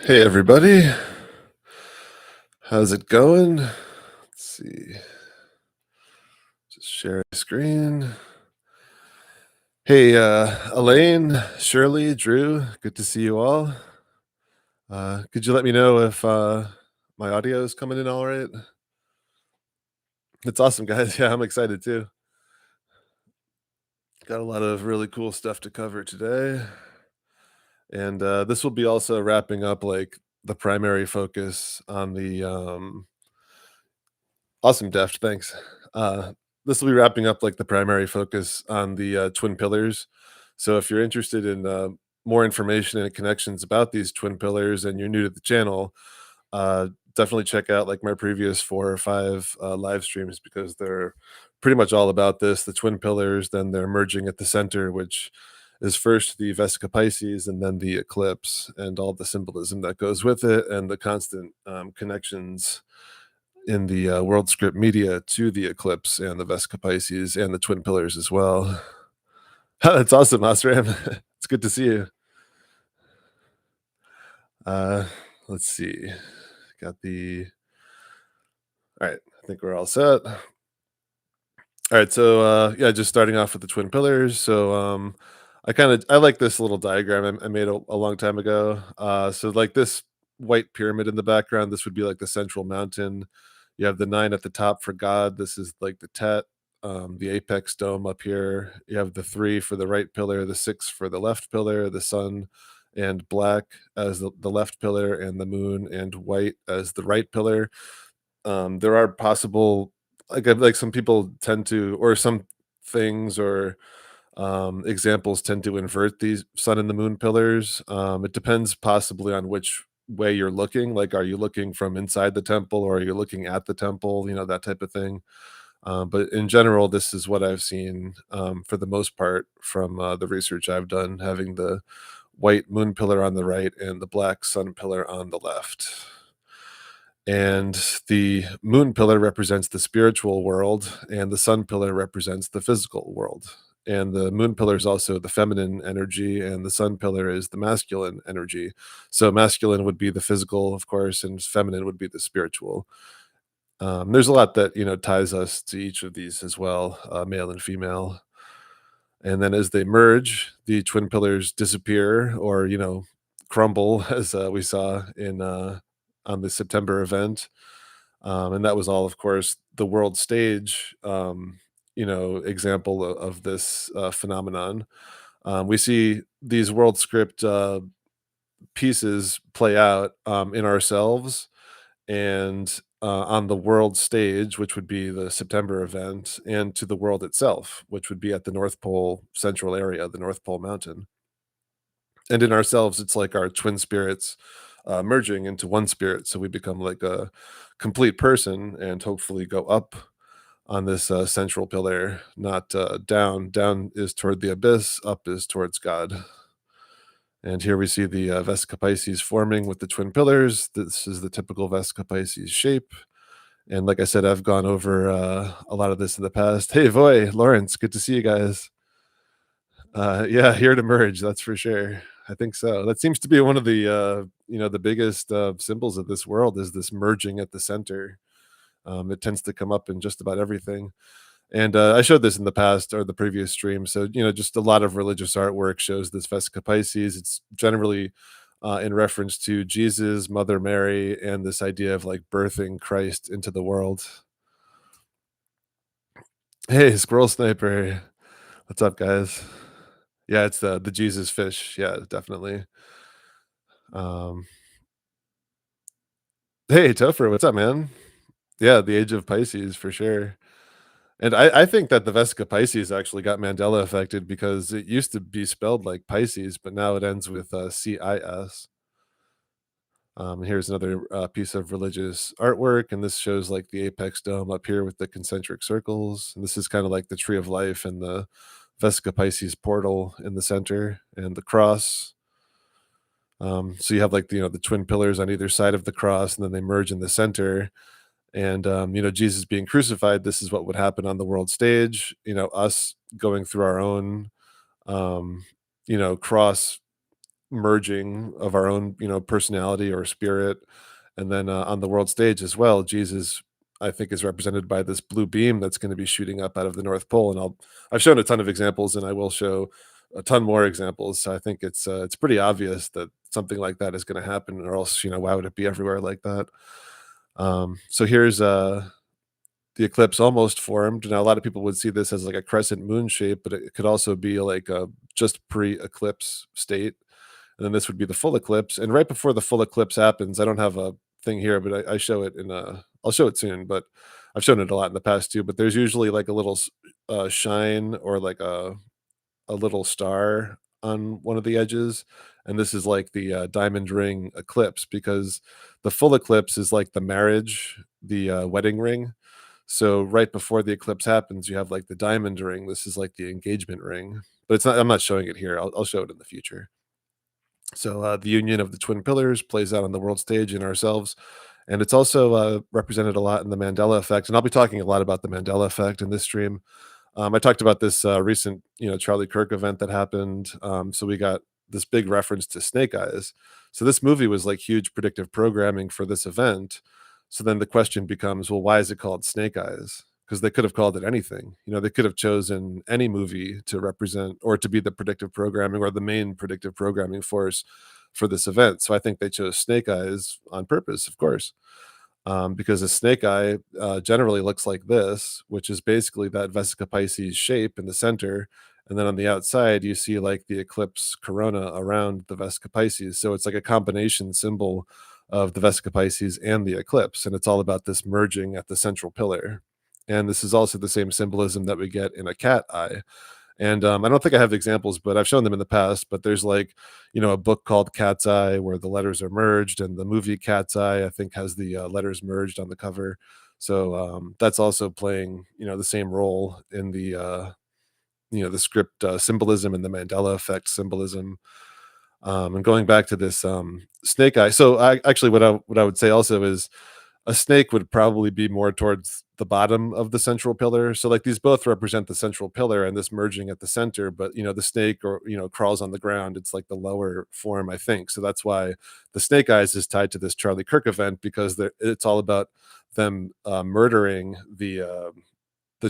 Hey everybody, how's it going? Let's see, just share the screen. Hey, Elaine, Shirley, Drew, good to see you all. Could you let me know if my audio is coming in all right? It's awesome, guys. Yeah, I'm excited too. Got a lot of really cool stuff to cover today, and this will be also wrapping up like the primary focus on the awesome, Deft. Thanks. This will be wrapping up like the primary focus on the twin pillars. So if you're interested in more information and connections about these twin pillars, and you're new to the channel, definitely check out like my previous 4 or 5 live streams because they're pretty much all about this. The twin pillars, then they're merging at the center, which is first the Vesica Pisces and then the eclipse, and all the symbolism that goes with it, and the constant connections in the world script media to the eclipse and the Vesica Pisces and the twin pillars as well. That's awesome, Osram. It's good to see you. Uh, let's see. Got the all right. I think we're all set. All right, so yeah, just starting off with the twin pillars. So I like this little diagram I made a long time ago. So like this white pyramid in the background, this would be like the central mountain. You have the 9 at the top for God. This is like the Tet, the apex dome up here. You have the 3 for the right pillar, the 6 for the left pillar, the sun and black as the left pillar, and the moon and white as the right pillar. There are possible like some people tend to, or some things or examples tend to invert these sun and the moon pillars. It depends possibly on which way you're looking. Like, are you looking from inside the temple, or are you looking at the temple? You know, that type of thing. But in general, this is what I've seen for the most part from the research I've done, having the white moon pillar on the right and the black sun pillar on the left. And the moon pillar represents the spiritual world, and the sun pillar represents the physical world. And the moon pillar is also the feminine energy, and the sun pillar is the masculine energy. So masculine would be the physical, of course, and feminine would be the spiritual. There's a lot that ties us to each of these as well, male and female. And then as they merge, the twin pillars disappear, or crumble, as we saw in on the September event. And that was all, of course, the world stage, example of this phenomenon. We see these world script pieces play out in ourselves, and on the world stage, which would be the September event, and to the world itself, which would be at the North Pole central area, the North Pole Mountain. And in ourselves, it's like our twin spirits merging into one spirit. So we become like a complete person, and hopefully go up on this central pillar, not down. Down is toward the abyss, up is towards God. And here we see the Vesica Pisces forming with the twin pillars. This is the typical Vesica Pisces shape. And like I said, I've gone over a lot of this in the past. Hey, Voy, Lawrence, good to see you guys. Yeah, here to merge, that's for sure. I think so. That seems to be one of the the biggest symbols of this world, is this merging at the center. It tends to come up in just about everything. And I showed this in the past, or the previous stream. So just a lot of religious artwork shows this Vesica Pisces. It's generally in reference to Jesus, Mother Mary, and this idea of like birthing Christ into the world. Hey, Squirrel Sniper, what's up, guys? Yeah, it's the Jesus fish. Yeah, definitely. Um, hey, Topher, what's up, man? Yeah, the age of Pisces for sure. And I think that the Vesica Pisces actually got Mandela affected, because it used to be spelled like Pisces, but now it ends with CIS. Here's another piece of religious artwork, and this shows like the apex dome up here with the concentric circles. And this is kind of like the tree of life, and the Vesica Pisces portal in the center, and the cross. So you have like the twin pillars on either side of the cross, and then they merge in the center. And Jesus being crucified, this is what would happen on the world stage. Us going through our own cross merging of our own, personality or spirit. And then on the world stage as well, Jesus, I think, is represented by this blue beam that's going to be shooting up out of the North Pole. And I've shown a ton of examples, and I will show a ton more examples. So I think it's pretty obvious that something like that is going to happen, or else, why would it be everywhere like that? So here's the eclipse almost formed. Now, a lot of people would see this as like a crescent moon shape, but it could also be like a just pre-eclipse state. And then this would be the full eclipse. And right before the full eclipse happens, I don't have a thing here, but I show it I'll show it soon, but I've shown it a lot in the past too. But there's usually like a little shine, or like a little star on one of the edges. And this is like the diamond ring eclipse, because the full eclipse is like the marriage, the wedding ring. So right before the eclipse happens, you have like the diamond ring. This is like the engagement ring, but it's not. I'm not showing it here. I'll show it in the future. So the union of the twin pillars plays out on the world stage in ourselves, and it's also represented a lot in the Mandela effect. And I'll be talking a lot about the Mandela effect in this stream. I talked about this recent, Charlie Kirk event that happened. So we got this big reference to Snake Eyes. So this movie was like huge predictive programming for this event. So then the question becomes, well, why is it called Snake Eyes? Because they could have called it anything. They could have chosen any movie to represent or to be the predictive programming or the main predictive programming force for this event. So I think they chose Snake Eyes on purpose, of course, because a snake eye generally looks like this, which is basically that Vesica Pisces shape in the center. And then on the outside, you see like the eclipse corona around the Vesica Pisces. So it's like a combination symbol of the Vesica Pisces and the eclipse. And it's all about this merging at the central pillar. And this is also the same symbolism that we get in a cat eye. And I don't think I have examples, but I've shown them in the past. But there's like, a book called Cat's Eye where the letters are merged, and the movie Cat's Eye, I think, has the letters merged on the cover. So that's also playing, the same role in the script symbolism and the Mandela effect symbolism. And going back to this snake eye, so I actually what I would say also is a snake would probably be more towards the bottom of the central pillar. So like these both represent the central pillar and this merging at the center, but the snake, or crawls on the ground. It's like the lower form, I think. So that's why the snake eyes is tied to this Charlie Kirk event, because it's all about them murdering the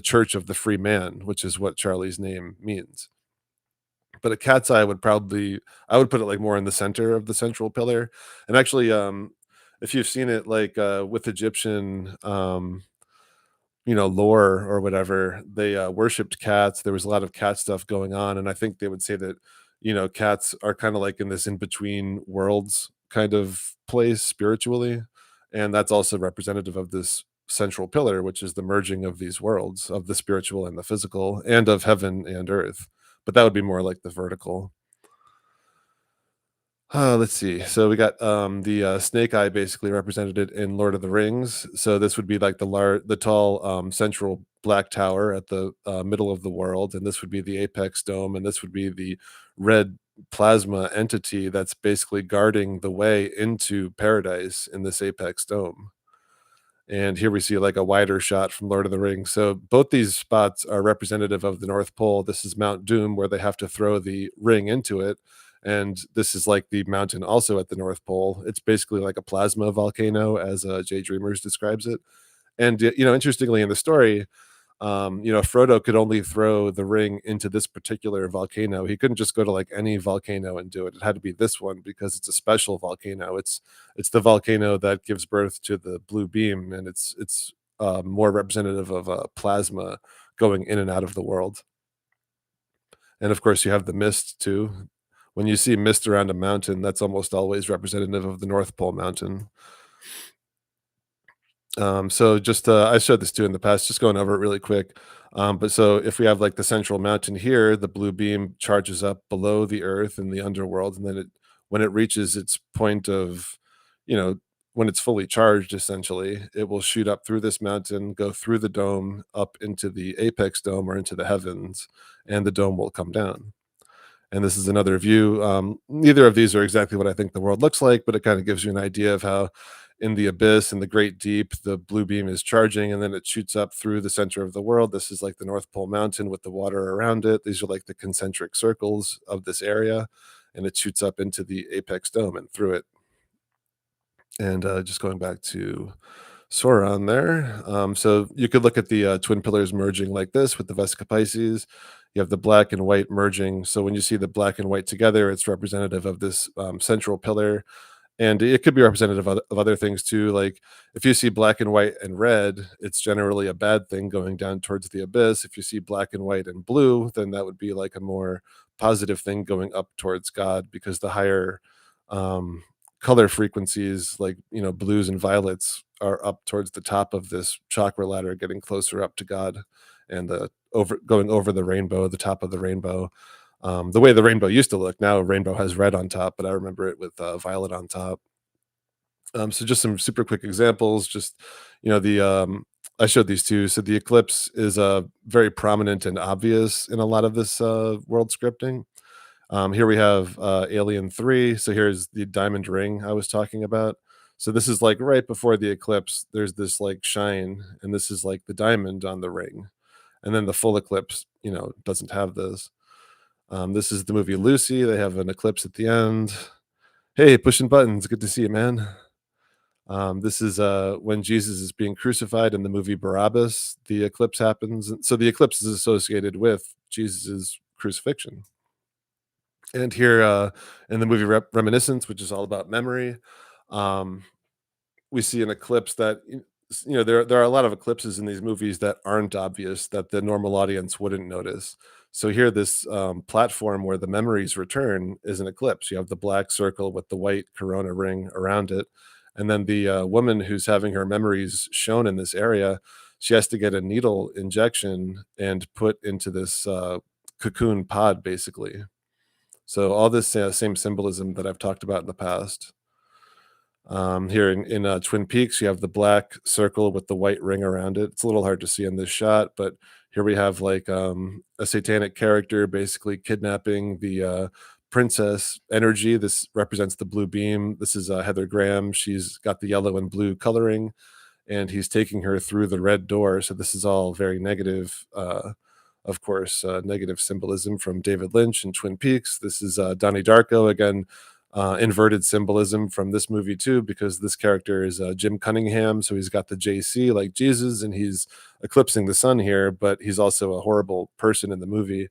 Church of the Free Man, which is what Charlie's name means. But a cat's eye would probably, I would put it like more in the center of the central pillar. And actually, if you've seen it, like with Egyptian lore or whatever, they worshipped cats. There was a lot of cat stuff going on, and I think they would say that cats are kind of like in this in between worlds kind of place spiritually, and that's also representative of this central pillar, which is the merging of these worlds, of the spiritual and the physical, and of heaven and earth. But that would be more like the vertical. Let's see. So we got the snake eye basically represented it in Lord of the Rings. So this would be like the tall central black tower at the middle of the world, and this would be the apex dome, and this would be the red plasma entity that's basically guarding the way into paradise in this apex dome. And here we see like a wider shot from Lord of the Rings. So both these spots are representative of the North Pole. This is Mount Doom, where they have to throw the ring into it. And this is like the mountain also at the North Pole. It's basically like a plasma volcano, as Jay Dreamers describes it. And interestingly, in the story, Frodo could only throw the ring into this particular volcano. He couldn't just go to like any volcano and do it. It had to be this one, because it's a special volcano. It's the volcano that gives birth to the blue beam, and it's more representative of plasma going in and out of the world. And of course, you have the mist too. When you see mist around a mountain, that's almost always representative of the North Pole mountain. So just I showed this too in the past, just going over it really quick. But so if we have like the central mountain here, the blue beam charges up below the earth in the underworld, and then when it reaches its point of, you know, when it's fully charged, essentially, it will shoot up through this mountain, go through the dome, up into the apex dome or into the heavens, and the dome will come down. And this is another view. Neither of these are exactly what I think the world looks like, but it kind of gives you an idea of how in the abyss, in the great deep, the blue beam is charging, and then it shoots up through the center of the world. This is like the North Pole Mountain with the water around it. These are like the concentric circles of this area. and it shoots up into the apex dome and through it. And just going back to Sauron there. So you could look at the twin pillars merging like this with the Vesica Pisces. You have the black and white merging. So when you see the black and white together, it's representative of this central pillar, and it could be representative of other things too. Like if you see black and white and red, it's generally a bad thing going down towards the abyss. If you see black and white and blue, then that would be like a more positive thing going up towards God, because the higher um, color frequencies, like blues and violets, are up towards the top of this chakra ladder, getting closer up to God, and over going over the rainbow, the top of the rainbow, the way the rainbow used to look. Now rainbow has red on top, but I remember it with violet on top. So just some super quick examples. Just the I showed these two. So the eclipse is very prominent and obvious in a lot of this world scripting. Here we have Alien 3. So here's the diamond ring I was talking about. So this is like right before the eclipse. There's this like shine, and this is like the diamond on the ring. And then the full eclipse, doesn't have this. This is the movie Lucy. They have an eclipse at the end. Hey, pushing buttons. Good to see you, man. This is when Jesus is being crucified in the movie Barabbas. The eclipse happens. So the eclipse is associated with Jesus's crucifixion. And here in the movie Reminiscence, which is all about memory, um, we see an eclipse that there are a lot of eclipses in these movies that aren't obvious, that the normal audience wouldn't notice. So here, this platform where the memories return is an eclipse. You have the black circle with the white corona ring around it, and then the woman who's having her memories shown in this area, she has to get a needle injection and put into this cocoon pod, basically. So all this same symbolism that I've talked about in the past. Here in Twin Peaks, you have the black circle with the white ring around it. It's a little hard to see in this shot, but here we have like a satanic character basically kidnapping the princess energy. This represents the blue beam. This is Heather Graham. She's got the yellow and blue coloring, and he's taking her through the red door. So this is all very negative. Of course, negative symbolism from David Lynch and Twin Peaks. This is Donnie Darko again, inverted symbolism from this movie too, because this character is Jim Cunningham, so he's got the JC like Jesus, and he's eclipsing the sun here, but he's also a horrible person in the movie.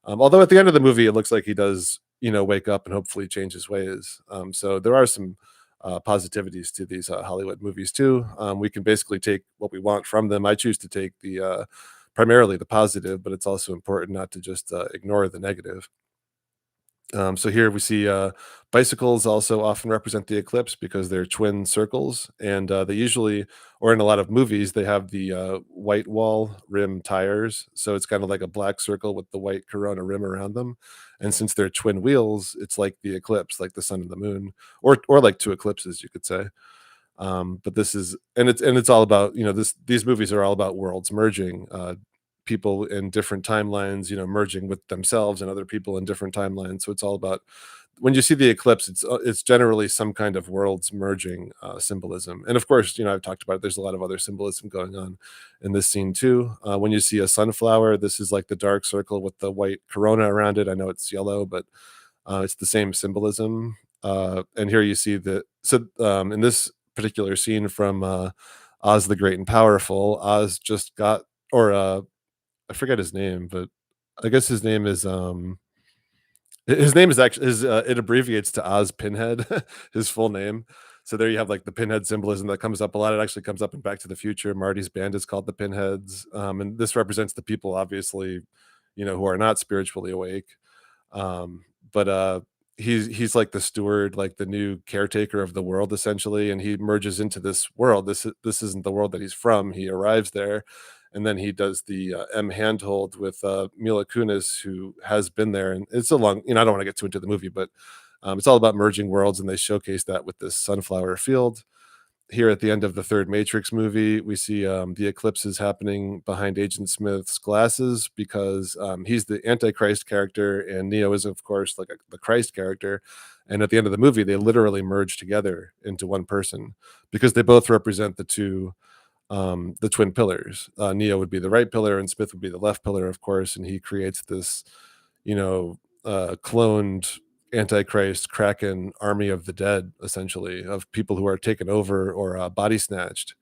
Although at the end of the movie, it looks like he does, wake up and hopefully change his ways. So there are some positivities to these Hollywood movies too. We can basically take what we want from them. I choose to take the primarily the positive, but it's also important not to just ignore the negative. So here we see bicycles also often represent the eclipse because they're twin circles, and they usually, or in a lot of movies, they have the white wall rim tires. So it's kind of like a black circle with the white corona rim around them. And since they're twin wheels, it's like the eclipse, like the sun and the moon, or like two eclipses, you could say. But this is, and it's all about, these movies are all about worlds merging, people in different timelines, merging with themselves and other people in different timelines. So it's all about, when you see the eclipse, it's generally some kind of worlds merging symbolism. And of course, I've talked about it, there's a lot of other symbolism going on in this scene too. When you see a sunflower, this is like the dark circle with the white corona around it. I know it's yellow, but it's the same symbolism. And here you see the, so in this particular scene from Oz the Great and Powerful, Oz just got, or I forget his name, but I guess his name is his name is actually his it abbreviates to Oz Pinhead, his full name. So there you have like the pinhead symbolism that comes up a lot. It actually comes up in Back to the Future. Marty's band is called the Pinheads, and this represents the people, obviously, who are not spiritually awake. But he's like the steward, like the new caretaker of the world, essentially, and he merges into this world. This isn't the world that he's from. He arrives there, and then he does the M handhold with Mila Kunis, who has been there, and it's a long. I don't want to get too into the movie, but it's all about merging worlds, and they showcase that with this sunflower field. Here at the end of the third Matrix movie, we see the eclipses happening behind Agent Smith's glasses, because he's the Antichrist character, and Neo is, of course, like the Christ character. And at the end of the movie, they literally merge together into one person, because they both represent the twin pillars. Neo would be the right pillar, and Smith would be the left pillar, of course. And he creates this, cloned Antichrist, Kraken army of the dead, essentially, of people who are taken over or body snatched.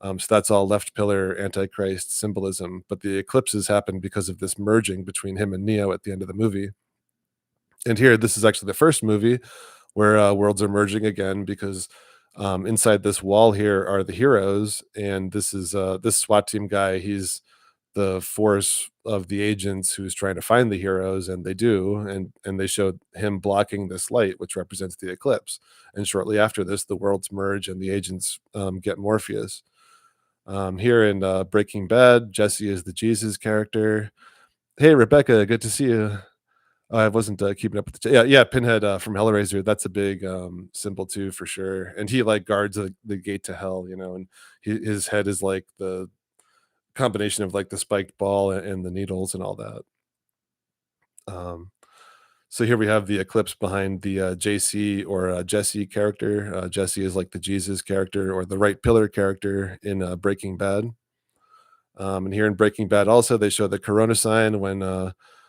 So that's all left pillar Antichrist symbolism. But the eclipses happen because of this merging between him and Neo at the end of the movie. And here, this is actually the first movie where worlds are merging again because inside this wall here are the heroes, and this is this SWAT team guy. He's the force of the agents who's trying to find the heroes, and they do, and they showed him blocking this light, which represents the eclipse. And shortly after this, the worlds merge, and the agents get Morpheus. Here in Breaking Bad, Jesse is the Jesus character. Hey, Rebecca, good to see you. I wasn't keeping up with the yeah, yeah. Pinhead from Hellraiser. That's a big symbol too, for sure. And he like guards the gate to hell, you know. And his head is like the combination of like the spiked ball and the needles and all that. Um, so here we have the eclipse behind the JC or Jesse character. Jesse is like the Jesus character or the right pillar character in Breaking Bad. And here in Breaking Bad, also they show the Corona sign when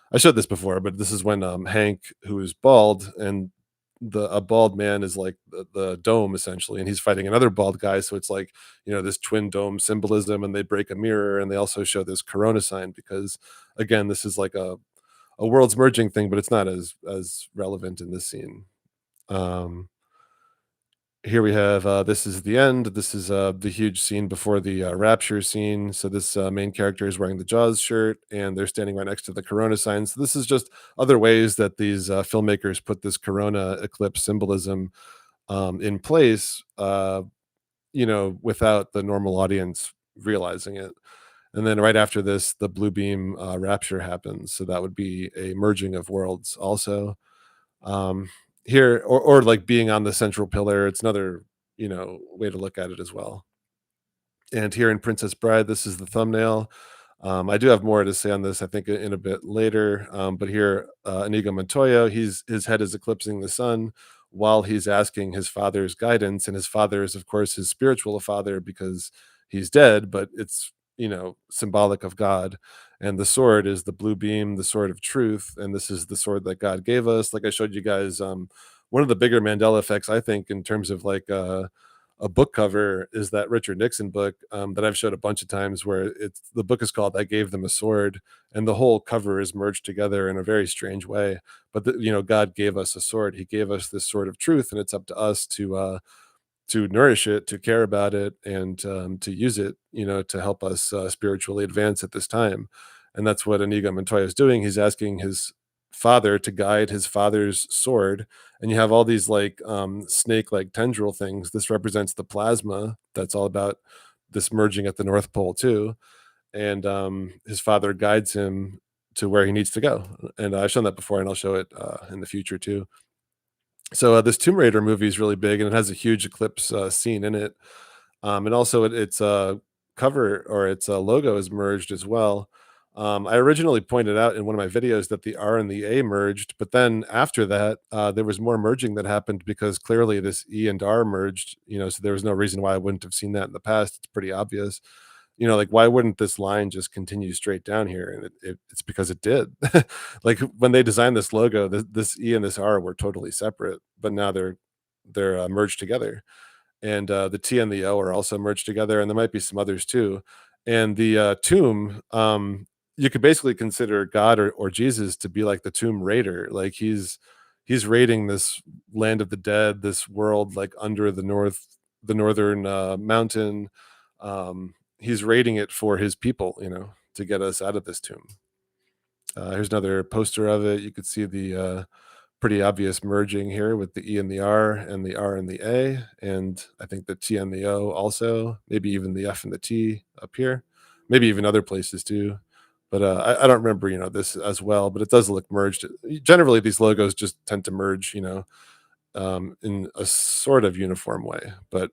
I showed this before, but this is when Hank, who is bald, and the a bald man is like the dome essentially, and he's fighting another bald guy. So it's like this twin dome symbolism, and they break a mirror, and they also show this Corona sign because again, this is like a worlds merging thing, but it's not as relevant in this scene. Um, Here we have this is the end. This is the huge scene before the rapture scene. So this main character is wearing the Jaws shirt, and they're standing right next to the Corona sign. So this is just other ways that these filmmakers put this Corona eclipse symbolism in place. Without the normal audience realizing it. And then right after this, the blue beam rapture happens. So that would be a merging of worlds, also. um Here, or like being on the central pillar, it's another way to look at it as well. And here in Princess Bride, this is the thumbnail. I do have more to say on this, I think, in a bit later. But here, Inigo Montoya, his head is eclipsing the sun while he's asking his father's guidance, and his father is, of course, his spiritual father because he's dead, but it's symbolic of God. And the sword is the blue beam, the sword of truth, and this is the sword that God gave us. Like I showed you guys, one of the bigger Mandela effects, I think, in terms of like a book cover is that Richard Nixon book that I've showed a bunch of times where the book is called I Gave Them a Sword, and the whole cover is merged together in a very strange way. But God gave us a sword. He gave us this sword of truth, and it's up to us to nourish it, to care about it, and to use it, to help us spiritually advance at this time. And that's what Inigo Montoya is doing. He's asking his father to guide his father's sword. And you have all these like snake-like tendril things. This represents the plasma. That's all about this merging at the North Pole too. And his father guides him to where he needs to go. And I've shown that before, and I'll show it in the future too. So this Tomb Raider movie is really big, and it has a huge eclipse scene in it. And also its cover or its logo is merged as well. I originally pointed out in one of my videos that the R and the A merged, but then after that, there was more merging that happened because clearly this E and R merged. So there was no reason why I wouldn't have seen that in the past. It's pretty obvious. Like why wouldn't this line just continue straight down here? And it's because it did. Like when they designed this logo, this E and this R were totally separate, but now they're merged together. And the T and the O are also merged together, and there might be some others too. And the tomb, you could basically consider God or Jesus to be like the tomb raider. Like he's raiding this land of the dead, this world like under the northern mountain. He's raiding it for his people, to get us out of this tomb. Here's another poster of it. You could see the pretty obvious merging here with the E and the R and the A, and I think the T and the O also, maybe even the F and the T up here, maybe even other places too. But I don't remember, this as well, but it does look merged. Generally, these logos just tend to merge, in a sort of uniform way. But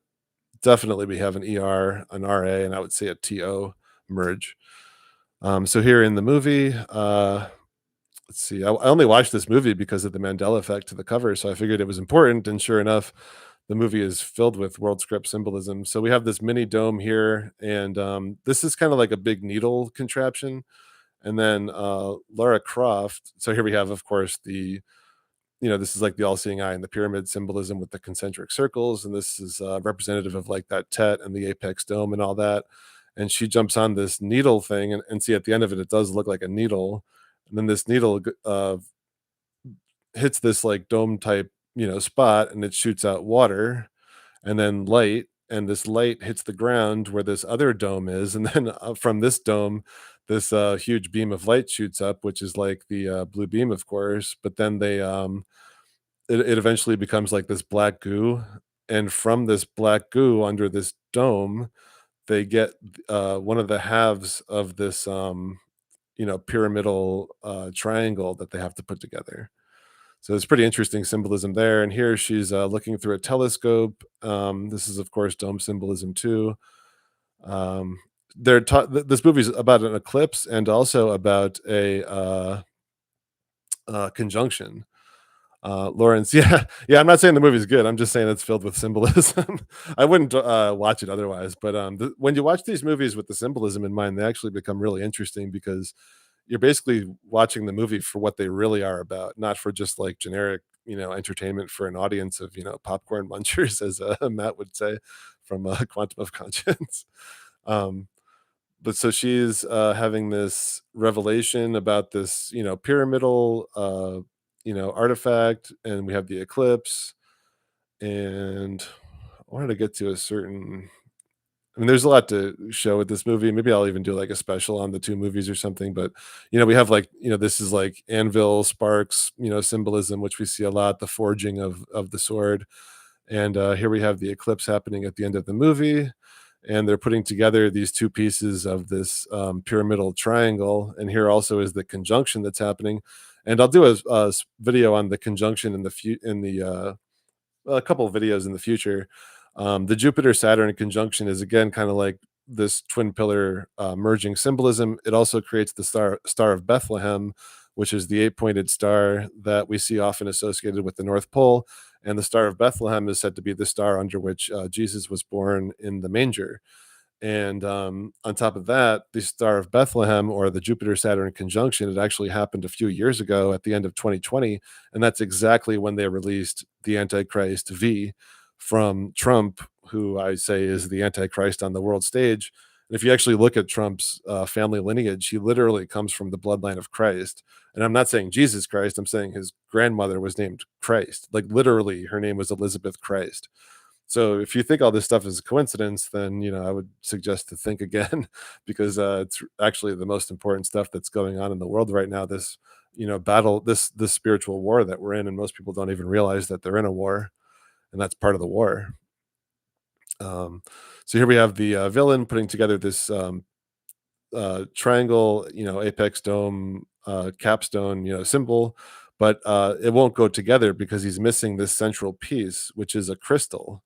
definitely we have an ER, an RA, and I would say a TO merge. So here in the movie, let's see. I only watched this movie because of the Mandela effect to the cover, so I figured it was important. And sure enough, the movie is filled with world script symbolism. So we have this mini dome here, and this is kind of like a big needle contraption. And then Lara Croft. So here we have, of course, the this is like the all-seeing eye and the pyramid symbolism with the concentric circles, and this is representative of like that tet and the apex dome and all that. And she jumps on this needle thing, and see at the end of it, it does look like a needle, and then this needle hits this like dome type spot, and it shoots out water and then light, and this light hits the ground where this other dome is, and then from this dome this huge beam of light shoots up, which is like the blue beam, of course. But then it eventually becomes like this black goo, and from this black goo under this dome they get one of the halves of this pyramidal triangle that they have to put together. So it's pretty interesting symbolism there. And here she's looking through a telescope. This is, of course, dome symbolism too. Um, this movie's about an eclipse and also about a conjunction. Lawrence, yeah, yeah. I'm not saying the movie's good. I'm just saying it's filled with symbolism. I wouldn't watch it otherwise. But when you watch these movies with the symbolism in mind, they actually become really interesting because you're basically watching the movie for what they really are about, not for just like generic, entertainment for an audience of, popcorn munchers, as Matt would say from Quantum of Conscience. Um, but so she's having this revelation about this, pyramidal, artifact, and we have the eclipse. And I wanted to get to a certain I mean, there's a lot to show with this movie. Maybe I'll even do like a special on the two movies or something. But we have like this is like anvil sparks, symbolism, which we see a lot. The forging of the sword, and here we have the eclipse happening at the end of the movie, and they're putting together these two pieces of this pyramidal triangle. And here also is the conjunction that's happening. And I'll do a video on the conjunction in a couple of videos in the future. The Jupiter Saturn conjunction is again kind of like this twin pillar merging symbolism. It also creates the Star of Bethlehem, which is the eight-pointed star that we see often associated with the North Pole. And the Star of Bethlehem is said to be the star under which Jesus was born in the manger. And on top of that, the Star of Bethlehem, or the Jupiter Saturn conjunction, it actually happened a few years ago at the end of 2020. And that's exactly when they released the Antichrist V from Trump, who I say is the Antichrist on the world stage. And if you actually look at Trump's family lineage, he literally comes from the bloodline of Christ. And I'm not saying Jesus Christ, I'm saying his grandmother was named Christ. Like literally, her name was Elizabeth Christ. So if you think all this stuff is a coincidence, then I would suggest to think again, because it's actually the most important stuff that's going on in the world right now. This battle, this spiritual war that we're in, and most people don't even realize that they're in a war, and that's part of the war. So here we have the villain putting together this triangle, apex dome, capstone, symbol, but it won't go together because he's missing this central piece, which is a crystal.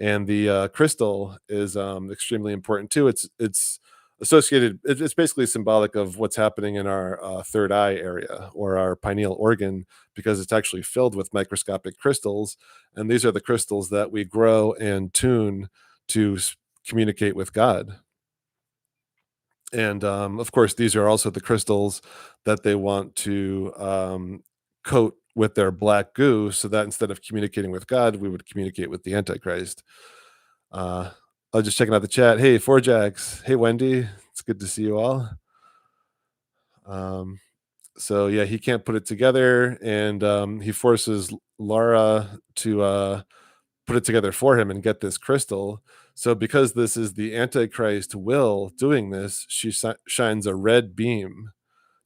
And the crystal is extremely important too. It's associated. It's basically symbolic of what's happening in our third eye area, or our pineal organ, because it's actually filled with microscopic crystals, and these are the crystals that we grow and tune to communicate with God. And of course, these are also the crystals that they want to coat with their black goo, so that instead of communicating with God, we would communicate with the Antichrist. uh I was just checking out the chat. Hey, Four Jacks. Hey, Wendy. It's good to see you all. um so yeah, he can't put it together, and he forces Laura to put it together for him and get this crystal. So because this is the Antichrist will doing this, she shines a red beam,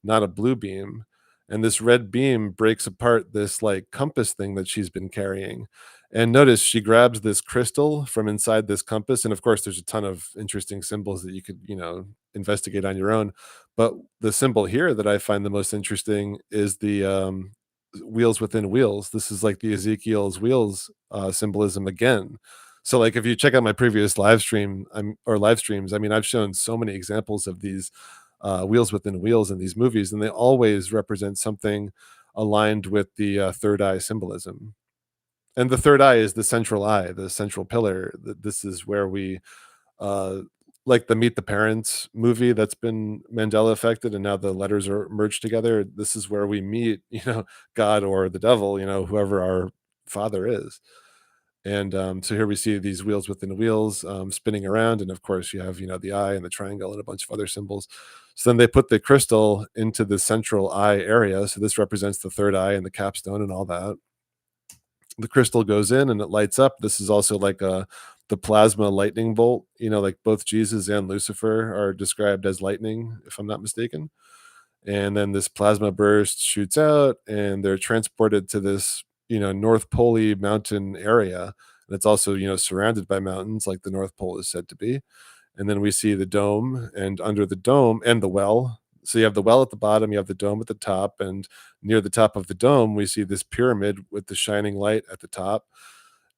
not a blue beam. And this red beam breaks apart this like compass thing that she's been carrying. And notice she grabs this crystal from inside this compass. And of course, there's a ton of interesting symbols that you could, investigate on your own. But the symbol here that I find the most interesting is the wheels within wheels. This is like the Ezekiel's wheels symbolism again. So like if you check out my previous live streams, I mean, I've shown so many examples of these wheels within wheels in these movies, and they always represent something aligned with the third eye symbolism. And the third eye is the central eye, the central pillar. This is where we uh, like the Meet the Parents movie that's been Mandela affected, and now the letters are merged together. This is where we meet, God or the devil, whoever our father is. And so here we see these wheels within wheels spinning around, and of course you have the eye and the triangle and a bunch of other symbols. So then they put the crystal into the central eye area. So this represents the third eye and the capstone and all that. The crystal goes in and it lights up. This is also like the plasma lightning bolt. Like both Jesus and Lucifer are described as lightning, if I'm not mistaken. And then this plasma burst shoots out, and they're transported to this North Pole mountain area. And it's also surrounded by mountains, like the North Pole is said to be. And then we see the dome, and under the dome and the well. So you have the well at the bottom, you have the dome at the top, and near the top of the dome, we see this pyramid with the shining light at the top.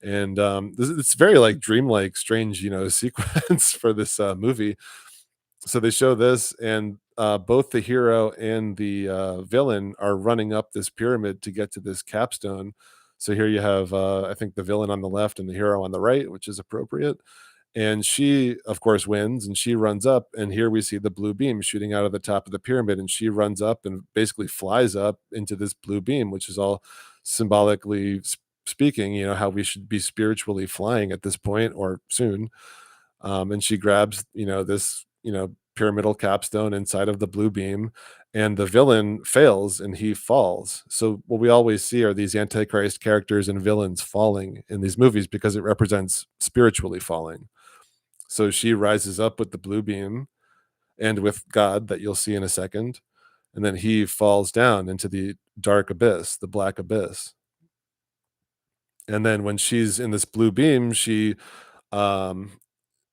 And it's very like dreamlike, strange, sequence for this movie. So they show this, and both the hero and the villain are running up this pyramid to get to this capstone. So here you have, I think, the villain on the left and the hero on the right, which is appropriate. And she, of course, wins, and she runs up. And here we see the blue beam shooting out of the top of the pyramid, and she runs up and basically flies up into this blue beam, which is all symbolically speaking, how we should be spiritually flying at this point or soon. And she grabs this pyramidal capstone inside of the blue beam, and the villain fails and he falls. So what we always see are these antichrist characters and villains falling in these movies because it represents spiritually falling. So she rises up with the blue beam and with God, that you'll see in a second, and then he falls down into the dark abyss, the black abyss. And then when she's in this blue beam, she um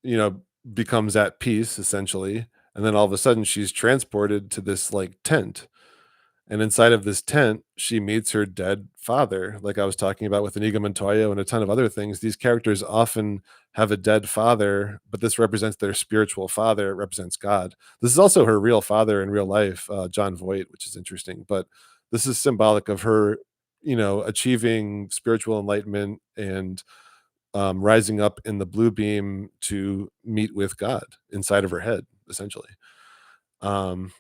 you know, becomes at peace essentially. And then all of a sudden she's transported to this like tent. And inside of this tent, she meets her dead father. Like I was talking about with Inigo Montoya and a ton of other things. These characters often have a dead father, but this represents their spiritual father. It represents God. This is also her real father in real life, John Voight, which is interesting. But this is symbolic of her, achieving spiritual enlightenment and rising up in the blue beam to meet with God inside of her head, essentially. Um,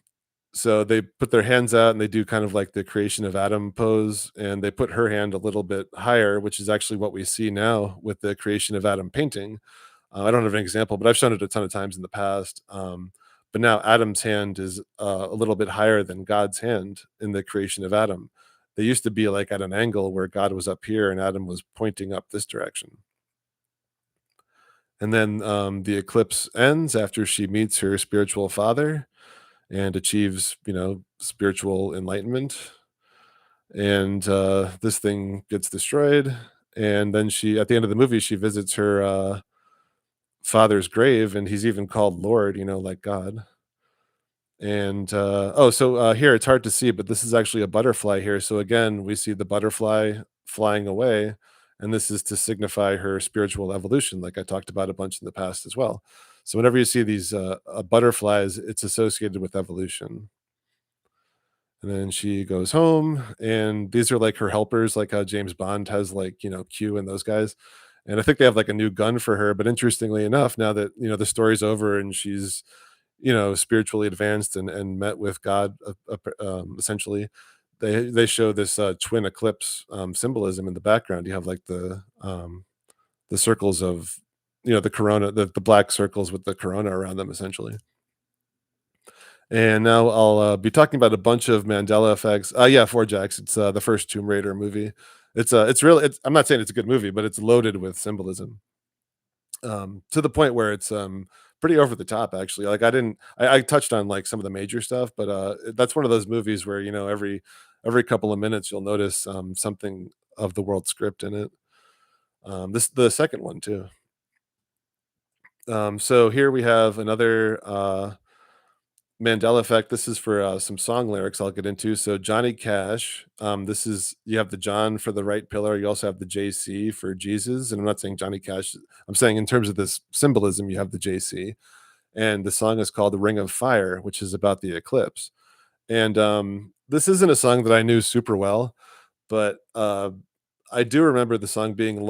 so they put their hands out and they do kind of like the creation of Adam pose, and they put her hand a little bit higher, which is actually what we see now with the creation of Adam painting. I don't have an example, but I've shown it a ton of times in the past. But now Adam's hand is a little bit higher than God's hand in the creation of Adam. They used to be like at an angle where God was up here and Adam was pointing up this direction. And then the eclipse ends after she meets her spiritual father and achieves, spiritual enlightenment. And this thing gets destroyed. And then she, at the end of the movie, she visits her father's grave, and he's even called Lord, like God. And here it's hard to see, but this is actually a butterfly here. So again, we see the butterfly flying away, and this is to signify her spiritual evolution, like I talked about a bunch in the past as well. So whenever you see these butterflies, it's associated with evolution. And then she goes home, and these are like her helpers, like how James Bond has like Q and those guys. And I think they have like a new gun for her. But interestingly enough, now that the story's over and she's spiritually advanced and met with God, essentially, they show this twin eclipse symbolism in the background. You have like the circles of the corona, the black circles with the corona around them, essentially. And now I'll be talking about a bunch of Mandela effects. Yeah, Four Jacks. It's the first Tomb Raider movie. It's really. I'm not saying it's a good movie, but it's loaded with symbolism to the point where it's pretty over the top. Actually, like I touched on like some of the major stuff, but that's one of those movies where every couple of minutes you'll notice something of the world script in it. This the second one too. So here we have another. Mandela Effect. This is for some song lyrics I'll get into. So Johnny Cash. This is you have the John for the right pillar. You also have the JC for Jesus. And I'm not saying Johnny Cash. I'm saying in terms of this symbolism, you have the JC. And the song is called "The Ring of Fire," which is about the eclipse. And this isn't a song that I knew super well, but I do remember the song being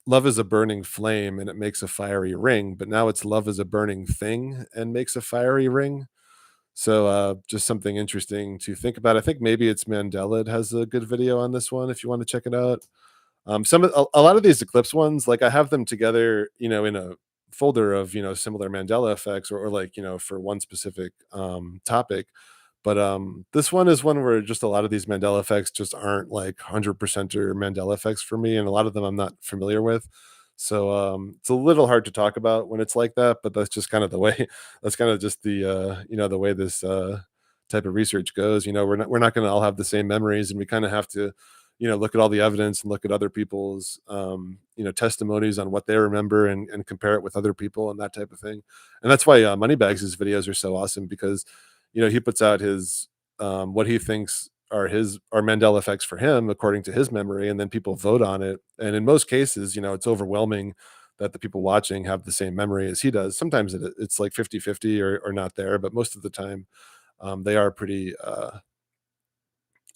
love is a burning flame and it makes a fiery ring, but now it's love is a burning thing and makes a fiery ring. So, just something interesting to think about. I think maybe it's Mandela has a good video on this one if you wanna check it out. Some of a lot of these Eclipse ones, like, I have them together, in a folder of, similar Mandela effects or like, for one specific, topic. But, this one is one where just a lot of these Mandela effects just aren't, like, 100% or Mandela effects for me, and a lot of them I'm not familiar with. So, it's a little hard to talk about when it's like that, but that's just kind of the way that's kinda just the way this, type of research goes. We're not gonna all have the same memories, and we kinda have to, look at all the evidence and look at other people's, testimonies on what they remember and compare it with other people and that type of thing. And that's why, Moneybags' videos are so awesome because, he puts out his, what he thinks are Mandela effects for him according to his memory, and then people vote on it. And in most cases, it's overwhelming that the people watching have the same memory as he does. Sometimes it's like 50-50 or not there, but most of the time, they are pretty,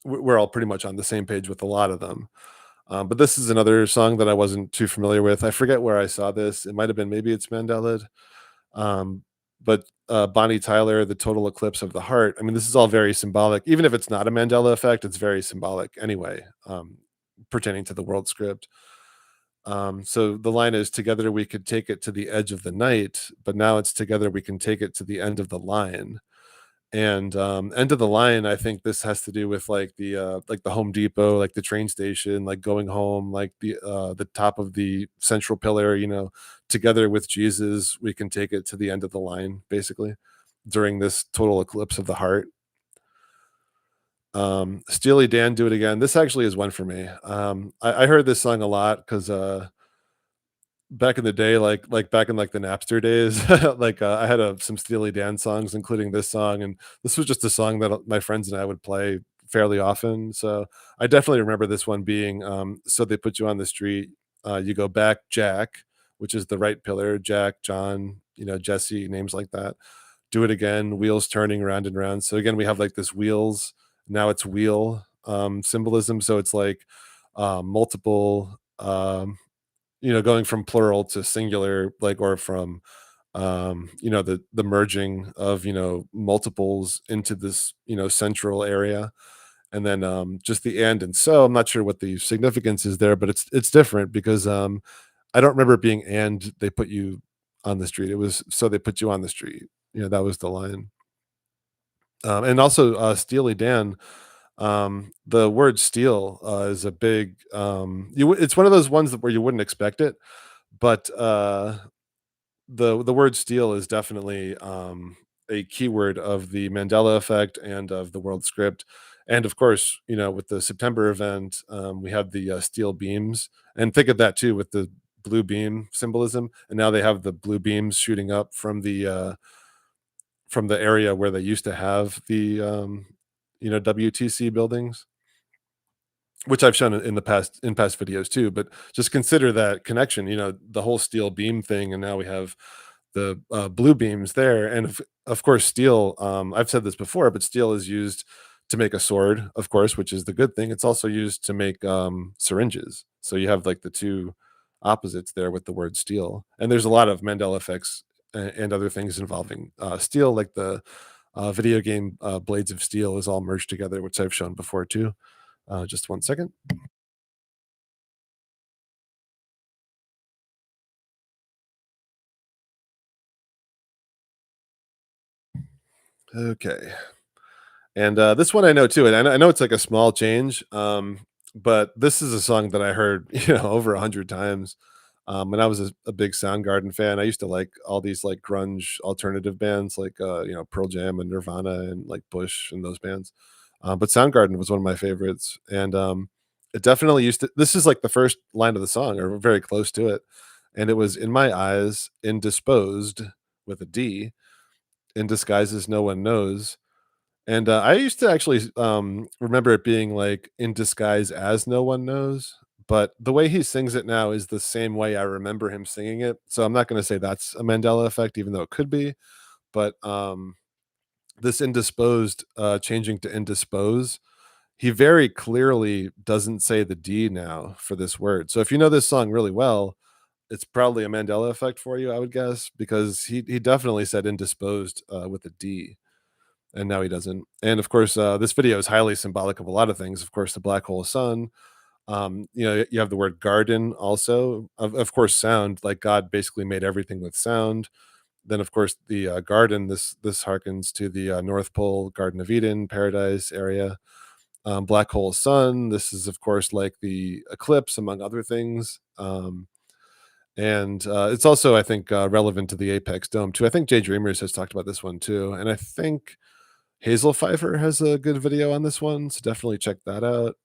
we're all pretty much on the same page with a lot of them. But this is another song that I wasn't too familiar with. I forget where I saw this. It might have been maybe it's Mandela. Um, but Bonnie Tyler, The Total Eclipse of the Heart. I mean, this is all very symbolic. Even if it's not a Mandela effect, it's very symbolic anyway, pertaining to the world script. So the line is together we could take it to the edge of the night, but now it's together we can take it to the end of the line. And end of the line, I think this has to do with like the Home Depot, like the train station, like going home, like the top of the central pillar, together with Jesus, we can take it to the end of the line, basically, during this total eclipse of the heart. Steely Dan, Do It Again. This actually is one for me. I heard this song a lot because back in the day, like back in like the Napster days, like, I had, some Steely Dan songs, including this song, and this was just a song that, my friends and I would play fairly often, so I definitely remember this one being, "So They Put You on the Street," you go back, Jack, which is the right pillar, Jack, John, Jesse, names like that. Do It Again, Wheels Turning Round and Round, so again, we have, like, this wheels, now it's wheel, symbolism, so it's like, multiple, going from plural to singular, like, or from, the merging of, multiples into this, central area. And then, just the and so I'm not sure what the significance is there, but it's different because, I don't remember it being and they put you on the street. It was so they put you on the street. That was the line. And also, Steely Dan, the word steal, is a big, it's one of those ones that where you wouldn't expect it, but, the word steal is definitely, a keyword of the Mandela effect and of the world script. And of course, with the September event, we had the, steel beams, and think of that too with the blue beam symbolism, and now they have the blue beams shooting up from the area where they used to have the, WTC buildings. Which I've shown in the past videos too, but just consider that connection, the whole steel beam thing, and now we have the, blue beams there, and of course, steel, I've said this before, but steel is used to make a sword, of course, which is the good thing. It's also used to make, syringes, so you have, like, the 2 opposites there with the word steel, and there's a lot of Mandela effects and other things involving, steel, like the, video game, Blades of Steel is all merged together, which I've shown before too. Just 1 second. Okay. And, this one I know too, and I know it's like a small change, but this is a song that I heard, over 100 times, when I was a big Soundgarden fan. I used to like all these, like, grunge alternative bands like, Pearl Jam and Nirvana and, like, Bush and those bands, but Soundgarden was one of my favorites, and, it definitely used to this is, like, the first line of the song or very close to it, and it was, "In my eyes, indisposed," with a D, "in disguises no one knows." And, I used to actually, remember it being, like, "In disguise as no one knows," but the way he sings it now is the same way I remember him singing it, so I'm not gonna say that's a Mandela effect, even though it could be, but, this indisposed, changing to indispose, he very clearly doesn't say the D now for this word, so if you know this song really well, it's probably a Mandela effect for you, I would guess, because he definitely said indisposed with a D, and now he doesn't. And of course, this video is highly symbolic of a lot of things. Of course, the black hole sun. You have the word garden also. Of course, sound, like God basically made everything with sound. Then, of course, the garden. This harkens to the North Pole, Garden of Eden, paradise area. Black hole sun. This is, of course, like the eclipse, among other things. And it's also, I think, relevant to the apex dome too. I think Jay Dreamers has talked about this one too, and I think Hazel Pfeiffer has a good video on this one, so definitely check that out.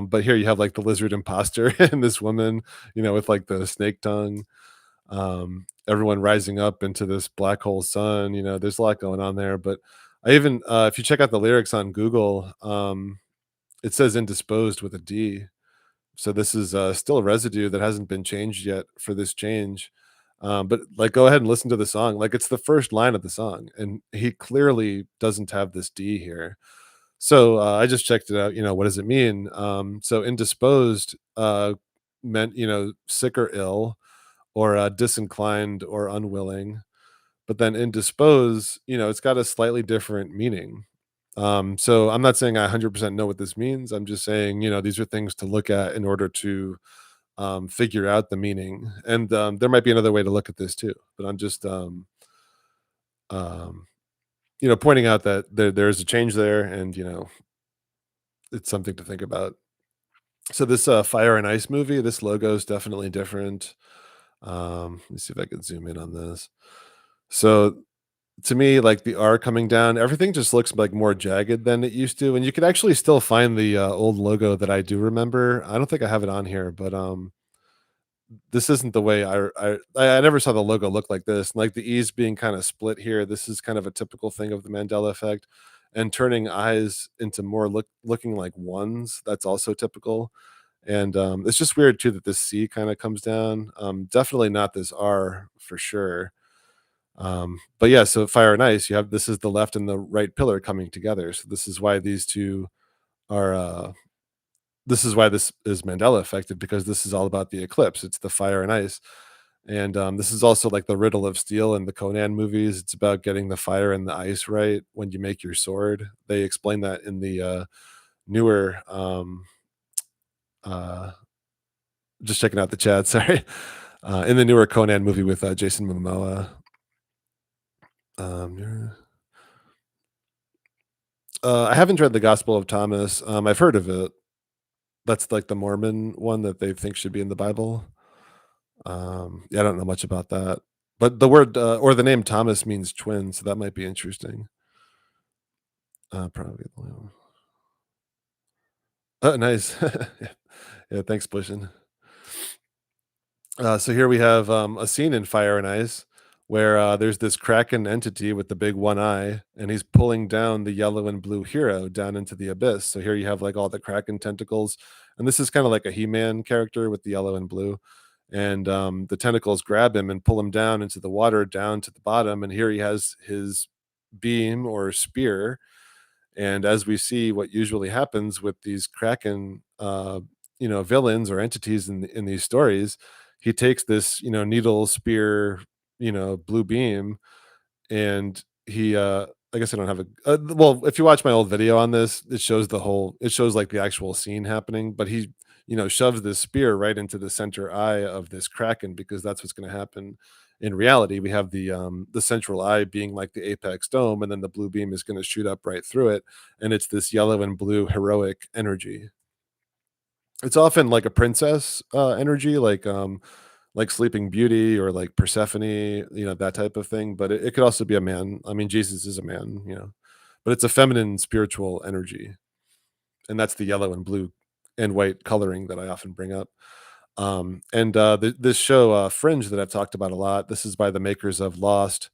But here you have like the lizard imposter and this woman, with like the snake tongue. Everyone rising up into this black hole sun. There's a lot going on there. But I even, if you check out the lyrics on Google, it says indisposed with a D. So this is still a residue that hasn't been changed yet for this change. But like, go ahead and listen to the song. Like, it's the first line of the song, and he clearly doesn't have this D here. So I just checked it out. What does it mean? So indisposed meant sick or ill, or disinclined or unwilling. But then indispose, it's got a slightly different meaning. So I'm not saying I 100% know what this means. I'm just saying, these are things to look at in order to figure out the meaning. And there might be another way to look at this too. But I'm just, um, pointing out that there's a change there, and it's something to think about. So this Fire and Ice movie, this logo is definitely different. Let me see if I can zoom in on this. So to me, like the R coming down, everything just looks like more jagged than it used to, and you could actually still find the old logo that I do remember. I don't think I have it on here, but this isn't the way I never saw the logo look like this. Like the E's being kind of split here. This is kind of a typical thing of the Mandela effect, and turning eyes into more looking like ones. That's also typical. And it's just weird too that this C kind of comes down. Definitely not this R for sure. But yeah, so fire and ice, you have this is the left and the right pillar coming together. So this is why these two are this is why this is Mandela affected, because this is all about the eclipse. It's the fire and ice. And this is also like the riddle of steel in the Conan movies. It's about getting the fire and the ice right when you make your sword. They explain that in the newer uh just checking out the chat, sorry. In the newer Conan movie with Jason Momoa. Yeah. I haven't read the Gospel of Thomas. I've heard of it. That's like the Mormon one that they think should be in the Bible. Yeah, I don't know much about that, but the word or the name Thomas means twin, so that might be interesting. Probably. Oh, nice. Yeah, yeah. Thanks, Bushin. So here we have a scene in Fire and Ice where there's this Kraken entity with the big one eye, and he's pulling down the yellow and blue hero down into the abyss. So here you have like all the Kraken tentacles, and this is kind of like a He-Man character with the yellow and blue. And the tentacles grab him and pull him down into the water, down to the bottom. And here he has his beam or spear, and as we see, what usually happens with these Kraken, villains or entities in these stories, he takes this, needle, spear, blue beam, and he I guess I don't have a well, if you watch my old video on this, it shows like the actual scene happening, but he, shoves this spear right into the center eye of this kraken, because that's what's going to happen in reality. We have the central eye being like the apex dome, and then the blue beam is going to shoot up right through it, and it's this yellow and blue heroic energy. It's often like a princess energy, like Sleeping Beauty or like Persephone, that type of thing. But it could also be a man. I mean, Jesus is a man, but it's a feminine spiritual energy. And that's the yellow and blue and white coloring that I often bring up. And this show, Fringe, that I've talked about a lot, this is by the makers of Lost.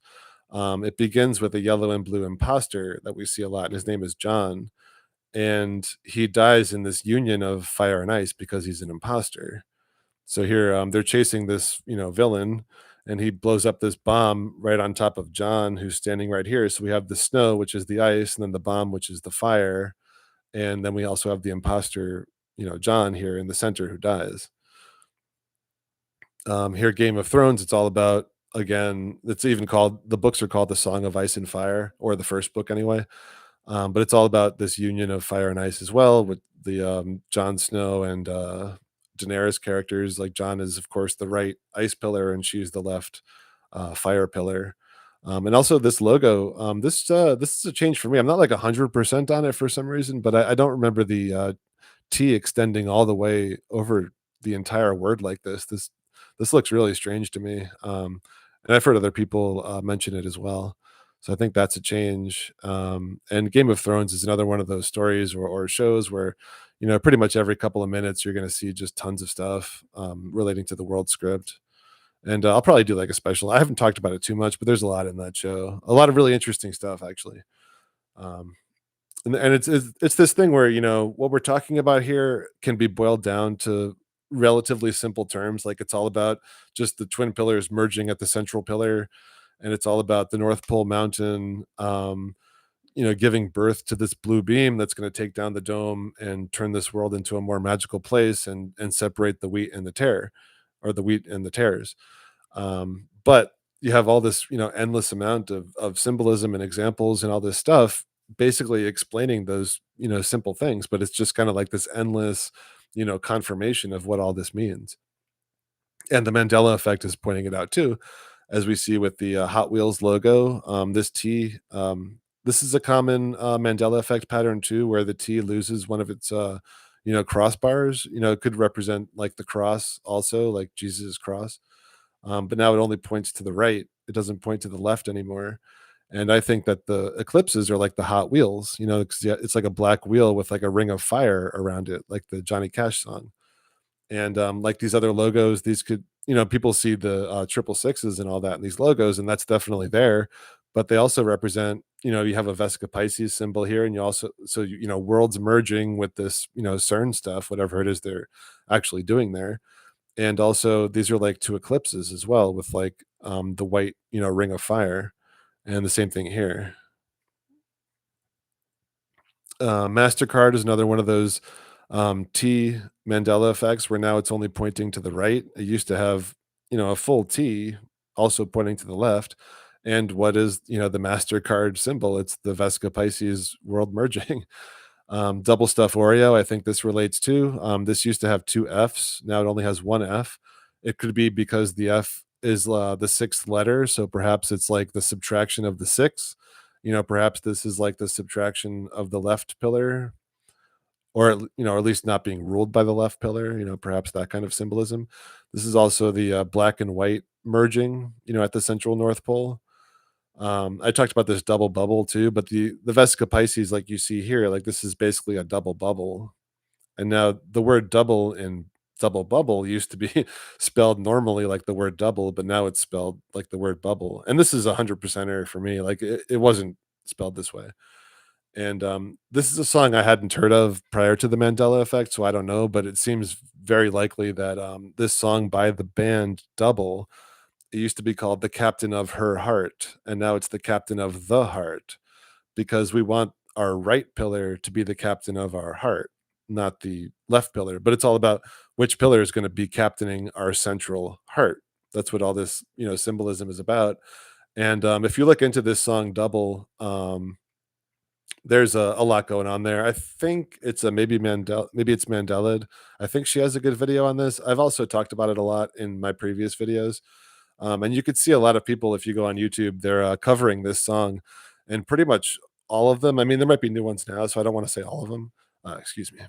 It begins with a yellow and blue imposter that we see a lot. And his name is John. And he dies in this union of fire and ice because he's an imposter. So here, they're chasing this, villain, and he blows up this bomb right on top of John, who's standing right here. So we have the snow, which is the ice, and then the bomb, which is the fire, and then we also have the imposter, John here in the center, who dies. Here, Game of Thrones, it's all about, again, it's even called, the books are called The Song of Ice and Fire, or the first book anyway. But it's all about this union of fire and ice as well, with the Jon Snow and Daenerys characters. Like Jon is, of course, the right ice pillar, and she's the left fire pillar. And also this logo, this is a change for me. I'm not like 100% on it for some reason, but I don't remember the T extending all the way over the entire word like this. This looks really strange to me, and I've heard other people mention it as well. So I think that's a change. And Game of Thrones is another one of those stories or shows where, pretty much every couple of minutes you're going to see just tons of stuff relating to the world script. And I'll probably do like a special. I haven't talked about it too much, but there's a lot in that show. A lot of really interesting stuff, actually. Um, and it's this thing where, what we're talking about here can be boiled down to relatively simple terms. Like, it's all about just the twin pillars merging at the central pillar, and it's all about the North Pole Mountain, giving birth to this blue beam that's going to take down the dome and turn this world into a more magical place, and separate the wheat and the tare, or the wheat and the tares. But you have all this, endless amount of symbolism and examples and all this stuff, basically explaining those, simple things. But it's just kind of like this endless, confirmation of what all this means. And the Mandela effect is pointing it out too, as we see with the Hot Wheels logo. This T, this is a common Mandela effect pattern too, where the T loses one of its, crossbars. It could represent like the cross, also like Jesus' cross. But now it only points to the right. It doesn't point to the left anymore. And I think that the eclipses are like the Hot Wheels, 'cause, yeah, it's like a black wheel with like a ring of fire around it, like the Johnny Cash song. And like these other logos, these could, people see the triple sixes and all that in these logos, and that's definitely there. But they also represent, you have a Vesica Pisces symbol here, and you also, so worlds merging with this, CERN stuff, whatever it is they're actually doing there. And also these are like two eclipses as well, with like the white, ring of fire, and the same thing here. Mastercard is another one of those T Mandela effects, where now it's only pointing to the right. It used to have, a full T also pointing to the left. And what is, the Mastercard symbol? It's the Vesica Pisces world merging. Double stuff Oreo, I think this relates to. This used to have two Fs. Now it only has one F. It could be because the F is the sixth letter. So perhaps it's like the subtraction of the six. Perhaps this is like the subtraction of the left pillar, or, or at least not being ruled by the left pillar, perhaps that kind of symbolism. This is also the black and white merging, at the central North Pole. I talked about this double bubble too, but the Vesica Pisces, like you see here, like this is basically a double bubble. And now the word double in double bubble used to be spelled normally like the word double, but now it's spelled like the word bubble. And this is 100% error for me. Like it wasn't spelled this way. And this is a song I hadn't heard of prior to the Mandela Effect, so I don't know, but it seems very likely that this song by the band Double, it used to be called "The Captain of Her Heart," and now it's "The Captain of the Heart," because we want our right pillar to be the captain of our heart, not the left pillar. But it's all about which pillar is going to be captaining our central heart. That's what all this, symbolism is about. And if you look into this song Double, there's a lot going on there. I think it's a maybe it's Mandela. I think she has a good video on this. I've also talked about it a lot in my previous videos. And you could see a lot of people, if you go on YouTube, they're covering this song, and pretty much all of them. I mean, there might be new ones now, so I don't want to say all of them. Excuse me.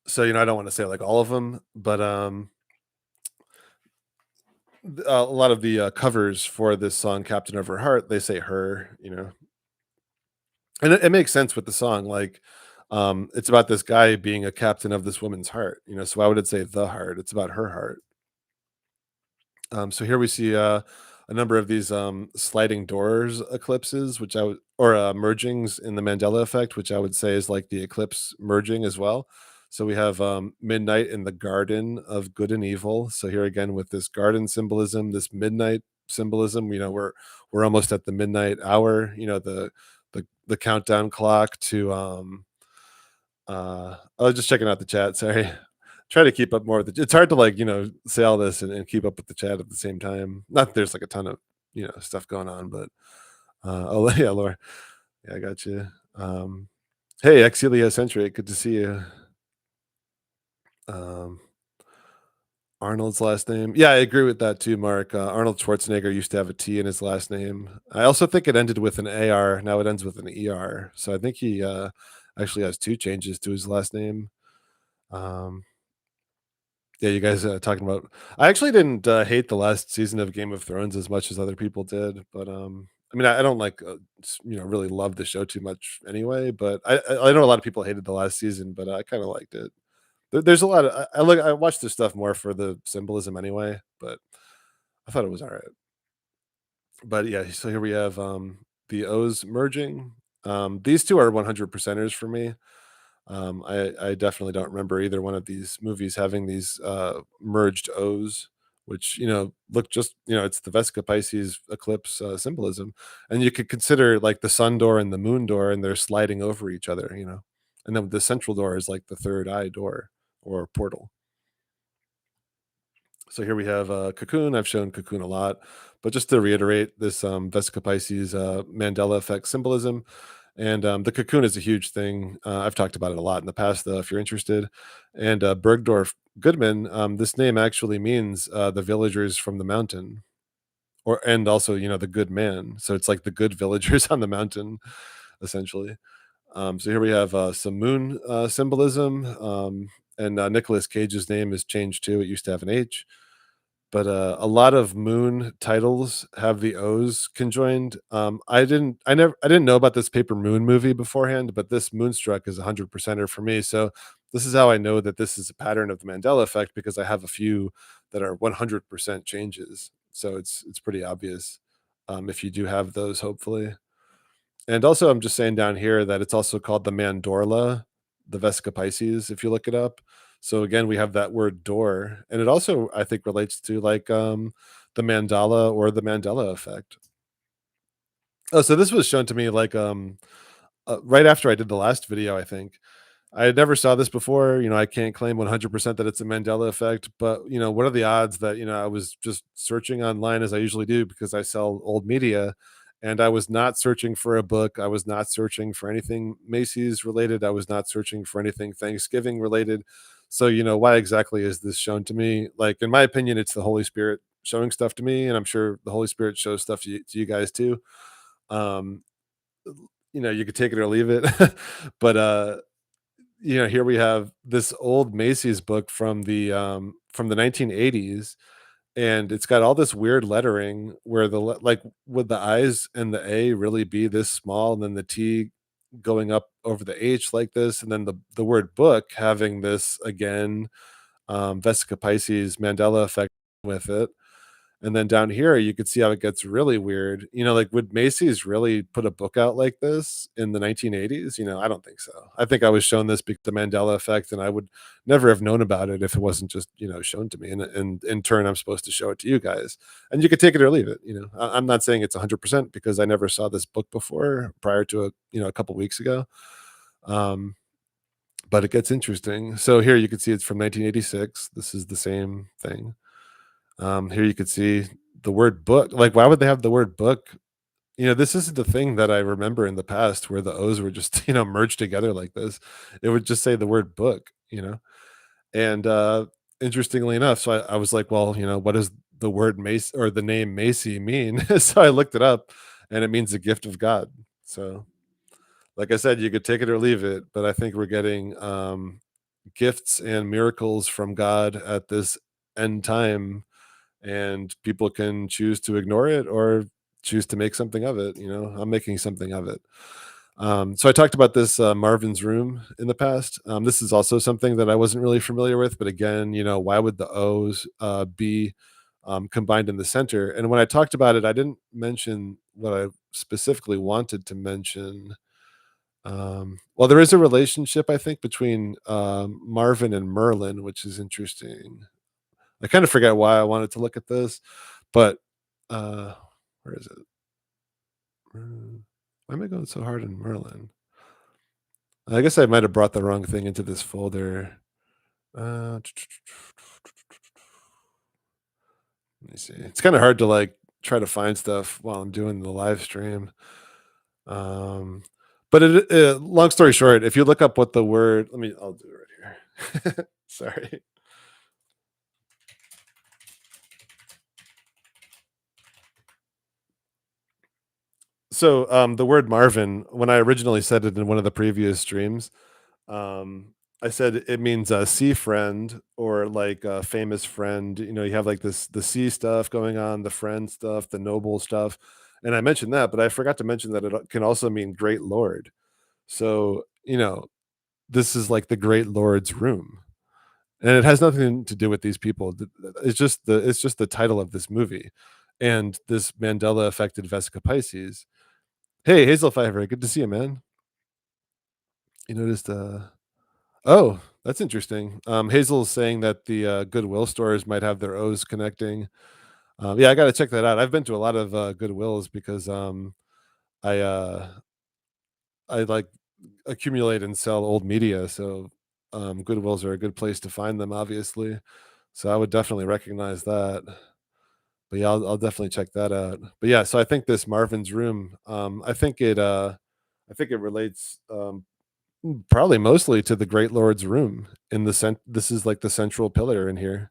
So, I don't want to say like all of them, but a lot of the covers for this song, "Captain of Her Heart," they say her. And it makes sense with the song. Like, it's about this guy being a captain of this woman's heart. So why would it say the heart? It's about her heart. So here we see a number of these sliding doors eclipses, which I would, or mergings in the Mandela effect, which I would say is like the eclipse merging as well. So we have midnight in the garden of good and evil. So here again with this garden symbolism, this midnight symbolism, we're almost at the midnight hour. The the countdown clock to I was just checking out the chat, sorry. Try to keep up more with it's hard to like, say all this and keep up with the chat at the same time. Not that there's like a ton of, stuff going on, but oh yeah, Laura. Yeah, I got you. Hey, Exheliocentric, good to see you. Um Arnold's last name. Yeah, I agree with that too, Mark. Arnold Schwarzenegger used to have a T in his last name. I also think it ended with an AR. Now it ends with an ER. So I think he actually has two changes to his last name. Um, yeah, you guys talking about. I actually didn't hate the last season of Game of Thrones as much as other people did, but I mean, I don't like really love the show too much anyway. But I know a lot of people hated the last season, but I kind of liked it. There's a lot of I watch this stuff more for the symbolism anyway, but I thought it was alright. But yeah, so here we have, the O's merging. These 2 are 100 percenters for me. I definitely don't remember either one of these movies having these, merged O's, which, look just it's the Vesica Pisces eclipse, symbolism, and you could consider, like, the sun door and the moon door, and they're sliding over each other, and then the central door is, like, the third eye door or portal. So here we have Cocoon. I've shown Cocoon a lot, but just to reiterate this Vesica Pisces Mandela Effect symbolism. And the Cocoon is a huge thing. I've talked about it a lot in the past, though, if you're interested. And Bergdorf Goodman, this name actually means the villagers from the mountain, and also the good man. So it's like the good villagers on the mountain, essentially. So here we have some moon symbolism. And Nicolas Cage's name is changed too. It used to have an H, but a lot of Moon titles have the O's conjoined. I didn't know about this Paper Moon movie beforehand, but this Moonstruck is a 100 percenter for me. So this is how I know that this is a pattern of the Mandela effect because I have a few that are 100% changes. So it's pretty obvious if you do have those, hopefully. And also, I'm just saying down here that it's also called the Mandorla, the Vesica Pisces, if you look it up. So again, we have that word door, and it also, I think, relates to like the mandala or the Mandela effect. Oh, so this was shown to me like right after I did the last video, I think. I never saw this before. I can't claim 100% that it's a Mandela effect, but what are the odds that I was just searching online as I usually do because I sell old media, and I was not searching for a book. I was not searching for anything Macy's related. I was not searching for anything Thanksgiving related. So why exactly is this shown to me? Like in my opinion, it's the Holy Spirit showing stuff to me, and I'm sure the Holy Spirit shows stuff to you guys too. Um, you could take it or leave it, but here we have this old Macy's book from the 1980s, and it's got all this weird lettering where like would the I's and the A really be this small, and then the T going up over the H like this, and then the word book having this again, Vesica Pisces Mandela effect with it. And then down here, you could see how it gets really weird. Like would Macy's really put a book out like this in the 1980s? I don't think so. I think I was shown this because the Mandela effect, and I would never have known about it if it wasn't just shown to me. And in turn, I'm supposed to show it to you guys, and you could take it or leave it. I'm not saying it's 100% because I never saw this book before prior to a couple weeks ago. Um, but it gets interesting. So here you can see it's from 1986. This is the same thing. Here you could see the word book. Like, why would they have the word book? This isn't the thing that I remember in the past where the O's were just, merged together like this. It would just say the word book. And interestingly enough, so I was like, well, what does the word Mace or the name Macy mean? So I looked it up, and it means the gift of God. So, like I said, you could take it or leave it, but I think we're getting gifts and miracles from God at this end time, and people can choose to ignore it or choose to make something of it. I'm making something of it. So I talked about this Marvin's Room in the past. This is also something that I wasn't really familiar with, but again, why would the O's be combined in the center? And when I talked about it, I didn't mention what I specifically wanted to mention. Well, there is a relationship, I think, between Marvin and Merlin, which is interesting. I kind of forget why I wanted to look at this, but uh, where is it? Why am I going so hard in Merlin? I guess I might have brought the wrong thing into this folder. Uh, Let me see. It's kind of hard to like try to find stuff while I'm doing the live stream. Um, but long story short, if you look up what the word, I'll do it right here. Sorry. So the word Marvin, when I originally said it in one of the previous streams, um, I said it means a sea friend or like a famous friend. You know, you have like this the sea stuff going on, the friend stuff, the noble stuff, and I mentioned that, but I forgot to mention that it can also mean great lord. So you know, this is like the great lord's room, and it has nothing to do with these people. It's just the title of this movie, and this Mandela affected Vesica Pisces. Hey, Hazel Fiver, good to see you, man. You noticed, oh, that's interesting. Hazel's saying that the Goodwill stores might have their O's connecting. Yeah, I got to check that out. I've been to a lot of Goodwills because I I like accumulate and sell old media, so Goodwills are a good place to find them, obviously. So I would definitely recognize that. But yeah, I'll definitely check that out. But yeah, so I think this Marvin's Room, I think it relates probably mostly to the Great Lord's room in the this is like the central pillar in here.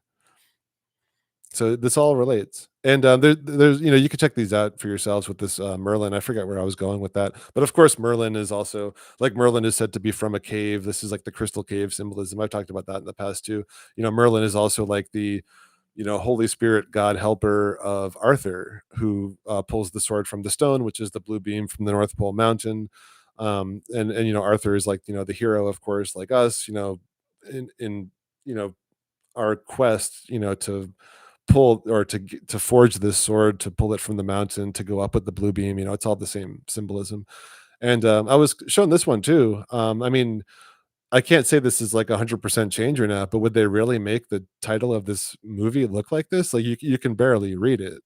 So this all relates. And there's you can check these out for yourselves with this Merlin. I forget where I was going with that, but of course Merlin is also like Merlin is said to be from a cave. This is like the crystal cave symbolism. I've talked about that in the past too. You know, Merlin is also like the Holy Spirit, God helper of Arthur, who pulls the sword from the stone, which is the blue beam from the North Pole Mountain. And Arthur is like the hero, of course, like us. In you know our quest, to pull or to forge this sword, to pull it from the mountain, to go up with the blue beam. It's all the same symbolism. And I was shown this one too. I mean, I can't say this is like 100% change or not, but would they really make the title of this movie look like this? Like you can barely read it.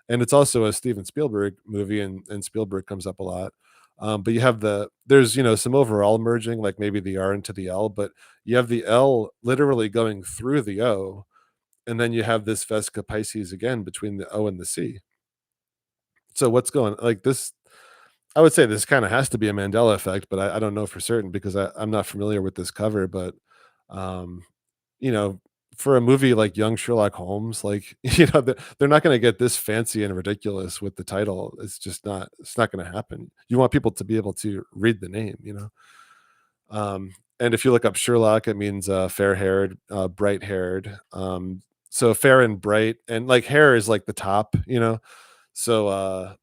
And it's also a Steven Spielberg movie, and Spielberg comes up a lot. But you have there's some overall merging, like maybe the R into the L, but you have the L literally going through the O, and then you have this Vesca Pisces again between the O and the C. So what's going like this? I would say this kind of has to be a Mandela effect, but I don't know for certain because I'm not familiar with this cover. But um, you know, for a movie like Young Sherlock Holmes, like they're not going to get this fancy and ridiculous with the title. It's just not. It's not going to happen. You want people to be able to read the name. And if you look up Sherlock, it means fair-haired, bright-haired. So fair and bright, and like hair is like the top. So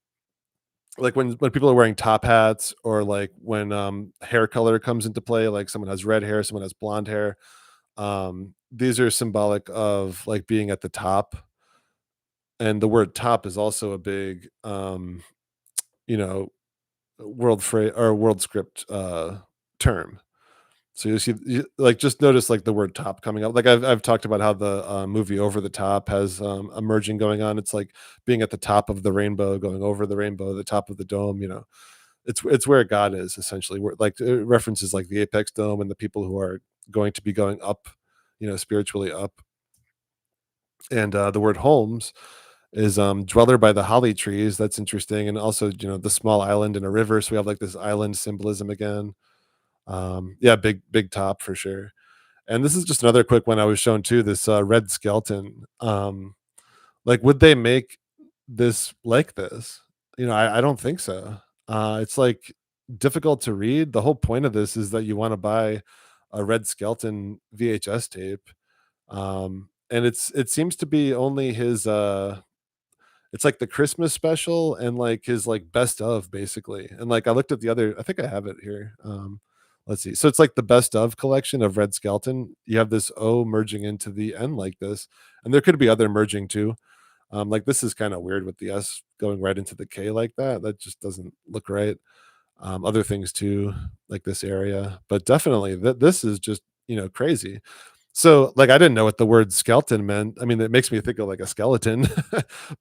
like when people are wearing top hats, or like when hair color comes into play, like someone has red hair, someone has blonde hair. These are symbolic of like being at the top, and the word top is also a big you know world script term. So you see, like, just notice like the word top coming up. Like I've talked about how the movie Over the Top has a merging going on. It's like being at the top of the rainbow, going over the rainbow, the top of the dome. It's where God is essentially. Where like it references like the apex dome and the people who are going to be going up, spiritually up. And the word Holmes is dweller by the holly trees. That's interesting. And also, the small island in a river. So we have like this island symbolism again. Yeah, big top for sure. And this is just another quick one I was shown too. This red skeleton. Like, would they make this like this? I don't think so. It's like difficult to read. The whole point of this is that you want to buy a red skeleton VHS tape. And it seems to be only his it's like the Christmas special and like his like best of basically. And like I looked at the other, I think I have it here. Let's see. So it's like the best of collection of Red Skeleton. You have this O merging into the N like this, and there could be other merging too. Like this is kind of weird with the S going right into the K like that. That just doesn't look right. Other things too, like this area, but definitely this is just crazy. So, like, I didn't know what the word skeleton meant. I mean, it makes me think of like a skeleton.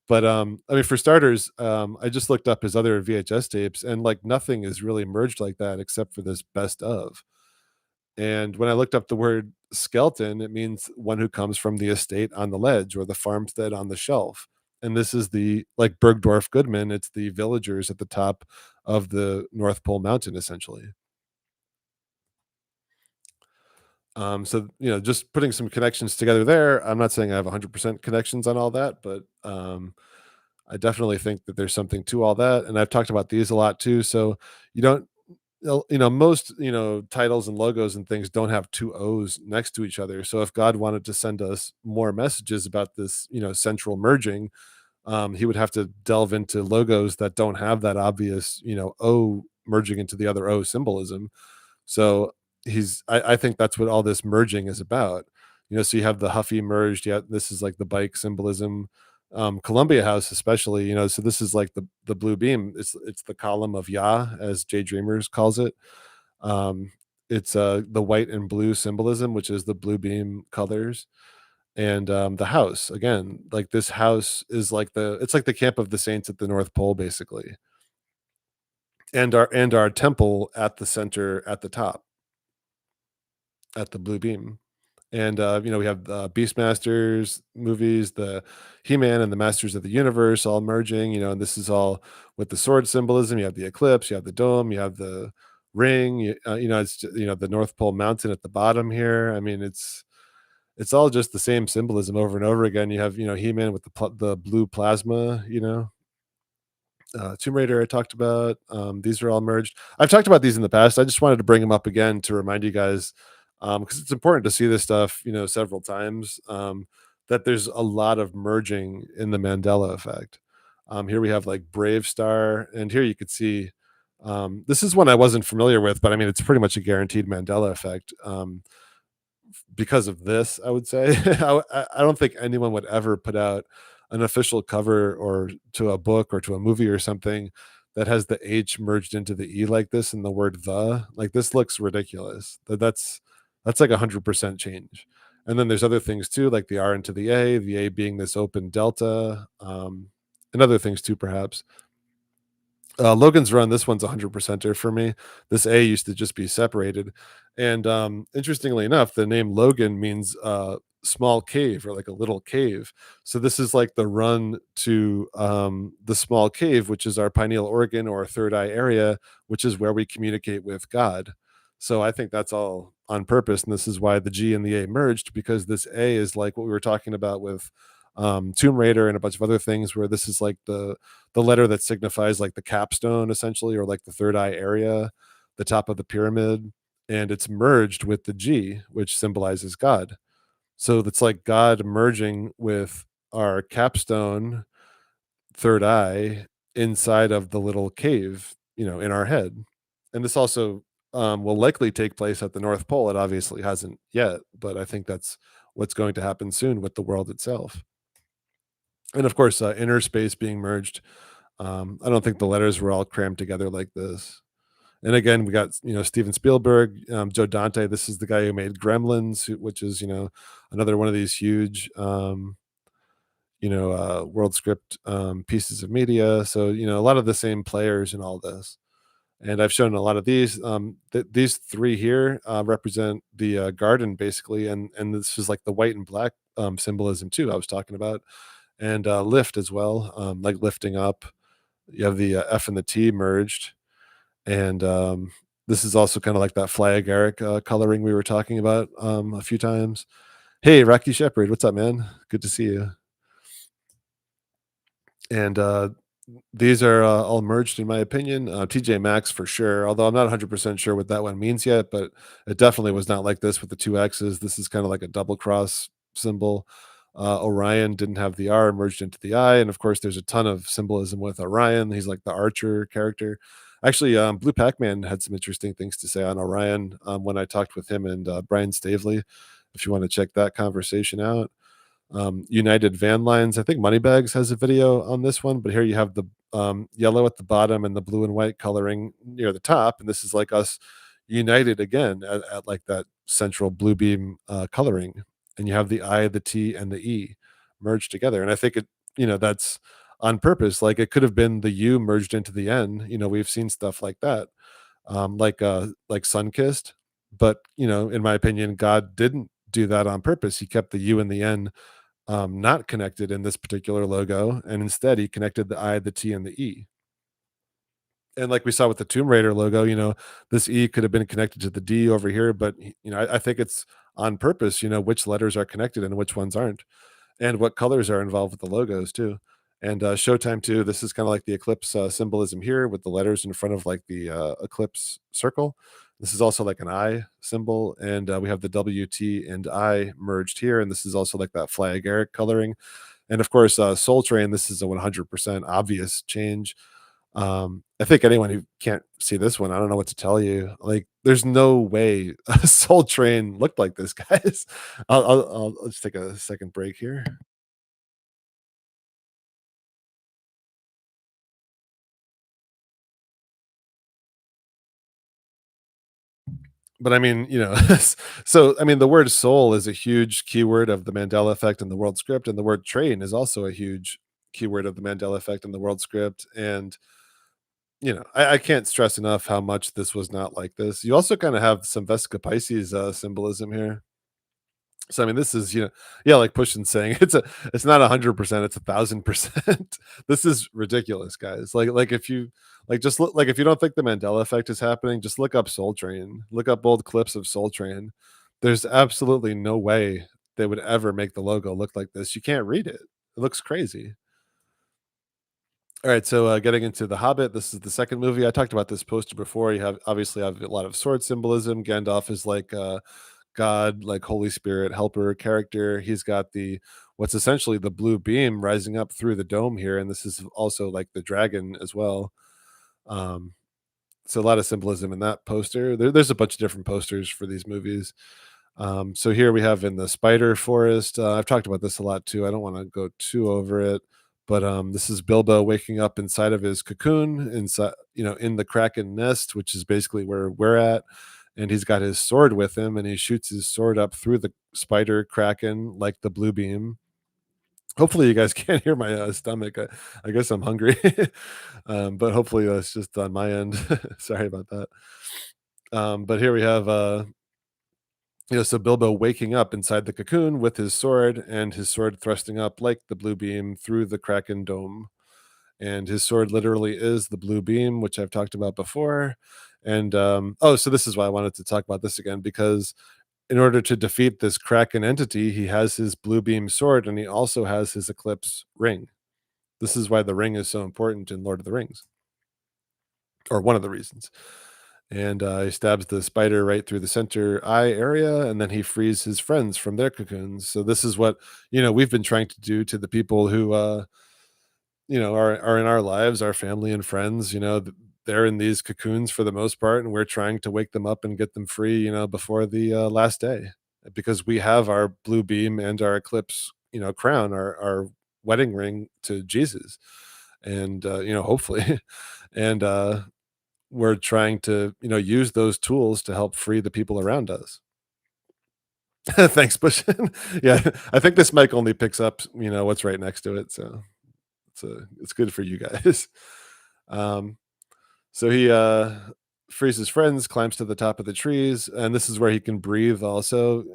But, I mean, for starters, I just looked up his other VHS tapes and like nothing is really merged like that except for this best of. And when I looked up the word skeleton, it means one who comes from the estate on the ledge or the farmstead on the shelf. And this is the like Bergdorf Goodman, it's the villagers at the top of the North Pole Mountain, essentially. So just putting some connections together there. I'm not saying I have 100% connections on all that, but I definitely think that there's something to all that. And I've talked about these a lot too. So you don't, most titles and logos and things don't have two O's next to each other. So if God wanted to send us more messages about this, central merging, he would have to delve into logos that don't have that obvious, O merging into the other O symbolism. So I think that's what all this merging is about. So you have the Huffy merged. Yeah, this is like the bike symbolism. Columbia House, especially, so this is like the blue beam. It's the column of Yah, as Jay Dreamers calls it. Um, it's the white and blue symbolism, which is the blue beam colors. And the house again, like this house is like it's like the camp of the saints at the North Pole, basically, and our temple at the center at the top at the blue beam. And we have Beastmasters movies, the He-Man and the Masters of the Universe all merging, and this is all with the sword symbolism. You have the eclipse, you have the dome, you have the ring. The North Pole Mountain at the bottom here. I mean, it's all just the same symbolism over and over again. You have He-Man with the blue plasma. Tomb Raider I talked about. These are all merged. I've talked about these in the past. I just wanted to bring them up again to remind you guys, because it's important to see this stuff, several times. That there's a lot of merging in the Mandela effect. Here we have like Brave Star, and here you could see. This is one I wasn't familiar with, but I mean, it's pretty much a guaranteed Mandela effect. Because of this, I would say. I don't think anyone would ever put out an official cover or to a book or to a movie or something that has the H merged into the E like this and the word the. Like this looks ridiculous. That's like 100% change. And then there's other things too, like the R into the A being this open delta, and other things too, perhaps. Logan's Run, this one's 100%er for me. This A used to just be separated. And interestingly enough, the name Logan means small cave or like a little cave. So this is like the run to the small cave, which is our pineal organ or third eye area, which is where we communicate with God. So I think that's all on purpose. And this is why the G and the A merged, because this A is like what we were talking about with Tomb Raider and a bunch of other things, where this is like the letter that signifies like the capstone, essentially, or like the third eye area, the top of the pyramid, and it's merged with the G, which symbolizes God. So it's like God merging with our capstone, third eye, inside of the little cave, in our head. And this also will likely take place at the North Pole. It obviously hasn't yet, but I think that's what's going to happen soon with the world itself. And of course, inner space being merged. I don't think the letters were all crammed together like this. And again, we got Steven Spielberg, Joe Dante. This is the guy who made Gremlins, which is another one of these huge world script pieces of media. So a lot of the same players in all this. And I've shown a lot of these. These three here represent the garden, basically, and this is like the white and black symbolism too. I was talking about, and lift as well, like lifting up. You have the F and the T merged, and this is also kind of like that fly agaric coloring we were talking about a few times. Hey, Rocky Shepherd, what's up, man? Good to see you. And these are all merged, in my opinion. TJ Maxx for sure, although I'm not 100% sure what that one means yet, but it definitely was not like this with the two X's. This is kind of like a double cross symbol. Orion didn't have the R merged into the I. And of course, there's a ton of symbolism with Orion. He's like the archer character. Actually, Blue Pac Man had some interesting things to say on Orion when I talked with him and Brian Stavely. If you want to check that conversation out. United Van Lines. I think Moneybags has a video on this one, but here you have the yellow at the bottom and the blue and white coloring near the top, and this is like us united again at like that central blue beam coloring, and you have the I, the T, and the E merged together. And I think that's on purpose. Like it could have been the U merged into the N. We've seen stuff like that, like Sunkissed. But in my opinion, God didn't do that on purpose. He kept the U and the N not connected in this particular logo, and instead he connected the I, the T, and the E. And like we saw with the Tomb Raider logo, this E could have been connected to the D over here, but I think it's on purpose, which letters are connected and which ones aren't, and what colors are involved with the logos too. And Showtime too. This is kind of like the eclipse symbolism here with the letters in front of like the eclipse circle. This is also like an I symbol, and we have the W, T, and I merged here, and this is also like that flag Eric coloring. And of course, Soul Train. This is a 100% obvious change. I think anyone who can't see this one, I don't know what to tell you. Like, there's no way a Soul Train looked like this, guys. I'll just take a second break here. But I mean, so I mean, the word soul is a huge keyword of the Mandela effect in the world script, and the word train is also a huge keyword of the Mandela effect in the world script. And I can't stress enough how much this was not like this. You also kind of have some Vesica Pisces symbolism here. So I mean, this is yeah, like Pushkin saying it's not 100%, it's 1,000%. This is ridiculous, guys. Like if you just look like if you don't think the Mandela effect is happening, just look up Soul Train. Look up old clips of Soul Train. There's absolutely no way they would ever make the logo look like this. You can't read it. It looks crazy. All right, so getting into The Hobbit, this is the second movie. I talked about this poster before. You have a lot of sword symbolism. Gandalf is like God, like Holy Spirit, helper character. He's got the what's essentially the blue beam rising up through the dome here, and this is also like the dragon as well. Um, so a lot of symbolism in that poster. There's a bunch of different posters for these movies. So here we have in the spider forest. I've talked about this a lot too. I don't want to go too over it, but this is Bilbo waking up inside of his cocoon, inside in the kraken nest, which is basically where we're at. And he's got his sword with him, and he shoots his sword up through the spider kraken like the blue beam. Hopefully, you guys can't hear my stomach. I guess I'm hungry, but hopefully that's just on my end. Sorry about that. But here we have so Bilbo waking up inside the cocoon with his sword, and his sword thrusting up like the blue beam through the Kraken dome. And his sword literally is the blue beam, which I've talked about before. And so this is why I wanted to talk about this again, because in order to defeat this Kraken entity, he has his blue beam sword, and he also has his Eclipse ring. This is why the ring is so important in Lord of the Rings, or one of the reasons. And he stabs the spider right through the center eye area, and then he frees his friends from their cocoons. So this is what we've been trying to do to the people who are in our lives, our family and friends. They're in these cocoons for the most part, and we're trying to wake them up and get them free, before the last day, because we have our blue beam and our eclipse, crown, our wedding ring to Jesus, and hopefully, and we're trying to use those tools to help free the people around us. Thanks, Bush. Yeah, I think this mic only picks up what's right next to it, so it's good for you guys. um so he frees his friends, climbs to the top of the trees, and this is where he can breathe also.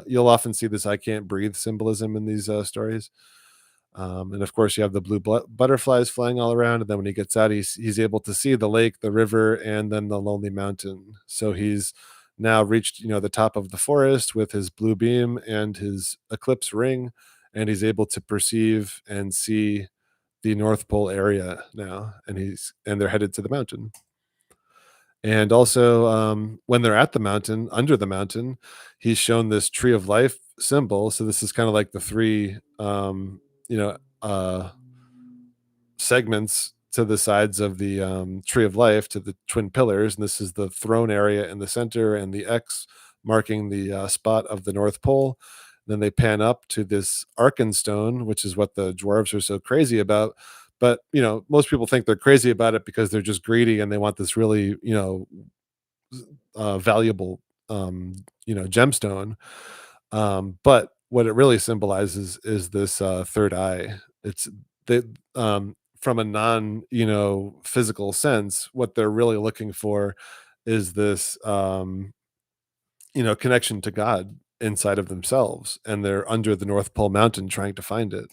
You'll often see this I can't breathe symbolism in these stories. And of course, you have the blue butterflies flying all around. And then when he gets out, he's able to see the lake, the river, and then the lonely mountain. So he's now reached the top of the forest with his blue beam and his eclipse ring, and he's able to perceive and see the North Pole area now. And they're headed to the mountain. And also, when they're at the mountain, under the mountain, he's shown this tree of life symbol. So this is kind of like the three, you know, uh, segments to the sides of the tree of life, to the twin pillars. And this is the throne area in the center, and the X marking the spot of the North Pole. Then they pan up to this Arkenstone, which is what the dwarves are so crazy about. But most people think they're crazy about it because they're just greedy and they want this really valuable gemstone. But what it really symbolizes is this third eye. It's the from a non physical sense, what they're really looking for is this connection to God inside of themselves, and they're under the North Pole Mountain trying to find it.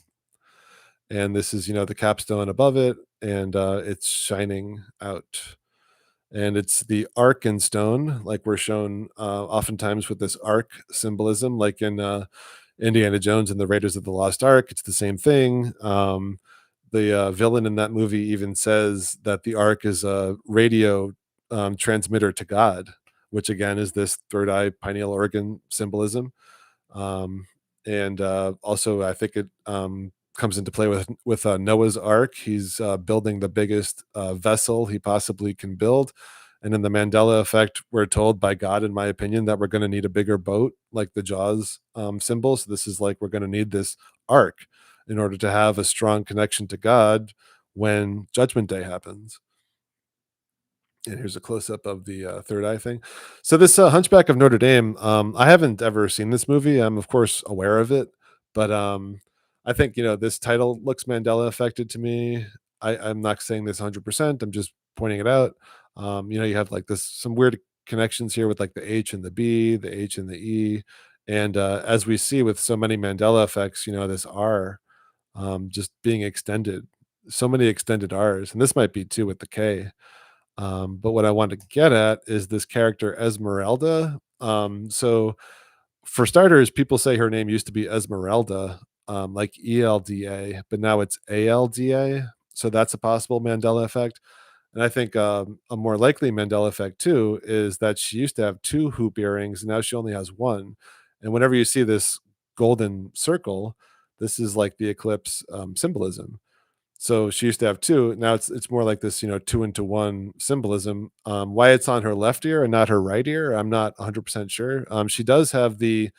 And this is the capstone above it, and it's shining out. And it's the arc in stone, like we're shown oftentimes with this arc symbolism, like in Indiana Jones and the Raiders of the Lost Ark. It's the same thing. The villain in that movie even says that the ark is a radio transmitter to God, which again is this third eye pineal organ symbolism. Um, and also, I think it comes into play with Noah's Ark. He's building the biggest vessel he possibly can build. And in the Mandela Effect, we're told by God, in my opinion, that we're going to need a bigger boat, like the Jaws symbol. So this is like we're going to need this ark in order to have a strong connection to God when Judgment Day happens. And here's a close up of the third eye thing. So this Hunchback of Notre Dame, I haven't ever seen this movie. I'm of course aware of it, but I think this title looks Mandela affected to me. I'm not saying this 100%. I'm just pointing it out. You have like this some weird connections here with like the H and the B, the H and the E, and as we see with so many Mandela effects, this R just being extended. So many extended R's, and this might be too with the K. But what I want to get at is this character Esmeralda. So for starters, people say her name used to be Esmeralda, like ELDA, but now it's ALDA. So that's a possible Mandela effect. And I think a more likely Mandela effect too is that she used to have two hoop earrings, and now she only has one. And whenever you see this golden circle, this is like the eclipse symbolism. So she used to have 2. Now it's more like this, 2 into 1 symbolism. Why it's on her left ear and not her right ear, I'm not 100% sure. She does have the,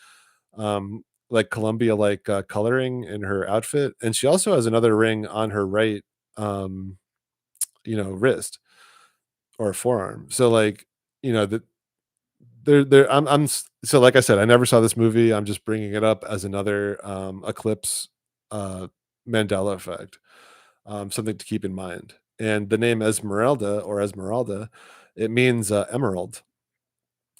like, Columbia, like, coloring in her outfit, and she also has another ring on her right, um, wrist or forearm. So, like, the there I'm s so like I said, I never saw this movie. I'm just bringing it up as another, eclipse, uh, Mandela effect, something to keep in mind. And the name Esmeralda, it means emerald.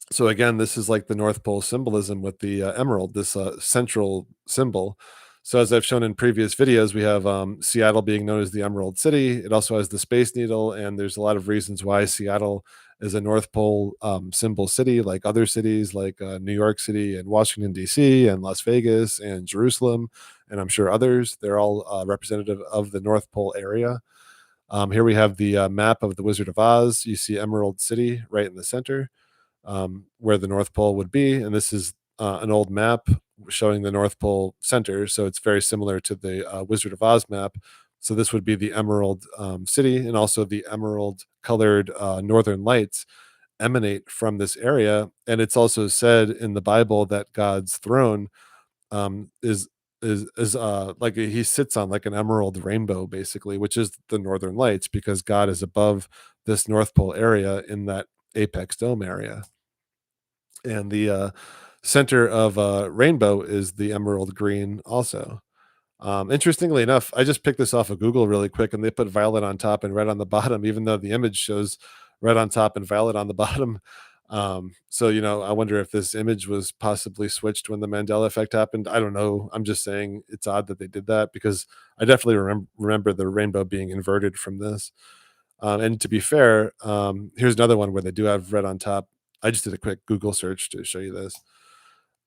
So again, this is like the North Pole symbolism with the emerald, this central symbol. So as I've shown in previous videos, we have Seattle being known as the Emerald City. It also has the Space Needle, and there's a lot of reasons why Seattle is a North Pole symbol city, like other cities like New York City and Washington D.C. and Las Vegas and Jerusalem, and I'm sure others. They're all representative of the North Pole area. Here we have the map of the Wizard of Oz. You see Emerald City right in the center, where the North Pole would be. And this is an old map showing the North Pole center. So it's very similar to the Wizard of Oz map. So this would be the Emerald City, and also the emerald colored northern lights emanate from this area. And it's also said in the Bible that God's throne is like he sits on like an emerald rainbow basically, which is the northern lights, because God is above this North Pole area in that apex dome area. And the center of rainbow is the emerald green also. Interestingly enough, I just picked this off of Google really quick, and they put violet on top and red on the bottom, even though the image shows red on top and violet on the bottom. So I wonder if this image was possibly switched when the Mandela effect happened. I don't know. I'm just saying it's odd that they did that, because I definitely remember the rainbow being inverted from this. And to be fair, here's another one where they do have red on top. I just did a quick Google search to show you this.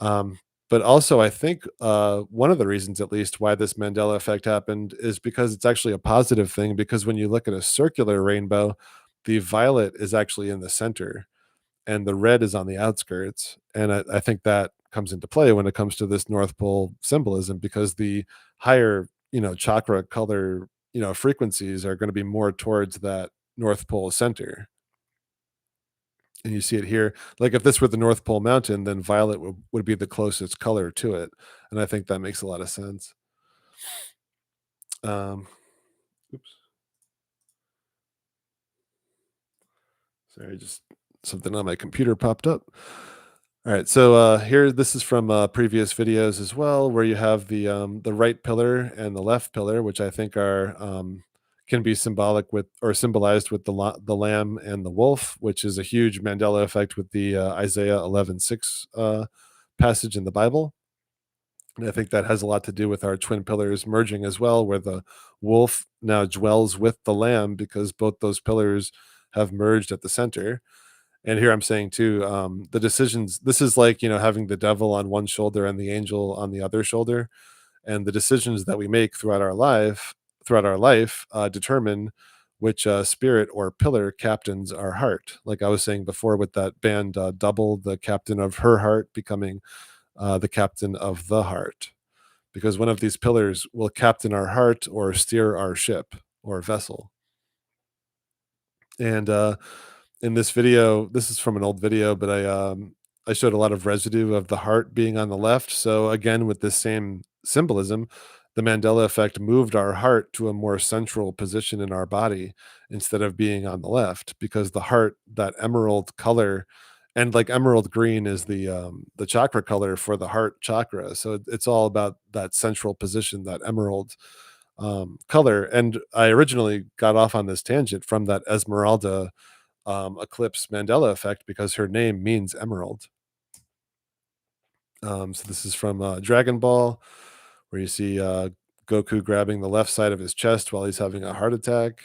Um, but also, I think one of the reasons, at least, why this Mandela effect happened is because it's actually a positive thing. Because when you look at a circular rainbow, the violet is actually in the center, and the red is on the outskirts. And I think that comes into play when it comes to this North Pole symbolism, because the higher, chakra color, frequencies are going to be more towards that North Pole center. And you see it here. Like if this were the North Pole Mountain, then violet would be the closest color to it. And I think that makes a lot of sense. Um, oops. Sorry, just something on my computer popped up. All right, so here this is from previous videos as well, where you have the right pillar and the left pillar, which I think are can be symbolic with or symbolized with the lamb and the wolf, which is a huge Mandela effect with the Isaiah 11:6 passage in the Bible. And I think that has a lot to do with our twin pillars merging as well, where the wolf now dwells with the lamb because both those pillars have merged at the center. And here I'm saying too, the decisions. This is like having the devil on one shoulder and the angel on the other shoulder, and the decisions that we make throughout our life, determine which spirit or pillar captains our heart. Like I was saying before, with that band, Double, the captain of her heart becoming the captain of the heart, because one of these pillars will captain our heart or steer our ship or vessel. And in this video, this is from an old video, but I showed a lot of residue of the heart being on the left. So again, with this same symbolism, the Mandela effect moved our heart to a more central position in our body instead of being on the left, because the heart, that emerald color, and like emerald green is the chakra color for the heart chakra. So it's all about that central position, that emerald color. And I originally got off on this tangent from that Esmeralda Eclipse Mandela effect because her name means emerald. So this is from Dragon Ball, where you see Goku grabbing the left side of his chest while he's having a heart attack.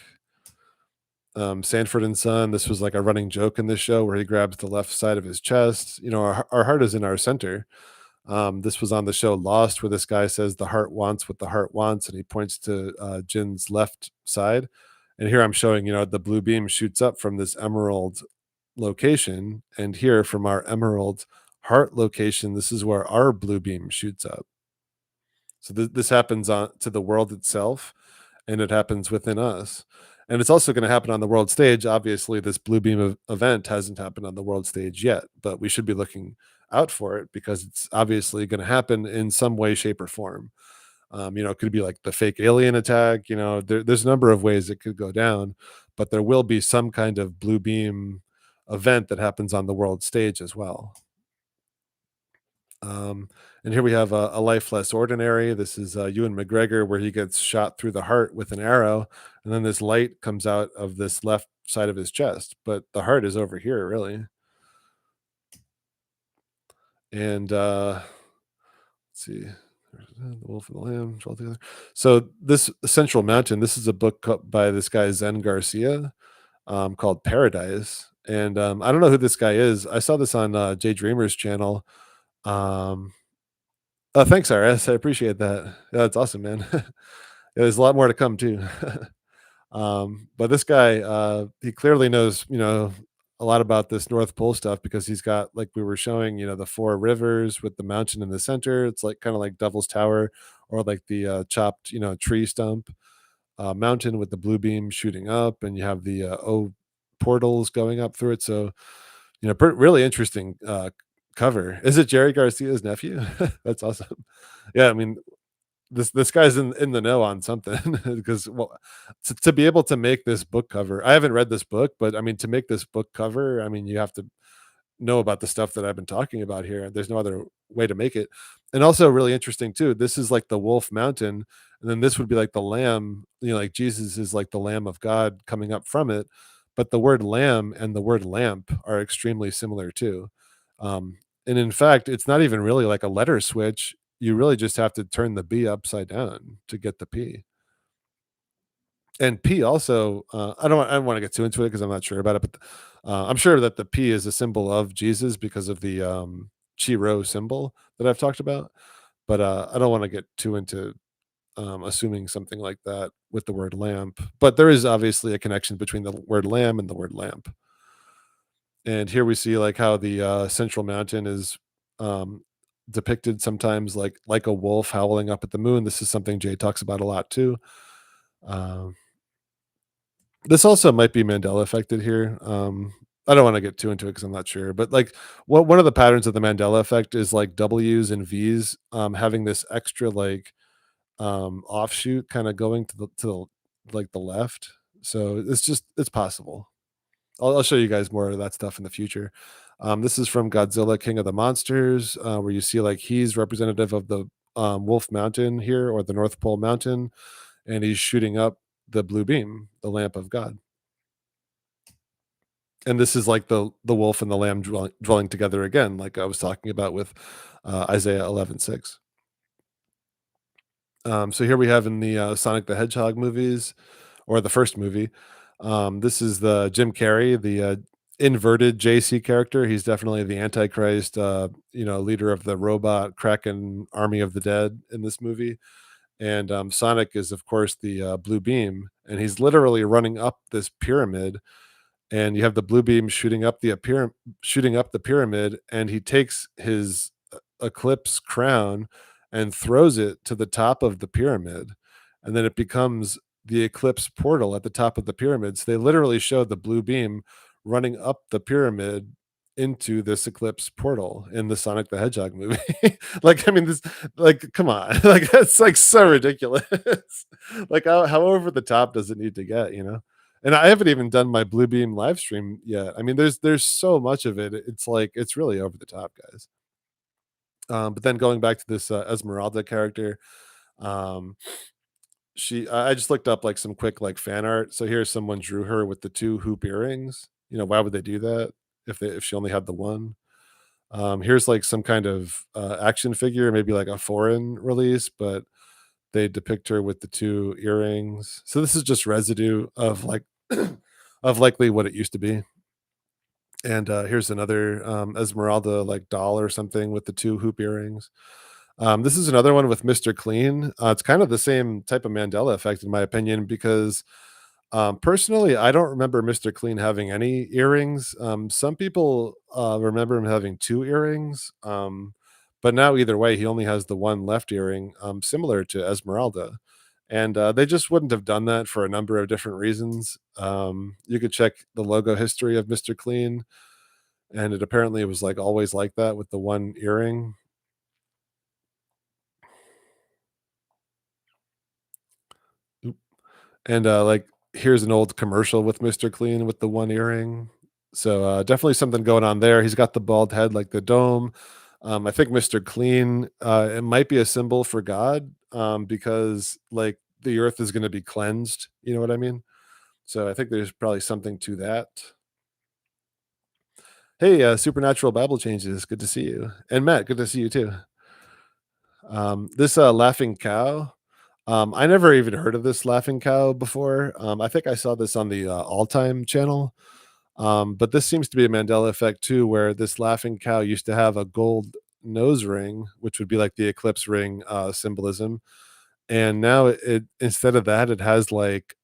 Sanford and Son, this was like a running joke in this show where he grabs the left side of his chest. Our heart is in our center. This was on the show Lost, where this guy says the heart wants what the heart wants, and he points to Jin's left side. And here I'm showing, the blue beam shoots up from this emerald location, and here from our emerald heart location, this is where our blue beam shoots up. So this happens on to the world itself, and it happens within us. And it's also going to happen on the world stage. Obviously, this blue beam event hasn't happened on the world stage yet, but we should be looking out for it because it's obviously going to happen in some way, shape, or form. It could be like the fake alien attack. There's a number of ways it could go down, but there will be some kind of blue beam event that happens on the world stage as well. Um, and here we have a life less ordinary. This is Ewan McGregor, where he gets shot through the heart with an arrow, and then this light comes out of this left side of his chest, but the heart is over here, really. And let's see, the wolf and the lamb all together. So this Central Mountain, this is a book by this guy Zen Garcia, called Paradise. And I don't know who this guy is. I saw this on Jay Dreamer's channel. Um, oh, thanks, RS. I appreciate that. Yeah, that's awesome, man. Yeah, there's a lot more to come too. But this guy, he clearly knows, a lot about this North Pole stuff because he's got, like we were showing, the four rivers with the mountain in the center. It's like kind of like Devil's Tower, or like the chopped, tree stump mountain with the blue beam shooting up, and you have the O portals going up through it. So, really interesting cover. Is it Jerry Garcia's nephew? That's awesome. Yeah, I mean, this guy's in the know on something because, well, to be able to make this book cover, I haven't read this book, but I mean, to make this book cover, I mean, you have to know about the stuff that I've been talking about here. There's no other way to make it. And also really interesting too. This is like the Wolf Mountain, and then this would be like the lamb, like Jesus is like the Lamb of God coming up from it. But the word lamb and the word lamp are extremely similar too. And in fact, it's not even really like a letter switch. You really just have to turn the B upside down to get the P. And P also, I don't want to get too into it because I'm not sure about it, but I'm sure that the P is a symbol of Jesus because of the Chi Rho symbol that I've talked about. But I don't want to get too into assuming something like that with the word lamp. But there is obviously a connection between the word lamb and the word lamp. And here we see like how the Central Mountain is um, depicted sometimes like a wolf howling up at the moon. This is something Jay talks about a lot too. Um, This also might be Mandela affected here. I don't want to get too into it because I'm not sure, but like what one of the patterns of the Mandela effect is like W's and V's having this extra like offshoot kind of going to like the left. So it's possible. I'll show you guys more of that stuff in the future. This is from Godzilla King of the Monsters, where you see like he's representative of the Wolf Mountain here, or the North Pole Mountain, and he's shooting up the blue beam, the lamp of God. And this is like the wolf and the lamb dwelling together again, like I was talking about with Isaiah 11:6. So here we have in the Sonic the Hedgehog movies, or the first movie. This is the Jim Carrey, the inverted JC character. He's definitely the Antichrist, leader of the robot Kraken army of the dead in this movie. And Sonic is, of course, the blue beam, and he's literally running up this pyramid, and you have the blue beam shooting up the pyramid, and he takes his eclipse crown and throws it to the top of the pyramid, and then it becomes the eclipse portal at the top of the pyramid. So they literally show the blue beam running up the pyramid into this eclipse portal in the Sonic the Hedgehog movie. Like, I mean, this, like, come on, like that's like so ridiculous. Like, how over the top does it need to get, you know? And I haven't even done my Bluebeam live stream yet. I mean, there's so much of it. It's like it's really over the top, guys. But then going back to this Esmeralda character, um, I just looked up like some quick like fan art. So here's someone drew her with the two hoop earrings. You know, why would they do that if she only had the one? Here's like some kind of action figure, maybe like a foreign release, but they depict her with the two earrings. So this is just residue of like of likely what it used to be. And here's another Esmeralda like doll or something with the two hoop earrings. This is another one with Mr. Clean. It's kind of the same type of Mandela effect, in my opinion, because personally, I don't remember Mr. Clean having any earrings. Some people remember him having two earrings, but now either way, he only has the one left earring, similar to Esmeralda. And they just wouldn't have done that for a number of different reasons. You could check the logo history of Mr. Clean, and it apparently was like always like that with the one earring. And, like, here's an old commercial with Mr. Clean with the one earring. So, definitely something going on there. He's got the bald head like the dome. I think Mr. Clean, it might be a symbol for God, because, like, the earth is gonna be cleansed, you know what I mean? So, I think there's probably something to that. Hey, Supernatural Bible Changes, good to see you. And Matt, good to see you too. This laughing cow. I never even heard of this laughing cow before. I think I saw this on the All Time channel. But this seems to be a Mandela effect too, where this laughing cow used to have a gold nose ring, which would be like the eclipse ring symbolism, and now it instead of that, it has like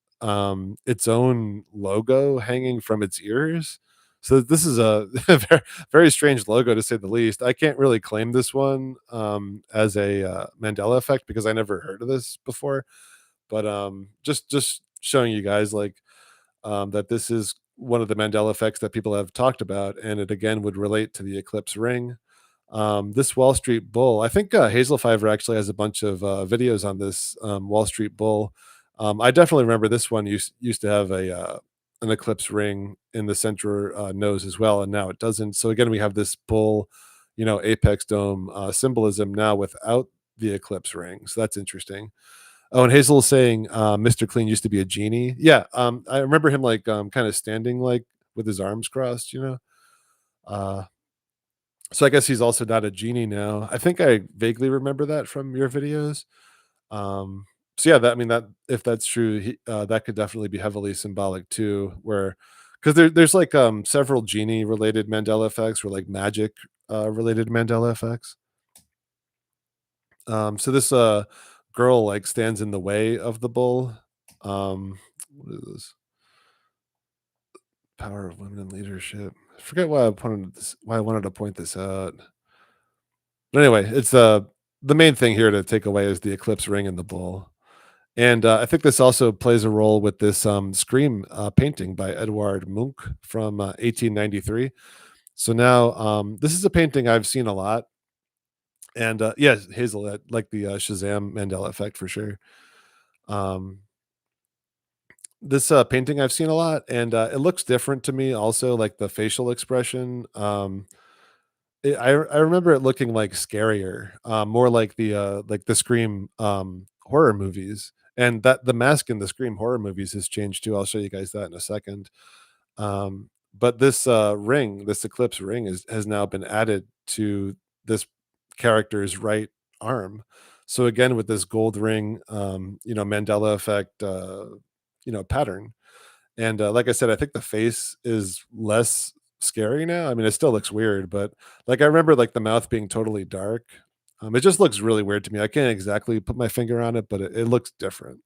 its own logo hanging from its ears. So this is a very, very strange logo to say the least. I can't really claim this one as a Mandela effect because I never heard of this before. But just showing you guys like that this is one of the Mandela effects that people have talked about, and it again would relate to the eclipse ring. This Wall Street Bull, I think Hazel Fiver actually has a bunch of videos on this Wall Street Bull. I definitely remember this one used to have a an eclipse ring in the center nose as well, and now it doesn't. So again, we have this bull, apex dome symbolism now without the eclipse ring. So that's interesting. Oh, and Hazel saying Mr. Clean used to be a genie. Yeah, I remember him like kind of standing like with his arms crossed. Uh, so I guess he's also not a genie now. I think I vaguely remember that from your videos. So yeah, that I mean that if that's true, that could definitely be heavily symbolic too. Where because there's like several genie related Mandela effects or like magic related Mandela effects. So this girl like stands in the way of the bull. What is this? Power of women in leadership. I forget why I wanted to point this out. But anyway, it's the main thing here to take away is the eclipse ring and the bull. And I think this also plays a role with this Scream painting by Edward Munch from 1893. So now this is a painting I've seen a lot. And yes, Hazel, like the Shazam Mandela effect for sure. Um, This painting I've seen a lot, and it looks different to me. Also, like the facial expression. I remember it looking like scarier, more like the Scream horror movies, and that the mask in the Scream horror movies has changed too. I'll show you guys that in a second. But this ring, this Eclipse ring, has now been added to this character's right arm. So again, with this gold ring, Mandela Effect, pattern. And like I said, I think the face is less scary now. I mean, it still looks weird, but like I remember like the mouth being totally dark. It just looks really weird to me. I can't exactly put my finger on it, but it looks different.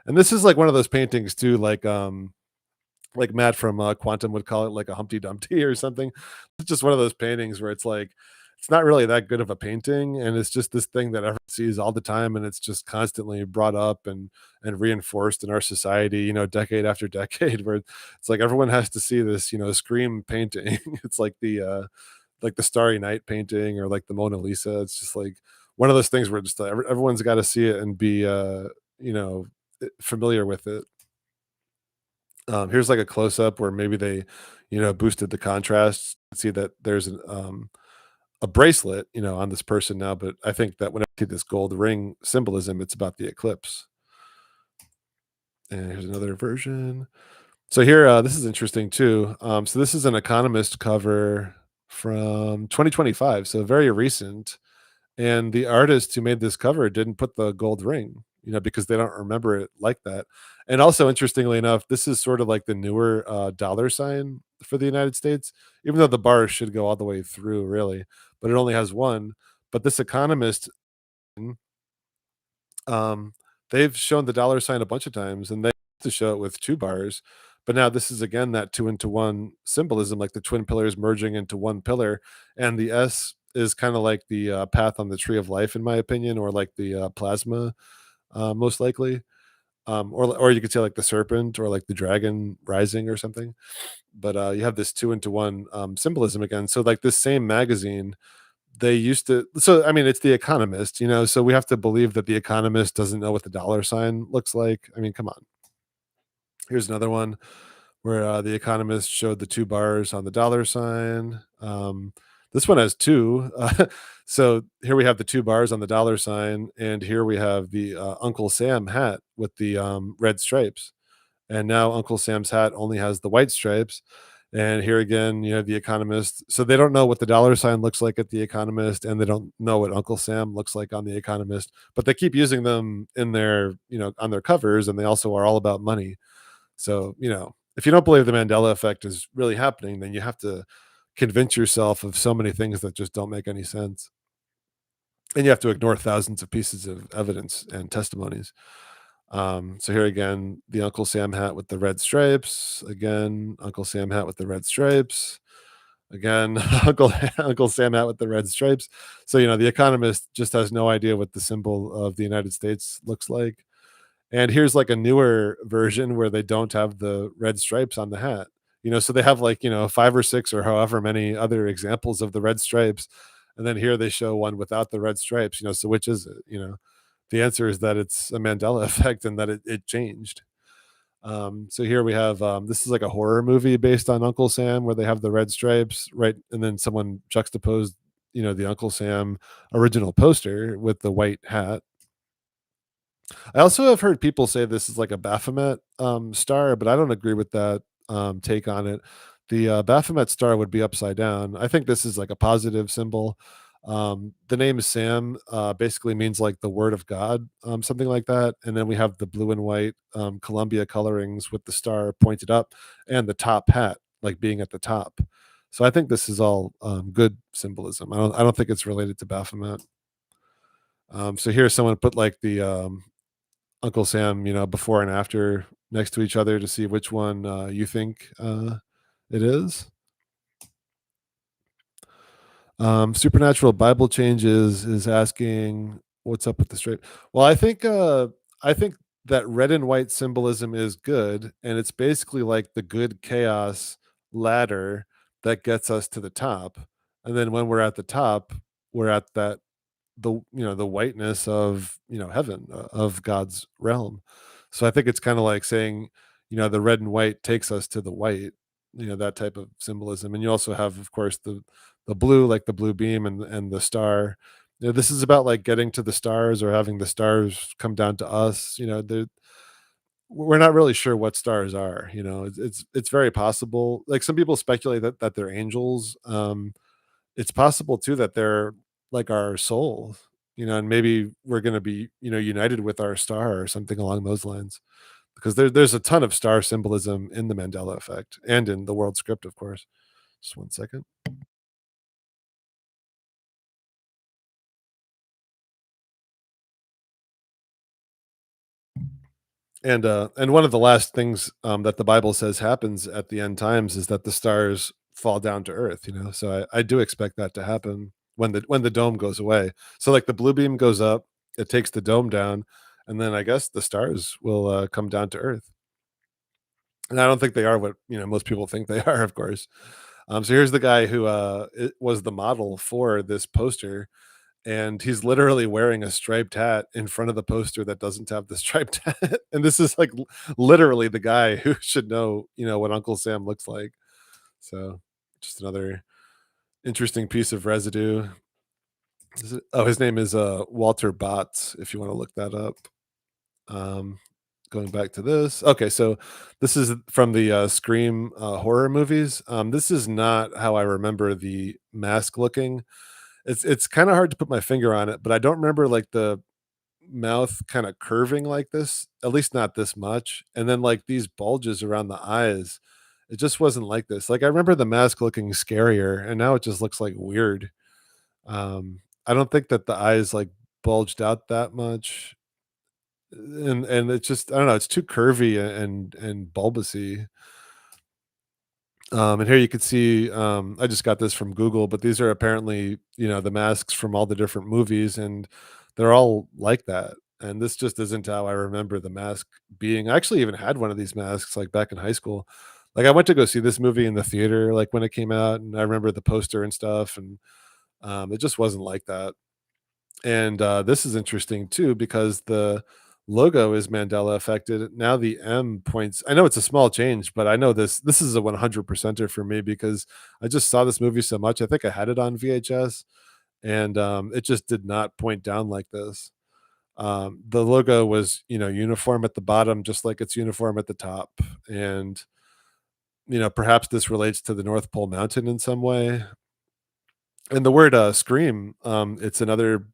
And this is like one of those paintings too, like Matt from Quantum would call it like a Humpty Dumpty or something. It's just one of those paintings where it's like it's not really that good of a painting, and it's just this thing that everyone sees all the time, and it's just constantly brought up and reinforced in our society, decade after decade, where it's like everyone has to see this, Scream painting. It's like the Starry Night painting or like the Mona Lisa. It's just like one of those things where just everyone's got to see it and be you know familiar with it. Here's like a close up where maybe they, boosted the contrast. See that there's a bracelet, on this person now, but I think that when I see this gold ring symbolism, it's about the eclipse. And here's another version. So here, this is interesting too. So this is an Economist cover from 2025, so very recent. And the artist who made this cover didn't put the gold ring, because they don't remember it like that. And also, interestingly enough, this is sort of like the newer dollar sign for the United States, even though the bar should go all the way through, really, but it only has one. But this economist, um, they've shown the dollar sign a bunch of times, and they used to show it with two bars. But now this is again that two into one symbolism, like the twin pillars merging into one pillar, and the S is kind of like the path on the tree of life, in my opinion, or like the plasma, most likely, or you could say like the serpent or like the dragon rising or something. But you have this two into one symbolism again. So like this same magazine they used to, so I mean it's the economist, so we have to believe that the economist doesn't know what the dollar sign looks like. I mean, come on. Here's another one where the economist showed the two bars on the dollar sign. This one has two. So here we have the two bars on the dollar sign, and here we have the Uncle Sam hat with the red stripes. And now Uncle Sam's hat only has the white stripes. And here again, you have the Economist. So they don't know what the dollar sign looks like at the Economist, and they don't know what Uncle Sam looks like on the Economist. But they keep using them in their, on their covers, and they also are all about money. So, if you don't believe the Mandela effect is really happening, then you have to convince yourself of so many things that just don't make any sense. And you have to ignore thousands of pieces of evidence and testimonies. So here again, the Uncle Sam hat with the red stripes. Again, Uncle Sam hat with the red stripes. Again, Uncle Sam hat with the red stripes. So the Economist just has no idea what the symbol of the United States looks like. And here's like a newer version where they don't have the red stripes on the hat. So they have like, five or six or however many other examples of the red stripes. And then here they show one without the red stripes, so which is it? The answer is that it's a Mandela effect and that it changed. So here we have this is like a horror movie based on Uncle Sam where they have the red stripes, right? And then someone juxtaposed, the Uncle Sam original poster with the white hat. I also have heard people say this is like a Baphomet star, but I don't agree with that take on it. The Baphomet star would be upside down. I think this is like a positive symbol. The name Sam basically means like the word of God, something like that. And then we have the blue and white Columbia colorings with the star pointed up and the top hat like being at the top. So I think this is all good symbolism. I don't think it's related to Baphomet. So here someone put like the Uncle Sam, before and after next to each other to see which one you think it is. Supernatural Bible Changes is asking what's up with the straight. Well, I think that red and white symbolism is good, and it's basically like the good chaos ladder that gets us to the top. And then when we're at the top, we're at that the whiteness of heaven, of God's realm. So I think it's kind of like saying the red and white takes us to the white, that type of symbolism. And you also have, of course, the blue, like the blue beam and the star. This is about like getting to the stars or having the stars come down to us. We're not really sure what stars are. It's very possible. Like some people speculate that they're angels. It's possible too that they're like our souls, and maybe we're going to be, united with our star or something along those lines. Because there's a ton of star symbolism in the Mandela Effect and in the world script, of course. Just one second. And one of the last things that the Bible says happens at the end times is that the stars fall down to earth. So I do expect that to happen when the dome goes away. So like the blue beam goes up, it takes the dome down, and then I guess the stars will come down to earth. And I don't think they are what most people think they are, of course. So here's the guy who was the model for this poster, and he's literally wearing a striped hat in front of the poster that doesn't have the striped hat. And this is like literally the guy who should know, what Uncle Sam looks like. So just another interesting piece of residue. Oh, his name is Walter Botts, if you want to look that up. Um, Going back to this. Okay, so this is from the Scream horror movies. This is not how I remember the mask looking. It's kind of hard to put my finger on it, but I don't remember like the mouth kind of curving like this, at least not this much. And then like these bulges around the eyes. It just wasn't like this. Like I remember the mask looking scarier, and now it just looks like weird. I don't think that the eyes like bulged out that much. And it's just I don't know, it's too curvy and bulbousy. And here you can see, I just got this from Google, but these are apparently, the masks from all the different movies, and they're all like that. And this just isn't how I remember the mask being. I actually even had one of these masks like back in high school. Like I went to go see this movie in the theater, like when it came out, and I remember the poster and stuff, and it just wasn't like that. And this is interesting too because the logo is Mandela affected. Now the M points. I know it's a small change, but I know this is a 100 percenter for me because I just saw this movie so much. I think I had it on VHS, and it just did not point down like this. The logo was, uniform at the bottom, just like it's uniform at the top, and perhaps this relates to the North Pole Mountain in some way. And the word scream, it's another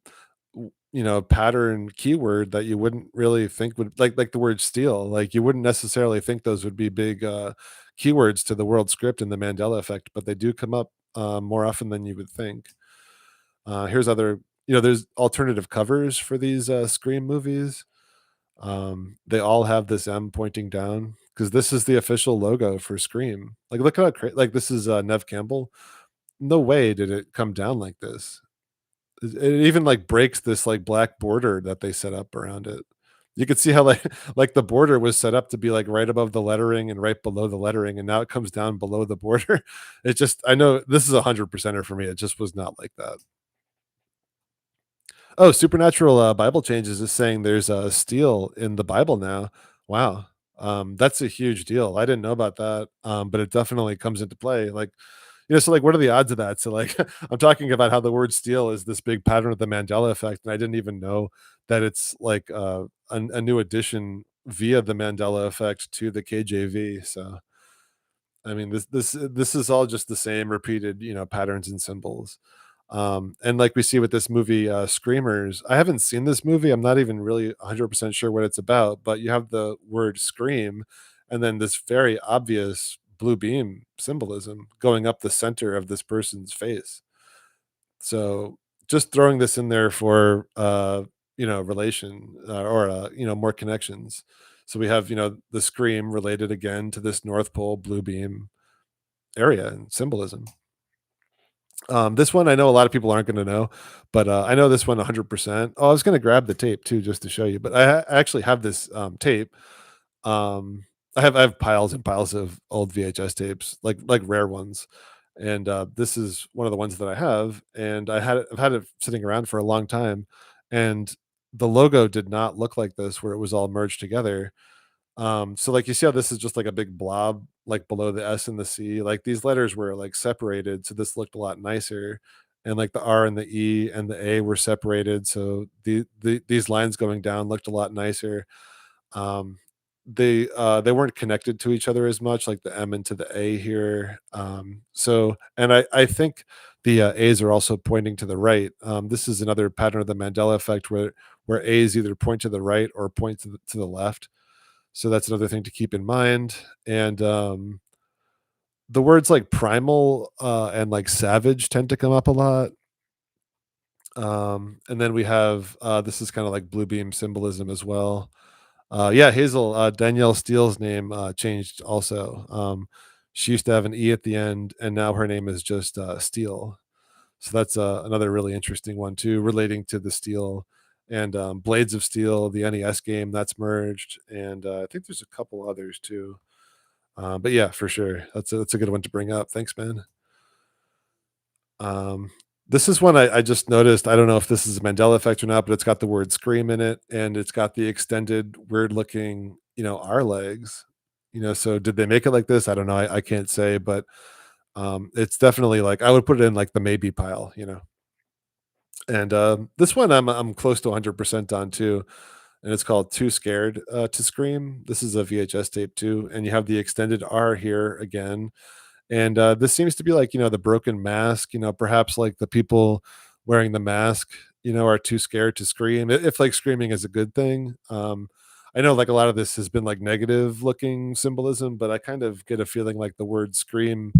pattern keyword that you wouldn't really think would like the word steal. Like you wouldn't necessarily think those would be big keywords to the world script and the Mandela effect, but they do come up more often than you would think. Here's other, there's alternative covers for these Scream movies. They all have this M pointing down because this is the official logo for Scream. Like, look how like this is Nev Campbell. No way did it come down like this. It even like breaks this like black border that they set up around it. You could see how like like the border was set up to be like right above the lettering and right below the lettering, and now it comes down below the border. It just I know this is 100 percenter for me. It just was not like that. Oh, Supernatural Bible Changes is saying there's a steel in the Bible now. Wow. That's a huge deal. I didn't know about that. But it definitely comes into play. Like, so like what are the odds of that? So like I'm talking about how the word steel is this big pattern of the Mandela effect, and I didn't even know that it's like a new addition via the Mandela effect to the KJV. So I mean, this is all just the same repeated, patterns and symbols. And like we see with this movie, Screamers. I haven't seen this movie. I'm not even really 100% sure what it's about, but you have the word scream, and then this very obvious blue beam symbolism going up the center of this person's face. So just throwing this in there for relation or more connections. So we have the scream related again to this North Pole blue beam area and symbolism. This one I know a lot of people aren't going to know, but I know this one 100%. Oh, I was going to grab the tape too just to show you, but I actually have this tape. I have piles and piles of old VHS tapes, like rare ones, and this is one of the ones that I have, and I've had it sitting around for a long time, and the logo did not look like this where it was all merged together. So like you see how this is just like a big blob like below the S and the C. Like these letters were like separated, so this looked a lot nicer. And like the R and the E and the A were separated, so these lines going down looked a lot nicer. Um, they weren't connected to each other as much, like the M into the A here. So and I think the A's are also pointing to the right. This is another pattern of the Mandela effect where A's either point to the right or point to the left. So that's another thing to keep in mind. And the words like primal and like savage tend to come up a lot. And then we have this is kind of like blue beam symbolism as well. Yeah, Hazel, Danielle Steele's name changed also. She used to have an E at the end, and now her name is just Steele. So that's another really interesting one too, relating to the Steel and Blades of Steel, the NES game that's merged, and I think there's a couple others too. But yeah, for sure, that's a good one to bring up. Thanks, man. Um, this is one I just noticed. I don't know if this is a Mandela effect or not, but it's got the word "scream" in it, and it's got the extended, weird-looking, R legs. So did they make it like this? I don't know. I can't say, but it's definitely like I would put it in like the maybe pile. And this one I'm close to 100% on too, and it's called "Too Scared to Scream." This is a VHS tape too, and you have the extended R here again, and this seems to be like the broken mask. Perhaps like the people wearing the mask, are too scared to scream. If like screaming is a good thing. I know like a lot of this has been like negative looking symbolism, but I kind of get a feeling like the word scream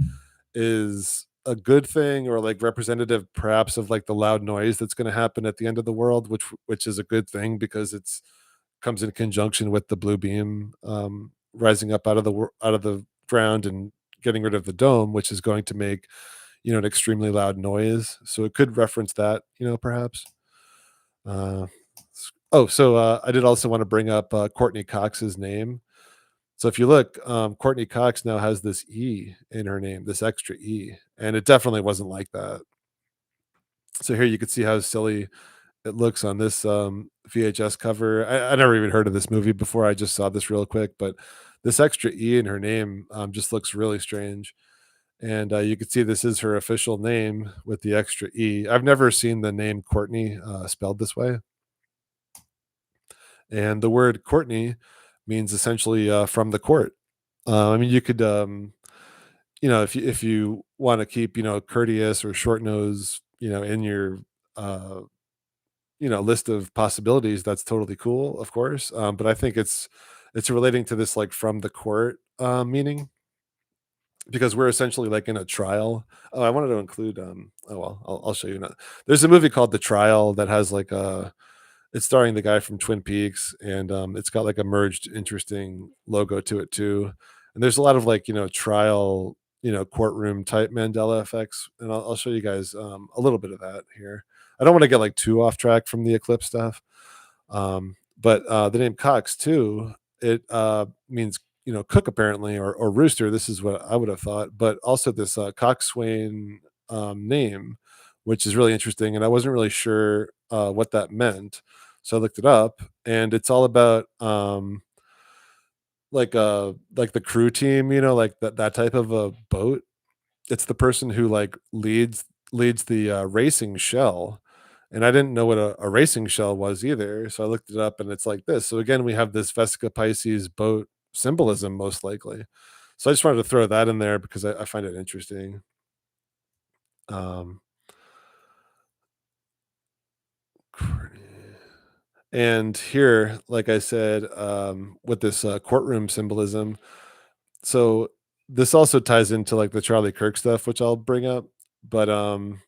is a good thing or like representative perhaps of like the loud noise that's going to happen at the end of the world, which is a good thing because it's comes in conjunction with the blue beam rising up out of the ground and getting rid of the dome, which is going to make an extremely loud noise. So it could reference that, perhaps. Uh, so I did also want to bring up Courtney Cox's name. So if you look, Courtney Cox now has this E in her name, this extra E, and it definitely wasn't like that. So here you can see how silly it looks on this VHS cover. I never even heard of this movie before. I just saw this real quick, but this extra E in her name just looks really strange. And you can see this is her official name with the extra E. I've never seen the name Courtney spelled this way. And the word Courtney means essentially from the court. I mean, you could, if you want to keep, courteous or short nose, in your uh, list of possibilities, that's totally cool, of course. But I think it's relating to this like from the court meaning because we're essentially like in a trial. Oh, I wanted to include oh well, I'll show you now. There's a movie called The Trial that has like a it's starring the guy from Twin Peaks, and it's got like a merged interesting logo to it too. And there's a lot of like trial, courtroom type Mandela effects, and I'll show you guys a little bit of that here. I don't want to get like too off track from the Eclipse stuff, but the name Cox too, it means cook apparently or rooster. This is what I would have thought, but also this coxswain name, which is really interesting, and I wasn't really sure what that meant, so I looked it up, and it's all about like the crew team, like that type of a boat. It's the person who like leads the racing shell, and I didn't know what a racing shell was either, so I looked it up, and it's like this. So again, we have this Vesica Pisces boat symbolism, most likely. So I just wanted to throw that in there because I find it interesting. Um, and here, like I said, with this courtroom symbolism, so this also ties into like the Charlie Kirk stuff, which I'll bring up. But Al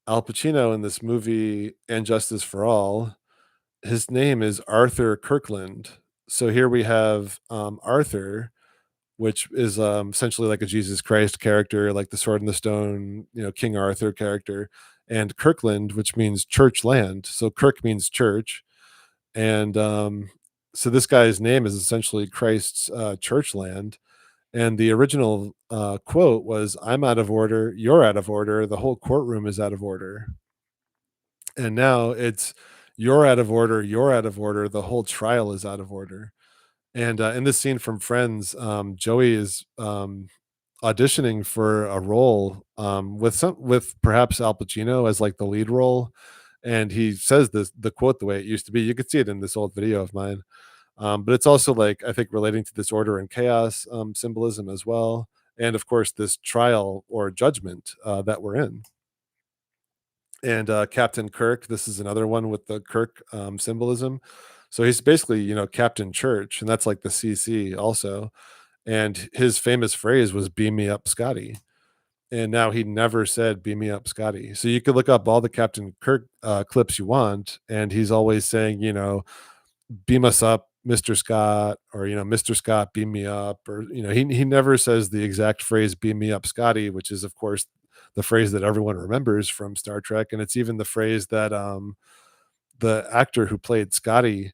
Pacino in this movie and Justice for All, his name is Arthur Kirkland. So here we have Arthur, which is essentially like a Jesus Christ character, like the Sword in the Stone, King Arthur character, and Kirkland, which means church land. So Kirk means church, and so this guy's name is essentially Christ's church land. And the original quote was, "I'm out of order, you're out of order, the whole courtroom is out of order." And now it's, "You're out of order, you're out of order, the whole trial is out of order." And in this scene from Friends, Joey is auditioning for a role with perhaps Al Pacino as like the lead role, and he says the quote the way it used to be. You could see it in this old video of mine, but it's also like I think relating to this order and chaos symbolism as well, and of course this trial or judgment that we're in. And Captain Kirk, this is another one with the Kirk symbolism. So he's basically, Captain Church, and that's like the CC also. And his famous phrase was "Beam me up, Scotty." And now he never said "Beam me up, Scotty." So you could look up all the Captain Kirk clips you want, and he's always saying, "Beam us up, Mr. Scott," or "Mr. Scott, beam me up," or he never says the exact phrase "Beam me up, Scotty," which is of course the phrase that everyone remembers from Star Trek, and it's even the phrase that the actor who played Scotty,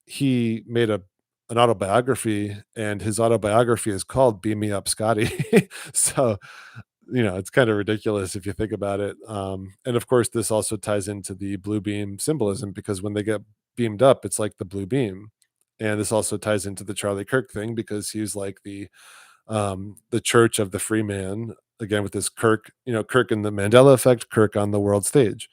he made an autobiography, and his autobiography is called "Beam Me Up, Scotty." So it's kind of ridiculous if you think about it. And of course, this also ties into the blue beam symbolism because when they get beamed up, it's like the blue beam. And this also ties into the Charlie Kirk thing because he's like the church of the free man again with this Kirk, Kirk in the Mandela Effect, Kirk on the world stage.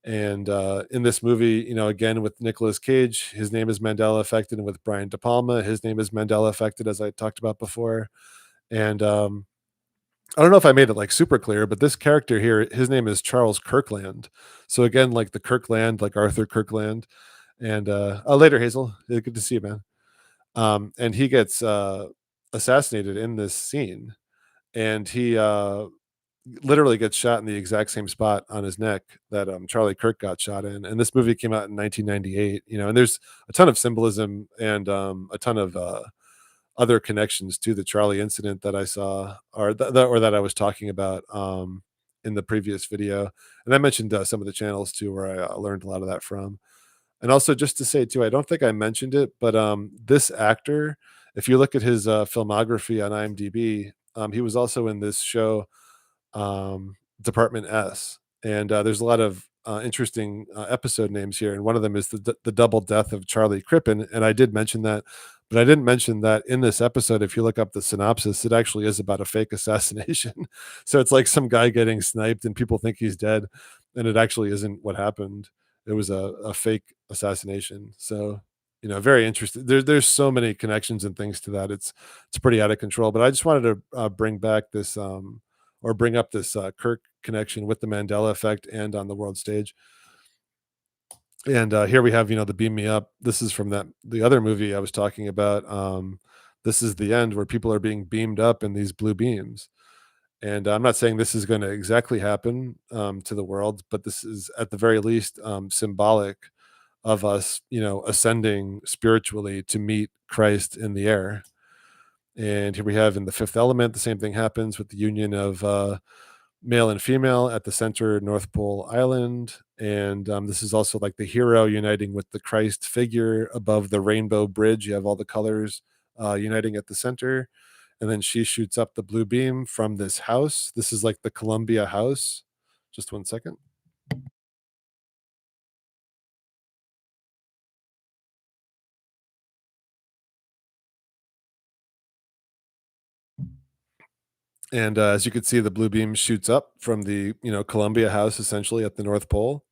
And in this movie, again with Nicolas Cage, his name is Mandela affected, and with Brian De Palma, his name is Mandela affected, as I talked about before. And I don't know if I made it like super clear, but this character here, his name is Charles Kirkland. So again, like the Kirkland, like Arthur Kirkland. And later, Hazel, good to see you, man. And he gets assassinated in this scene, and he literally gets shot in the exact same spot on his neck that Charlie Kirk got shot in. And this movie came out in 1998. And there's a ton of symbolism and a ton of other connections to the Charlie incident that I saw or that I was talking about in the previous video. And I mentioned some of the channels too where I learned a lot of that from. And also just to say too, I don't think I mentioned it, but this actor, if you look at his filmography on IMDb, he was also in this show Department S. And there's a lot of interesting episode names here, and one of them is the double death of Charlie Crippen. And I did mention that, but I didn't mention that in this episode. If you look up the synopsis, it actually is about a fake assassination. So it's like some guy getting sniped, and people think he's dead, and it actually isn't what happened. It was a fake assassination. So very interesting. There's so many connections and things to that. It's pretty out of control. But I just wanted to bring back this or bring up this Kirk connection with the Mandela effect and on the world stage. And here we have, the beam me up. This is from the other movie I was talking about. This is the end where people are being beamed up in these blue beams. And I'm not saying this is going to exactly happen to the world, but this is at the very least symbolic of us, ascending spiritually to meet Christ in the air. And here we have in the fifth element, the same thing happens with the union of male and female at the center, North Pole Island. And this is also like the hero uniting with the Christ figure above the rainbow bridge. You have all the colors uniting at the center. And then she shoots up the blue beam from this house. This is like the Columbia House. Just one second. And as you can see, the blue beam shoots up from the Columbia House, essentially at the North Pole.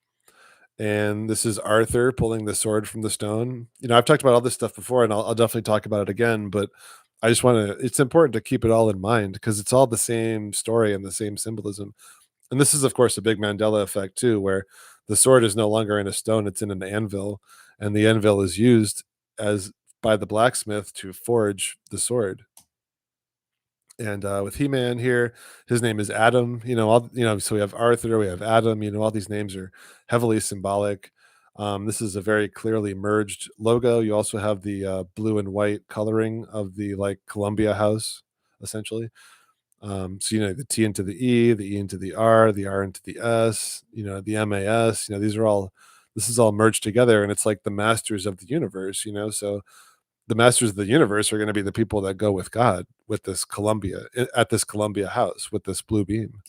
And this is Arthur pulling the sword from the stone. I've talked about all this stuff before, and I'll definitely talk about it again. But I just want to. It's important to keep it all in mind because it's all the same story and the same symbolism. And this is, of course, a big Mandela effect too, where the sword is no longer in a stone; it's in an anvil, and the anvil is used as by the blacksmith to forge the sword. And with He-Man here, his name is Adam. So we have Arthur, we have Adam. All these names are heavily symbolic. This is a very clearly merged logo. You also have the blue and white coloring of the like Columbia House, essentially. So the T into the E into the R into the S. The MAS. These are all. This is all merged together, and it's like the masters of the universe. So the masters of the universe are going to be the people that go with God with this at this Columbia House with this blue beam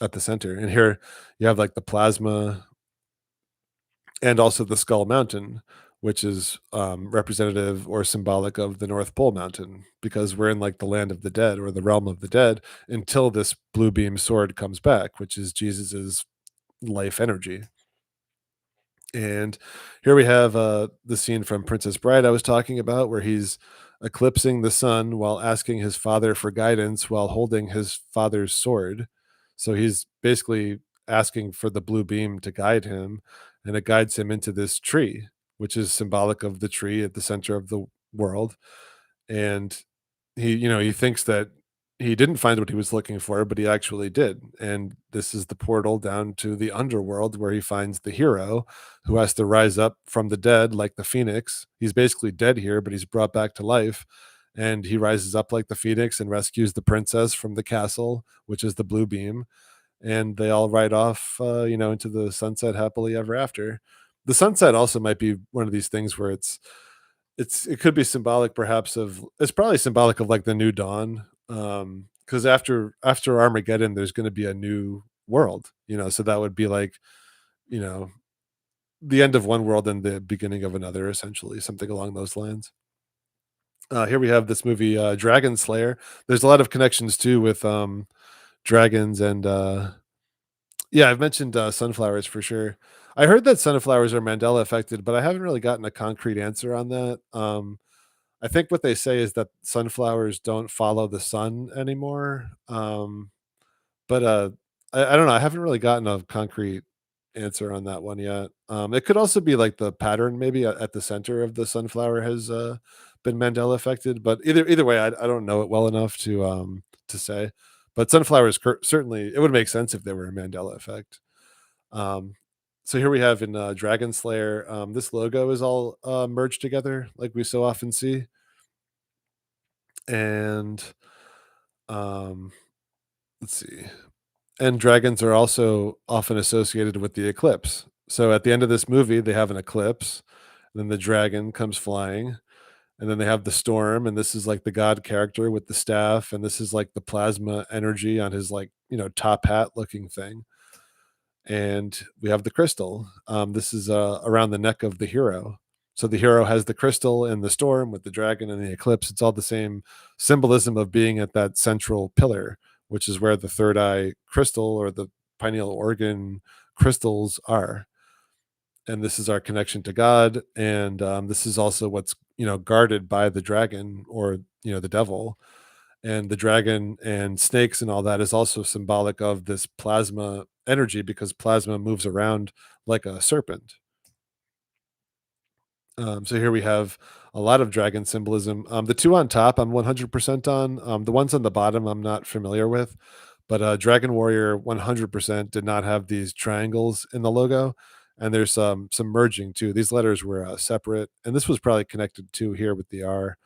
at the center. And here you have like the plasma and also the Skull Mountain, which is representative or symbolic of the North Pole Mountain, because we're in like the land of the dead or the realm of the dead until this blue beam sword comes back, which is Jesus's life energy. And here we have the scene from Princess Bride I was talking about, where he's eclipsing the sun while asking his father for guidance while holding his father's sword. So he's basically asking for the blue beam to guide him, and it guides him into this tree, which is symbolic of the tree at the center of the world. And he thinks that he didn't find what he was looking for, but he actually did. And this is the portal down to the underworld where he finds the hero who has to rise up from the dead like the phoenix. He's basically dead here, but he's brought back to life. And he rises up like the phoenix and rescues the princess from the castle, which is the blue beam. And they all ride off, into the sunset happily ever after. The sunset also might be one of these things where it could be symbolic perhaps of it's probably symbolic of like the new dawn, because after Armageddon there's going to be a new world, so that would be like, you know the end of one world and the beginning of another, essentially something along those lines. Here we have this movie, Dragon Slayer. There's a lot of connections too with dragons and yeah, I've mentioned sunflowers for sure. I heard that sunflowers are Mandela affected, but I haven't really gotten a concrete answer on that. I think what they say is that sunflowers don't follow the sun anymore. But I don't know. I haven't really gotten a concrete answer on that one yet. It could also be like the pattern, maybe at the center of the sunflower has been Mandela affected. But either way, I don't know it well enough to say. But sunflowers certainly it would make sense if they were a Mandela effect. Um, so here we have in Dragon Slayer, this logo is all merged together, like we so often see. And um let's see. And dragons are also often associated with the eclipse. So at the end of this movie they have an eclipse, and then the dragon comes flying, and then they have the storm, and this is like the god character with the staff, and this is like the plasma energy on his like, top hat looking thing. And we have the crystal. This is around the neck of the hero. So the hero has the crystal and the storm with the dragon and the eclipse. It's all the same symbolism of being at that central pillar, which is where the third eye crystal or the pineal organ crystals are. And this is our connection to God. And this is also what's guarded by the dragon or the devil. And the dragon and snakes and all that is also symbolic of this plasma energy, because plasma moves around like a serpent. So here we have a lot of dragon symbolism. The two on top, I'm 100% on. The ones on the bottom, I'm not familiar with. But Dragon Warrior 100% did not have these triangles in the logo. And there's some merging too. These letters were separate. And this was probably connected to here with the R.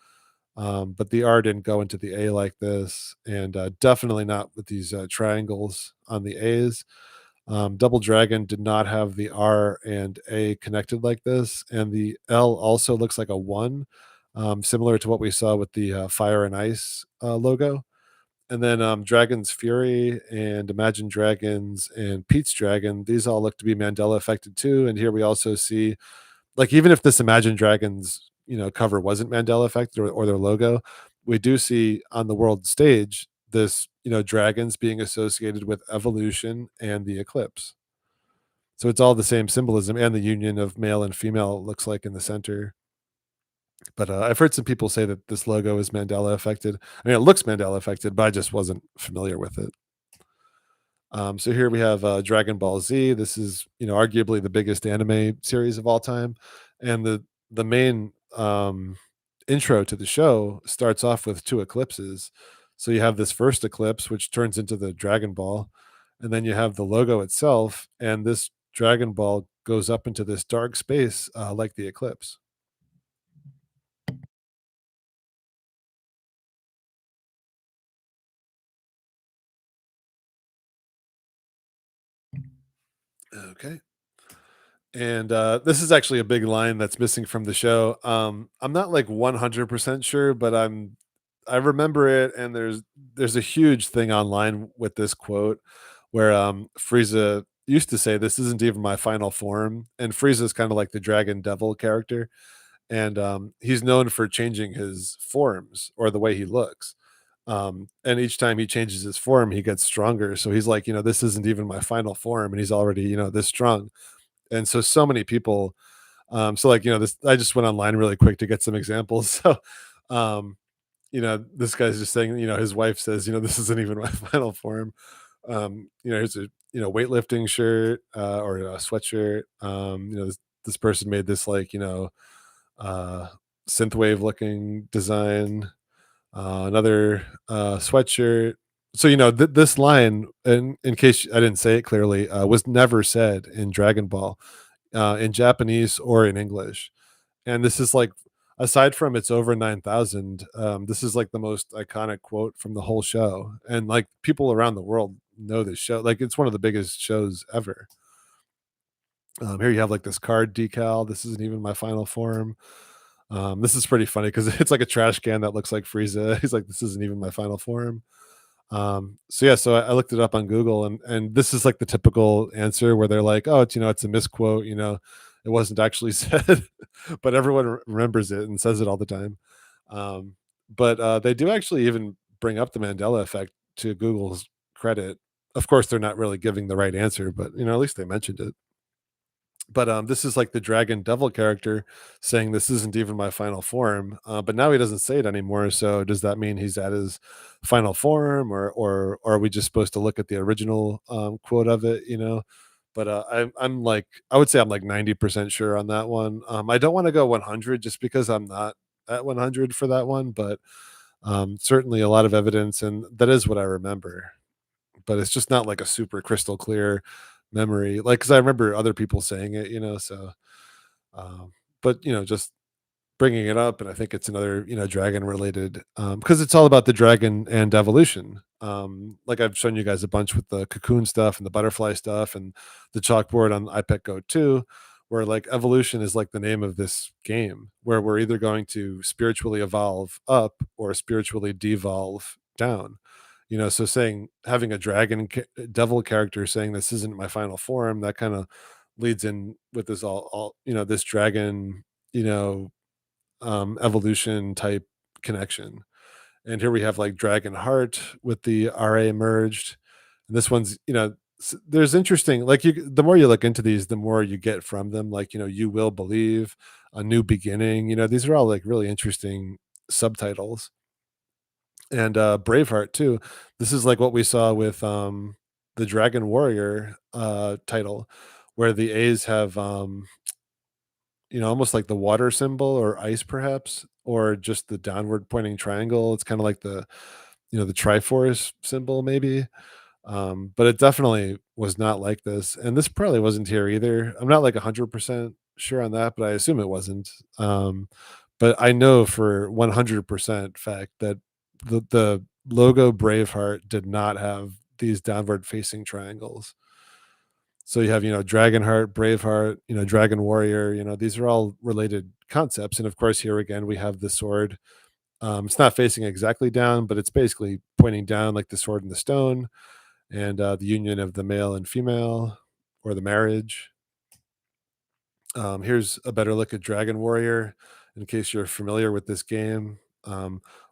But the R didn't go into the A like this, and definitely not with these triangles on the A's. Double Dragon did not have the R and A connected like this, and the L also looks like a one, similar to what we saw with the Fire and Ice logo. And then Dragon's Fury and Imagine Dragons and Pete's Dragon, these all look to be Mandela affected too. And here we also see, like, even if this Imagine Dragons, cover wasn't Mandela affected or their logo, we do see on the world stage this, dragons being associated with evolution and the eclipse. So it's all the same symbolism, and the union of male and female, it looks like in the center. But I've heard some people say that this logo is Mandela affected. I mean, it looks Mandela affected, but I just wasn't familiar with it. So here we have Dragon Ball Z. This is, arguably the biggest anime series of all time, and the main intro to the show starts off with two eclipses. So you have this first eclipse, which turns into the Dragon Ball, and then you have the logo itself, and this Dragon Ball goes up into this dark space, like the eclipse. Okay. And this is actually a big line that's missing from the show. I'm not like 100% sure, but I remember it, and there's a huge thing online with this quote where Frieza used to say, "This isn't even my final form," and Frieza's kinda like the dragon devil character, and, he's known for changing his forms or the way he looks, and each time he changes his form, he gets stronger, so he's like, "This isn't even my final form," and he's already, this strong, and so many people, like, this I just went online really quick to get some examples, so, um, this guy's just saying, his wife says, "This isn't even my final form." Here's a, weightlifting shirt, or a sweatshirt. This person made this like, uh, synthwave looking design. Another sweatshirt. So this line, in case I didn't say it clearly, was never said in Dragon Ball, in Japanese or in English. And this is like, aside from it's over 9,000, this is like the most iconic quote from the whole show. And like people around the world know this show. Like it's one of the biggest shows ever. Here you have like this card decal. This isn't even my final form. This is pretty funny because it's like a trash can that looks like Frieza. He's like, this isn't even my final form. So yeah, so I looked it up on Google, and this is like the typical answer where they're like, "Oh, it's a misquote. It wasn't actually said," but everyone remembers it and says it all the time. But they do actually even bring up the Mandela effect to Google's credit. Of course, they're not really giving the right answer, but at least they mentioned it. But this is like the dragon devil character saying this isn't even my final form, but now he doesn't say it anymore, so does that mean he's at his final form, or are we just supposed to look at the original quote of it? But I'm like, I would say I'm like 90% sure on that one. I don't want to go 100 just because I'm not at 100 for that one, but certainly a lot of evidence, and that is what I remember, but it's just not like a super crystal clear memory, like, because I remember other people saying it, so, um, but, just bringing it up, and I think it's another, dragon related, because it's all about the dragon and evolution. Like I've shown you guys a bunch with the cocoon stuff and the butterfly stuff and the chalkboard on iPet Go 2, where like evolution is like the name of this game, where we're either going to spiritually evolve up or spiritually devolve down. So saying, having a devil character saying this isn't my final form, that kind of leads in with this all this dragon, you know evolution type connection. And here we have like Dragon Heart with the RA merged. And this one's, there's interesting, like the more you look into these, the more you get from them. Like, you will believe a new beginning. These are all like really interesting subtitles. And Braveheart too. This is like what we saw with the Dragon Warrior title, where the A's have almost like the water symbol or ice perhaps, or just the downward pointing triangle. It's kind of like the Triforce symbol maybe. But it definitely was not like this. And this probably wasn't here either. I'm not like 100% sure on that, but I assume it wasn't. But I know for 100% fact that the logo Braveheart did not have these downward facing triangles. So you have, Dragonheart, Braveheart, Dragon Warrior, these are all related concepts. And of course, here again, we have the sword. It's not facing exactly down, but it's basically pointing down like the sword and the stone, and the union of the male and female, or the marriage. Here's a better look at Dragon Warrior in case you're familiar with this game.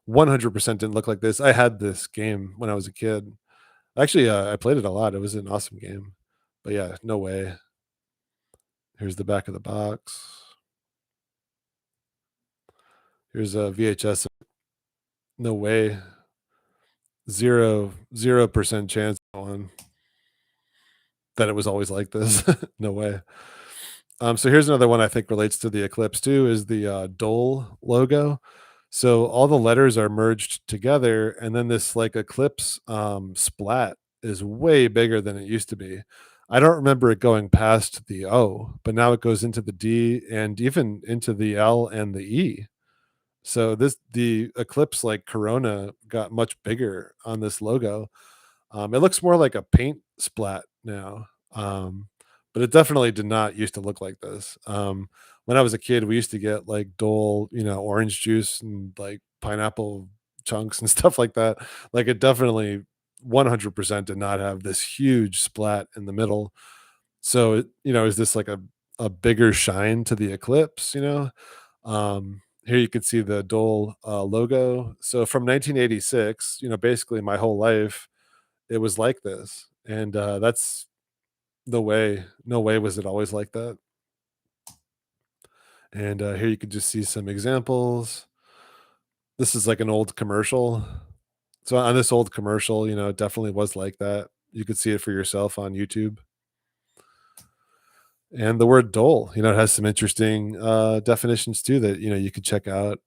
100% didn't look like this. I had this game when I was a kid. Actually, I played it a lot. It was an awesome game. But yeah, no way. Here's the back of the box. Here's a VHS. No way. 0% chance on that it was always like this. No way. So here's another one I think relates to the Eclipse too, is the Dole logo. So all the letters are merged together, and then this like Eclipse splat is way bigger than it used to be. I don't remember it going past the O, but now it goes into the D and even into the L and the E. So the Eclipse like Corona got much bigger on this logo. It looks more like a paint splat now, but it definitely did not used to look like this. When I was a kid, we used to get like Dole, orange juice and like pineapple chunks and stuff like that. Like it definitely 100% did not have this huge splat in the middle. So is this like a bigger shine to the eclipse? Here you can see the Dole logo. So from 1986, basically my whole life, it was like this, and that's the way. No way was it always like that. And here you could just see some examples. This is like an old commercial. So on this old commercial, it definitely was like that. You could see it for yourself on YouTube. And the word dole, it has some interesting definitions too that you could check out.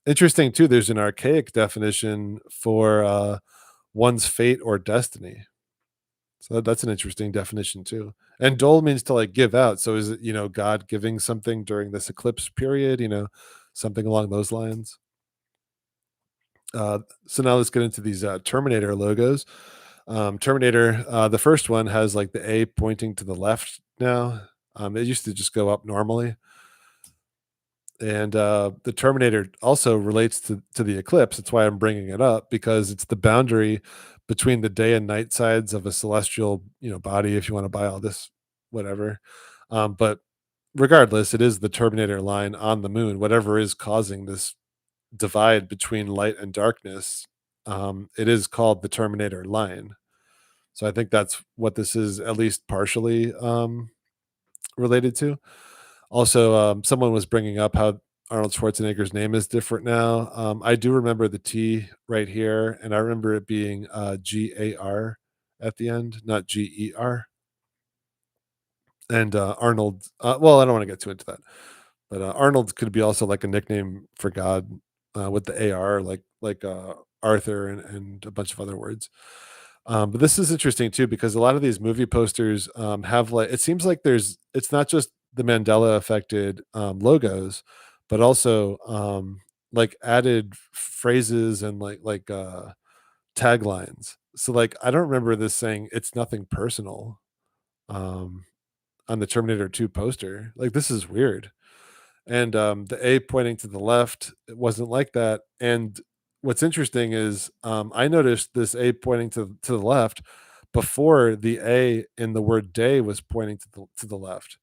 Interesting too. There's an archaic definition for one's fate or destiny. So that's an interesting definition too. And dole means to like give out. So is it God giving something during this eclipse period? Something along those lines. So now let's get into these Terminator logos. Terminator, the first one has like the A pointing to the left now. It used to just go up normally. And the Terminator also relates to the eclipse. That's why I'm bringing it up, because it's the boundary between the day and night sides of a celestial, body. If you want to buy all this, whatever. But regardless, it is the Terminator line on the moon. Whatever is causing this divide between light and darkness, it is called the Terminator line. So I think that's what this is, at least partially related to. Also, someone was bringing up how Arnold Schwarzenegger's name is different now. I do remember the T right here, and I remember it being GAR at the end, not GER. And Arnold, well, I don't want to get too into that, but Arnold could be also like a nickname for God with the AR, like Arthur and a bunch of other words. But this is interesting too, because a lot of these movie posters have like, it seems like it's not just the Mandela affected logos, but also like added phrases and like taglines. So like I don't remember this saying "it's nothing personal" um, on the Terminator 2 poster. Like this is weird. And the A pointing to the left, it wasn't like that. And what's interesting is I noticed this A pointing to the left before the A in the word day was pointing to the left.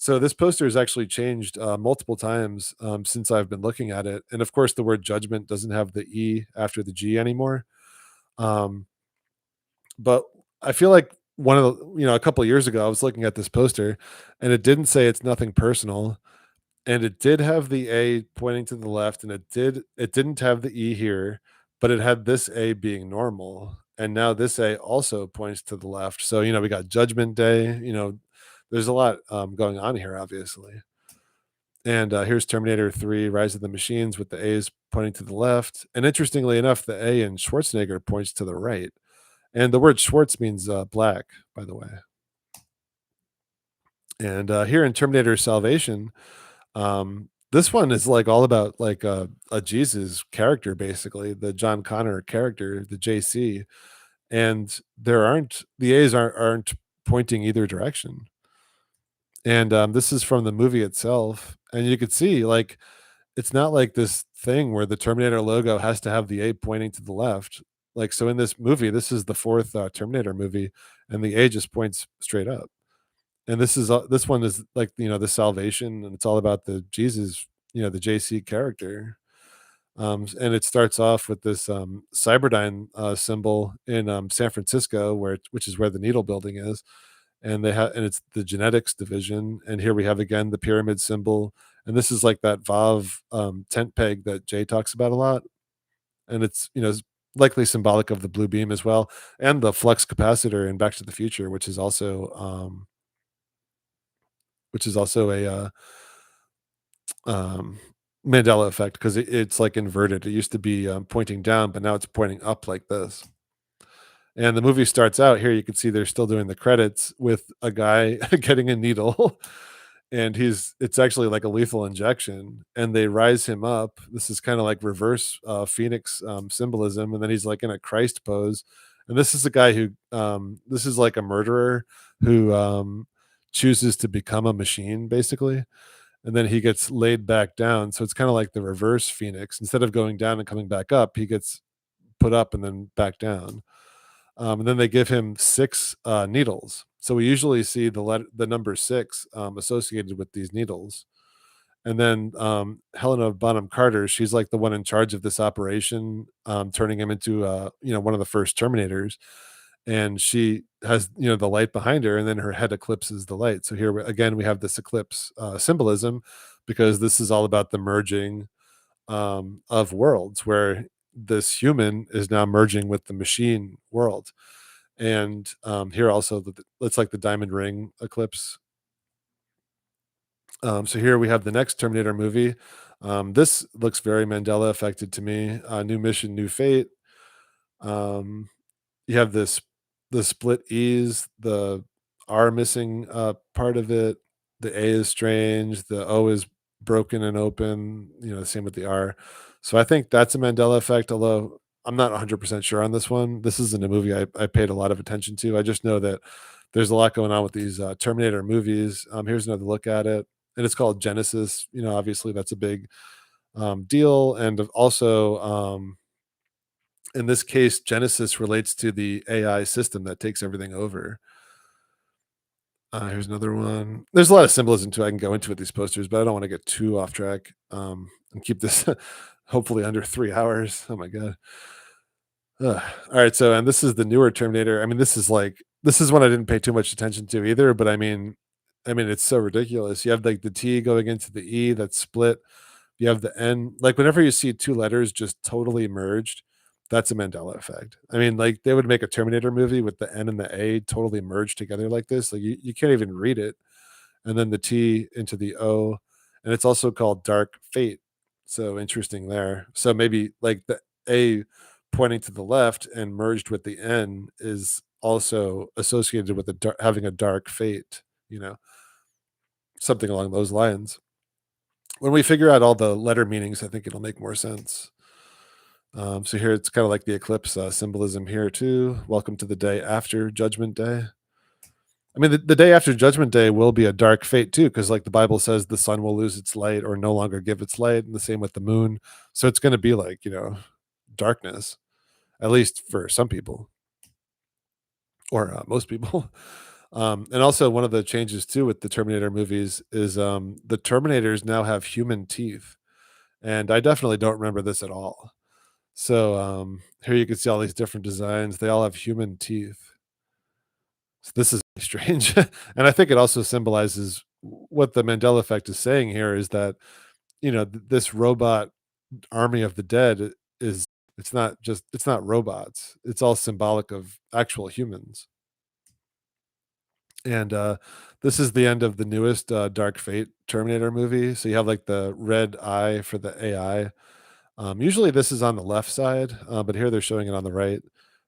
So this poster has actually changed multiple times since I've been looking at it. And of course, the word judgment doesn't have the E after the G anymore. Um, but I feel like one of the, a couple of years ago, I was looking at this poster and it didn't say it's nothing personal, and it did have the A pointing to the left, and it didn't have the E here, but it had this A being normal. And now this A also points to the left. So, we got Judgment Day, there's a lot going on here, obviously. And here's Terminator 3, Rise of the Machines with the A's pointing to the left. And interestingly enough, the A in Schwarzenegger points to the right. And the word Schwartz means black, by the way. And here in Terminator Salvation, this one is like all about like a Jesus character, basically the John Connor character, the JC, and the A's aren't pointing either direction. And this is from the movie itself, and you could see like it's not like this thing where the Terminator logo has to have the A pointing to the left. Like so in this movie, this is the fourth Terminator movie, and the A just points straight up. And this one is like the salvation, and it's all about the Jesus, the JC character. And it starts off with this Cyberdyne symbol in San Francisco, which is where the Needle Building is, and it's the genetics division. And here we have again the pyramid symbol, and this is like that Vav tent peg that Jay talks about a lot, and it's likely symbolic of the blue beam as well, and the flux capacitor in Back to the Future, which is also a um, Mandela effect, because it's like inverted. It used to be pointing down, but now it's pointing up like this. And the movie starts out here. You can see they're still doing the credits with a guy getting a needle, and it's actually like a lethal injection. And they rise him up. This is kind of like reverse Phoenix symbolism, and then he's like in a Christ pose. And this is a guy who this is like a murderer who chooses to become a machine, basically, and then he gets laid back down. So it's kind of like the reverse Phoenix. Instead of going down and coming back up, he gets put up and then back down. And then they give him 6 needles. So we usually see the number 6 associated with these needles. And then Helena Bonham Carter, she's like the one in charge of this operation, turning him into one of the first Terminators. And she has the light behind her, and then her head eclipses the light. So here again we have this eclipse symbolism, because this is all about the merging of worlds, where this human is now merging with the machine world. And here also, it's like the diamond ring eclipse. So here we have the next Terminator movie. This looks very Mandela affected to me. New mission, new fate. Um, you have the split E's, the R missing part of it. The A is strange. The O is broken and open. Same with the R. So I think that's a Mandela effect. Although I'm not 100% sure on this one. This isn't a movie I paid a lot of attention to. I just know that there's a lot going on with these Terminator movies. Here's another look at it, and it's called Genesis. Obviously that's a big deal, and also in this case, Genesis relates to the AI system that takes everything over. Here's another one. There's a lot of symbolism too I can go into with these posters, but I don't want to get too off track, and keep this hopefully under 3 hours. Oh my god. Ugh. All right, so and this is the newer Terminator. I mean, this is one I didn't pay too much attention to either, but I mean, it's so ridiculous. You have like the T going into the E that's split. You have the N. Like whenever you see two letters just totally merged, that's a Mandela effect. I mean, like they would make a Terminator movie with the N and the A totally merged together like this. Like you can't even read it. And then the T into the O, and it's also called Dark Fate. So interesting there. So maybe like the A pointing to the left and merged with the N is also associated with having a dark fate, you know, something along those lines. When we figure out all the letter meanings, I think it'll make more sense. So here it's kind of like the eclipse symbolism here too. Welcome to the day after Judgment Day. I mean, the day after Judgment Day will be a dark fate too, because like the Bible says, the sun will lose its light or no longer give its light, and the same with the moon. So it's going to be like darkness, at least for some people, or most people. And also, one of the changes too with the Terminator movies is the Terminators now have human teeth, and I definitely don't remember this at all. So here you can see all these different designs. They all have human teeth. So this is strange. And I think it also symbolizes what the Mandela effect is saying here is that, this robot army of the dead is it's not robots. It's all symbolic of actual humans. And this is the end of the newest Dark Fate Terminator movie. So you have like the red eye for the AI. Usually this is on the left side, but here they're showing it on the right.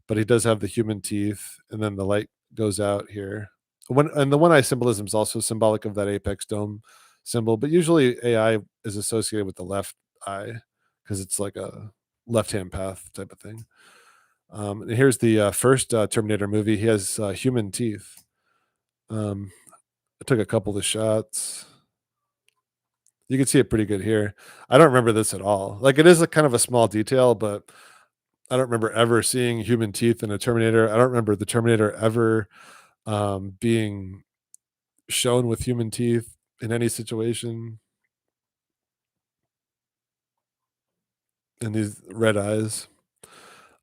But he does have the human teeth, and then the light goes out here. And the one eye symbolism is also symbolic of that apex dome symbol, but usually AI is associated with the left eye because it's like a left hand path type of thing. And here's the first Terminator movie. He has human teeth. Um, I took a couple of shots. You can see it pretty good here. I don't remember this at all. Like it is a kind of a small detail, but I don't remember ever seeing human teeth in a Terminator. I don't remember the Terminator ever being shown with human teeth in any situation. And these red eyes.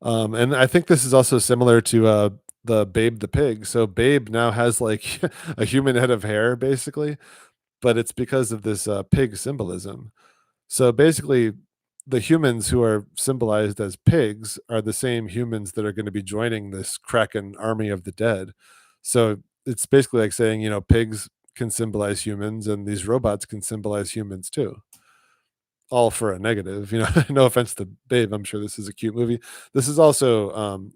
And I think this is also similar to the Babe the pig. So Babe now has like a human head of hair, basically, but it's because of this pig symbolism. So basically, the humans who are symbolized as pigs are the same humans that are going to be joining this Kraken army of the dead. So it's basically like saying, pigs can symbolize humans and these robots can symbolize humans too. All for a negative, no offense to Babe. I'm sure this is a cute movie. This is also,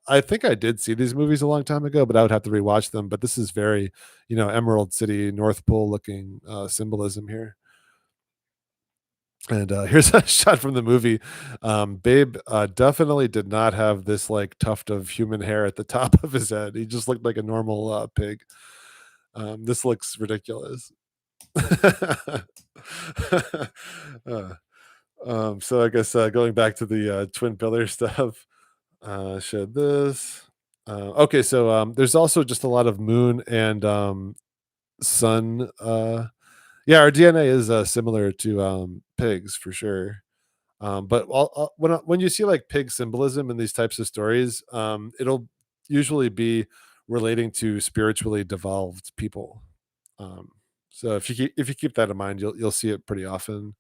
I think I did see these movies a long time ago, but I would have to rewatch them. But this is very, Emerald City, North Pole looking symbolism here. And here's a shot from the movie. Babe definitely did not have this like tuft of human hair at the top of his head. He just looked like a normal pig. This looks ridiculous. uh, so I guess going back to the twin pillar stuff, showed this. Okay, so there's also just a lot of moon and sun. Yeah, our DNA is similar to pigs for sure. But when you see like pig symbolism in these types of stories, it'll usually be relating to spiritually devolved people. Um, so if you keep that in mind, you'll see it pretty often.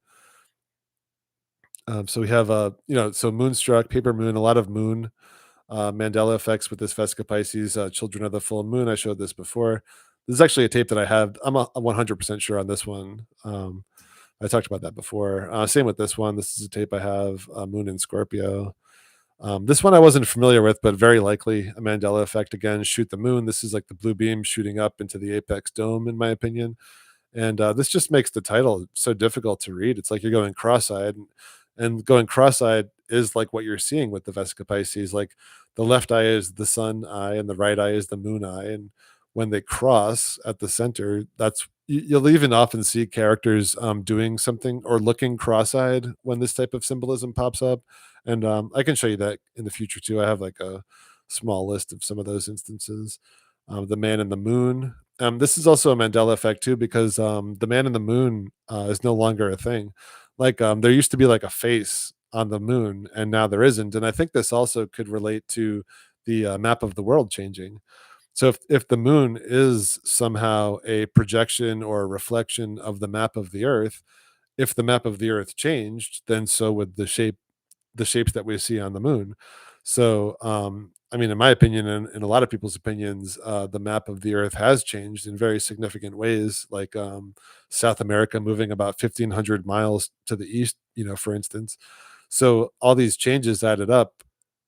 So we have so Moonstruck, Paper Moon, a lot of moon Mandela effects with this Vesica Pisces, Children of the Full Moon. I showed this before. This is actually a tape that I have. I'm 100% sure on this one. I talked about that before. Same with this one. This is a tape I have, Moon in Scorpio. This one I wasn't familiar with, but very likely a Mandela effect again. Shoot the moon. This is like the blue beam shooting up into the apex dome, in my opinion. And this just makes the title so difficult to read. It's like you're going cross-eyed, and going cross-eyed is like what you're seeing with the Vesica Pisces. Like the left eye is the sun eye, and the right eye is the moon eye, and when they cross at the center, you'll even often see characters doing something or looking cross-eyed when this type of symbolism pops up. And I can show you that in the future too. I have like a small list of some of those instances. The man and the moon. This is also a Mandela effect too, because the man in the moon is no longer a thing. Like there used to be like a face on the moon, and now there isn't. And I think this also could relate to the map of the world changing. So if the moon is somehow a projection or a reflection of the map of the Earth, if the map of the Earth changed, then so would the shapes that we see on the moon. So, I mean, in my opinion, and in a lot of people's opinions, the map of the Earth has changed in very significant ways, like South America moving about 1,500 miles to the east, for instance. So, all these changes added up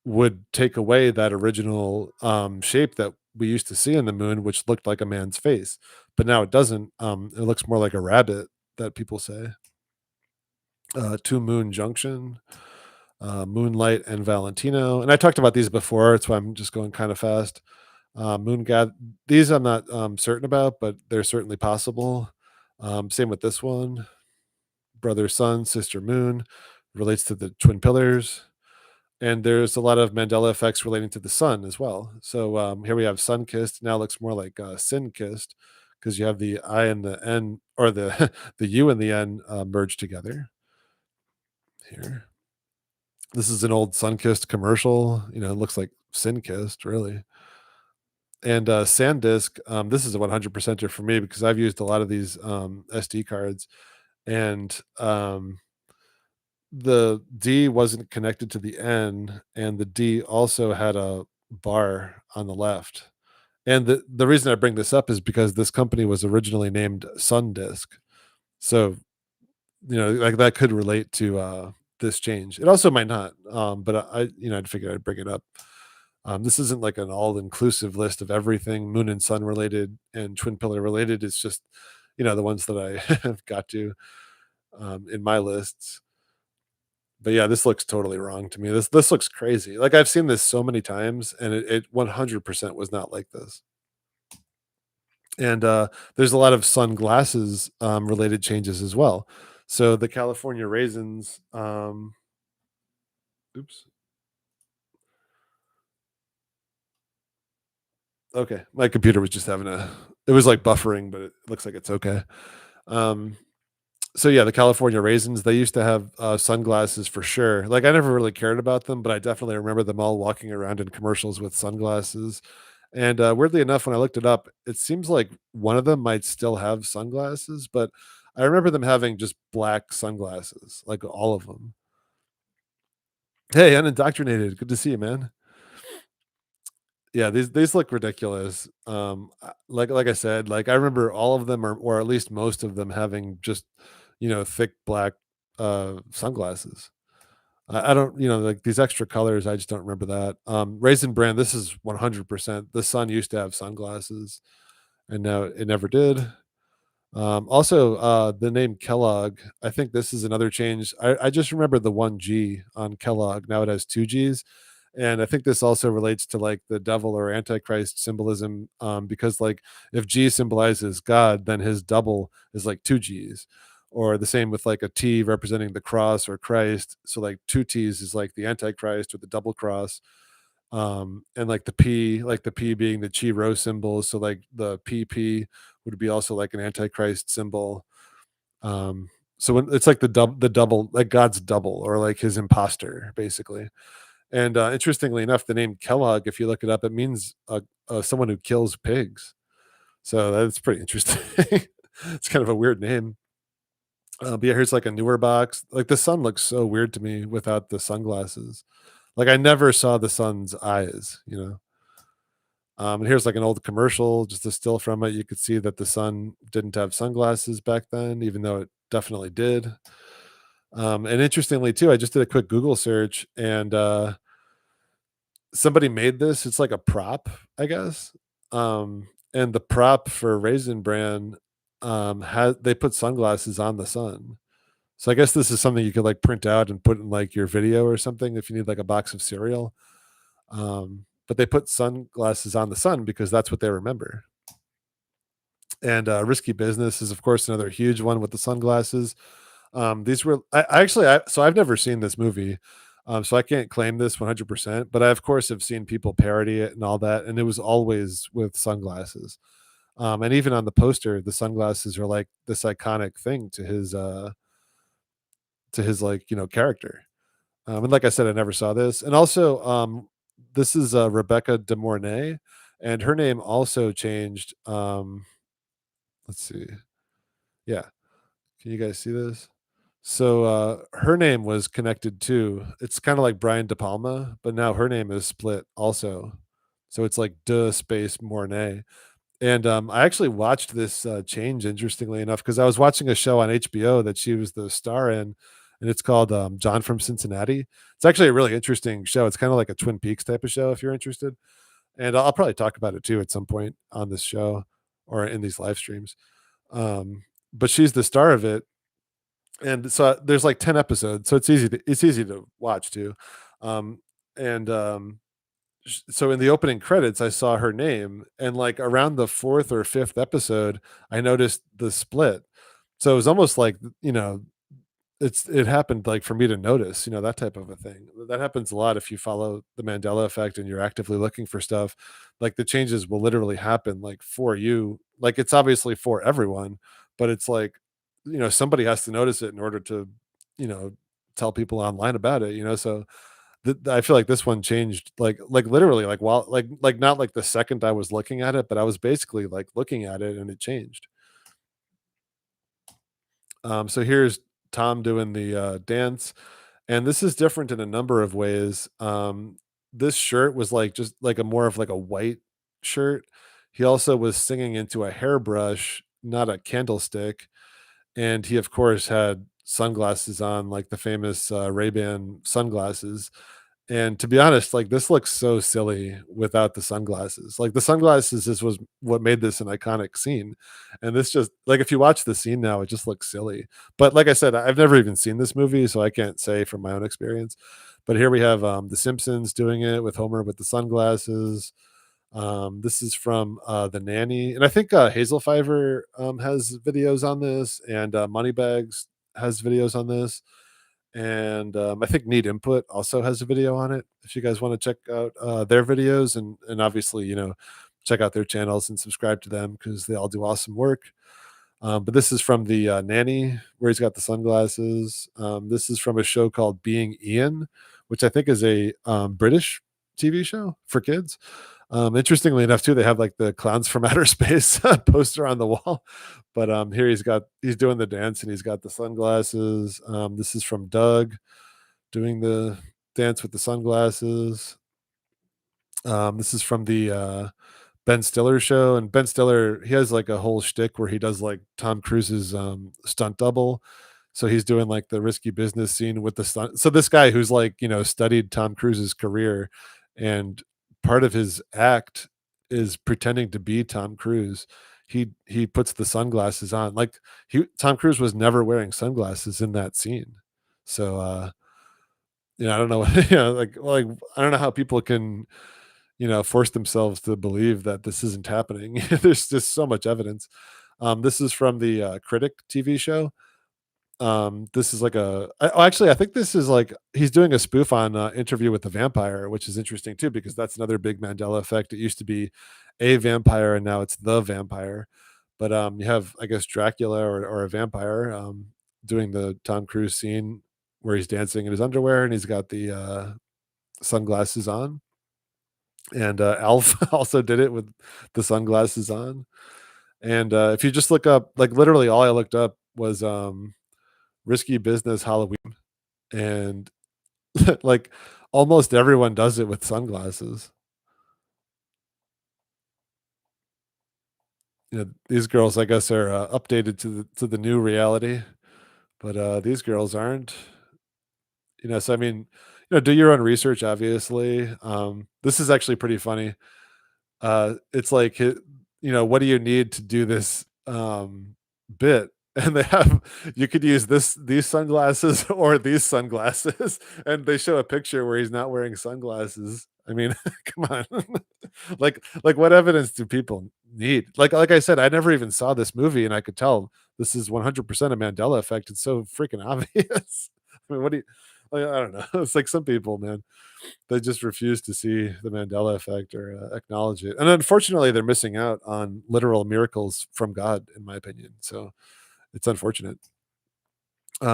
would take away that original shape that we used to see in the moon, which looked like a man's face. But now it doesn't. It looks more like a rabbit, that people say. Two Moon Junction, Moonlight and Valentino. And I talked about these before. That's why I'm just going kind of fast. Moon God. These I'm not certain about, but they're certainly possible. Same with this one. Brother Sun, Sister Moon relates to the twin pillars. And there's a lot of Mandela effects relating to the sun as well. So here we have sun kissed. Now looks more like sin kissed, because you have the I and the N, or the the U and the N merged together here. This is an old Sunkist commercial. It looks like Sinkist, really. And SanDisk, this is a 100 percenter for me, because I've used a lot of these SD cards, and the D wasn't connected to the N, and the D also had a bar on the left. And the reason I bring this up is because this company was originally named SunDisk. So, like that could relate to this change. It also might not, but I'd figure I'd bring it up. This isn't like an all-inclusive list of everything moon and sun related and twin pillar related. It's just, the ones that I have got to in my lists. But yeah, this looks totally wrong to me. This looks crazy. Like I've seen this so many times, and it 100% was not like this. And there's a lot of sunglasses related changes as well. So the California raisins. Oops. Okay, my computer was just having a. It was like buffering, but it looks like it's okay. Um, so yeah, the California raisins, they used to have sunglasses for sure. Like I never really cared about them, but I definitely remember them all walking around in commercials with sunglasses. And weirdly enough, when I looked it up, it seems like one of them might still have sunglasses, but I remember them having just black sunglasses, like all of them. Hey, unindoctrinated. Good to see you, man. Yeah, these look ridiculous. Like I said, like I remember all of them, or at least most of them, having just thick black sunglasses. I don't, like these extra colors. I just don't remember that. Raisin Bran. This is 100%. The sun used to have sunglasses, and now it never did. Also, the name Kellogg. I think this is another change. I just remember the one G on Kellogg. Now it has two G's, and I think this also relates to like the devil or antichrist symbolism. Because like if G symbolizes God, then his double is like two G's, or the same with like a T representing the cross or Christ. So like two T's is like the antichrist or the double cross. And like the P being the chi rho symbol. So like the PP would be also like an antichrist symbol. Um, so when it's like the double, like God's double or like his imposter, basically. And interestingly enough, the name Kellogg, if you look it up, it means someone who kills pigs. So that's pretty interesting. It's kind of a weird name. But yeah, here's like a newer box. Like the sun looks so weird to me without the sunglasses. Like I never saw the sun's eyes, you know. And here's like an old commercial, just a still from it. You could see that the sun didn't have sunglasses back then, even though it definitely did. And interestingly, too, I just did a quick Google search and somebody made this. It's like a prop, I guess. And the prop for Raisin Bran has they put sunglasses on the sun. So I guess this is something you could like print out and put in like your video or something if you need like a box of cereal. But they put sunglasses on the sun because that's what they remember. And Risky Business is, of course, another huge one with the sunglasses. These were so I've never seen this movie, so I can't claim this 100%. But I, of course, have seen people parody it and all that, and it was always with sunglasses. And even on the poster, the sunglasses are like this iconic thing to his like character. And like I said, I never saw this. And also, this is Rebecca De Mornay, and her name also changed. Let's see. Yeah. Can you guys see this? So her name was connected too. It's kind of like Brian De Palma, but now her name is split also. So it's like De space Mornay. And I actually watched this change, interestingly enough, because I was watching a show on HBO that she was the star in, and it's called John from Cincinnati. It's actually a really interesting show. It's kind of like a Twin Peaks type of show if you're interested. And I'll probably talk about it too at some point on this show or in these live streams. But she's the star of it, and so there's like 10 episodes, so it's easy to watch too. Um, and So in the opening credits, I saw her name, and like around the fourth or fifth episode, I noticed the split. So it was almost like it happened like for me to notice, that type of a thing. That happens a lot if you follow the Mandela effect and you're actively looking for stuff. Like the changes will literally happen like for you. Like it's obviously for everyone, but it's like, somebody has to notice it in order to, you know, tell people online about it. So I feel like this one changed like literally like while like not like the second I was looking at it, but I was basically like looking at it and it changed. So here's Tom doing the dance, and this is different in a number of ways. This shirt was like just like a more of like a white shirt. He also was singing into a hairbrush, not a candlestick, and he of course had sunglasses on, like the famous Ray-Ban sunglasses. And to be honest, like this looks so silly without the sunglasses. Like the sunglasses, this was what made this an iconic scene. And this just like if you watch the scene now, it just looks silly. But like I said, I've never even seen this movie, so I can't say from my own experience. But here we have The Simpsons doing it with Homer with the sunglasses. This is from The Nanny, and I think Hazel Fiver has videos on this, and Moneybags has videos on this, and I think Need Input also has a video on it. If you guys want to check out their videos, and obviously check out their channels and subscribe to them because they all do awesome work. But this is from the Nanny, where he's got the sunglasses. This is from a show called Being Ian, which I think is a British TV show for kids. Interestingly enough, too, they have like the Clowns from Outer Space poster on the wall. But here he's doing the dance and he's got the sunglasses. This is from Doug doing the dance with the sunglasses. This is from the Ben Stiller show, and Ben Stiller, he has like a whole shtick where he does like Tom Cruise's stunt double. So he's doing like the Risky Business scene with the stunt. So this guy who's like studied Tom Cruise's career, and part of his act is pretending to be Tom Cruise. He puts the sunglasses on. Like Tom Cruise was never wearing sunglasses in that scene. So I don't know, like I don't know how people can force themselves to believe that this isn't happening. There's just so much evidence. This is from the Critic TV show. This is like actually, I think this is like he's doing a spoof on Interview with the Vampire, which is interesting too because that's another big Mandela effect. It used to be a vampire, and now it's the vampire. But you have, I guess, Dracula or a vampire doing the Tom Cruise scene where he's dancing in his underwear and he's got the sunglasses on. And Alf also did it with the sunglasses on. And if you just look up, like literally all I looked up was Risky Business Halloween, and like almost everyone does it with sunglasses. You know, these girls, I guess, are updated to the new reality, but these girls aren't. You know, so I mean, do your own research. Obviously, this is actually pretty funny. It's like, what do you need to do this bit? And they have you could use these sunglasses or these sunglasses, and they show a picture where he's not wearing sunglasses. I mean, come on. Like what evidence do people need? Like I said, I never even saw this movie and I could tell this is 100% a Mandela effect. It's so freaking obvious. I mean, what do you like, I don't know. It's like some people, man, they just refuse to see the Mandela effect or acknowledge it. And unfortunately, they're missing out on literal miracles from God, in my opinion. So it's unfortunate.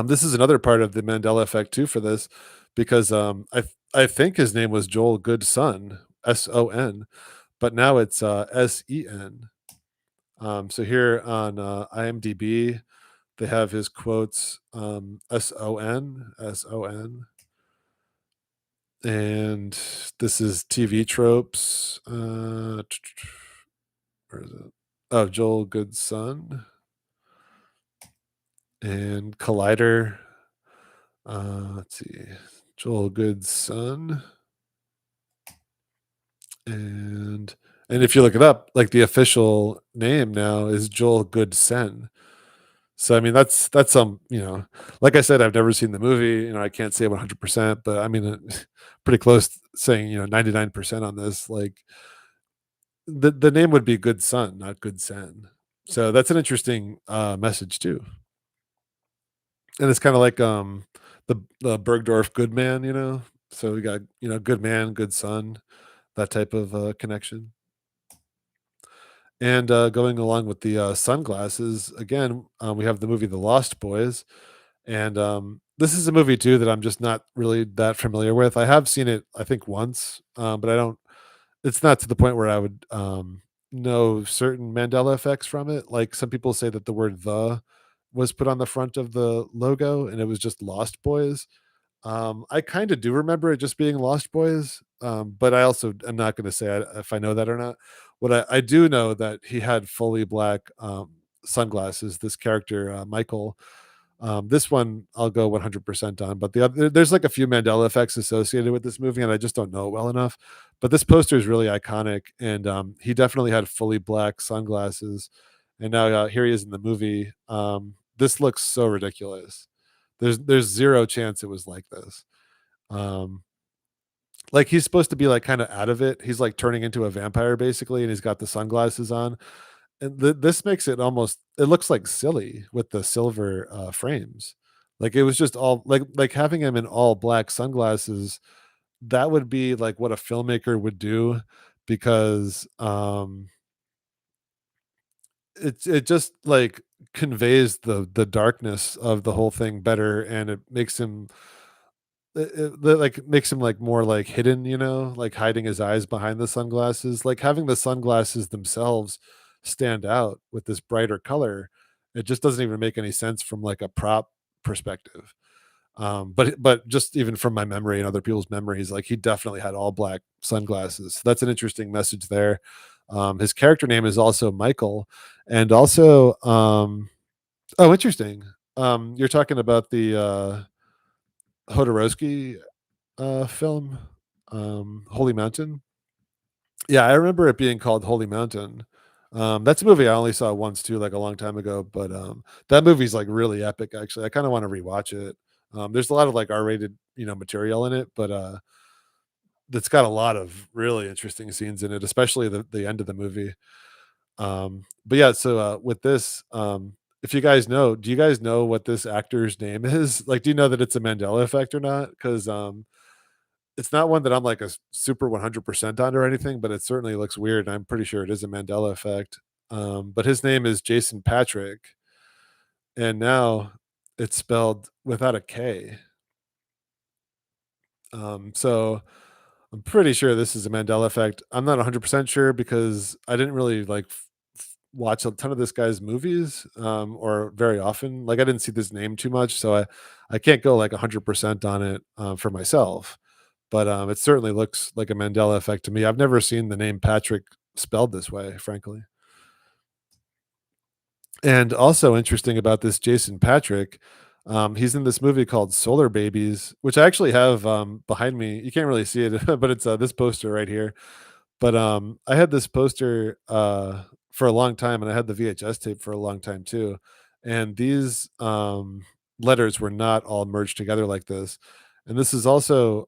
This is another part of the Mandela effect too for this, because I think his name was Joel Goodson, Son, but now it's Sen. So here on IMDb, they have his quotes Son, and this is TV tropes. Where is it? Oh, Joel Goodson and Collider. Let's see, Joel Goodson, and if you look it up, like the official name now is Joel Goodson. So I mean, that's like I said, I've never seen the movie. I can't say 100%, but I mean, pretty close saying 99% on this. Like the name would be Good Son, not Good Sen. So that's an interesting message too. And it's kind of like the Bergdorf Good Man, So we got good man, good son, that type of connection. And going along with the sunglasses, again, we have the movie The Lost Boys, and this is a movie too that I'm just not really that familiar with. I have seen it, I think, once, but I don't. It's not to the point where I would know certain Mandela effects from it. Like some people say that the word "the" was put on the front of the logo, and it was just Lost Boys. I kind of do remember it just being Lost Boys, but I also am not going to say if I know that or not. What I do know that he had fully black sunglasses. This character, Michael. This one I'll go 100% on, but there's like a few Mandela effects associated with this movie, and I just don't know it well enough. But this poster is really iconic, and he definitely had fully black sunglasses. And now here he is in the movie. This looks so ridiculous. There's zero chance it was like this. Um, like he's supposed to be like kind of out of it. He's like turning into a vampire basically, and he's got the sunglasses on. And this makes it almost it looks like silly with the silver frames. Like it was just all like having him in all black sunglasses. That would be like what a filmmaker would do, because it just like conveys the darkness of the whole thing better, and it makes him like makes him like more like hidden, like hiding his eyes behind the sunglasses, like having the sunglasses themselves stand out with this brighter color. It just doesn't even make any sense from like a prop perspective. But just even from my memory and other people's memories, like he definitely had all black sunglasses. So that's an interesting message there. His character name is also Michael, and also oh, interesting. You're talking about the Hodorowski film, Holy Mountain. Yeah, I remember it being called Holy Mountain. That's a movie I only saw once too, like a long time ago. But that movie's like really epic. Actually, I kind of want to rewatch it. There's a lot of like R-rated, material in it, but that's got a lot of really interesting scenes in it, especially the end of the movie. But yeah, so with this, if you guys know, do you guys know what this actor's name is? Like, do you know that it's a Mandela effect or not? Because it's not one that I'm like a super 100% on or anything, but it certainly looks weird. And I'm pretty sure it is a Mandela effect. But his name is Jason Patrick, and now it's spelled without a K. So I'm pretty sure this is a Mandela effect. I'm not 100% sure because I didn't really like watch a ton of this guy's movies or very often. Like I didn't see this name too much, so I can't go like 100% on it for myself. But it certainly looks like a Mandela effect to me. I've never seen the name Patrick spelled this way, frankly. And also interesting about this Jason Patrick, he's in this movie called Solar Babies, which I actually have behind me. You can't really see it, but it's this poster right here. But I had this poster for a long time, and I had the VHS tape for a long time too. And these letters were not all merged together like this. And this is also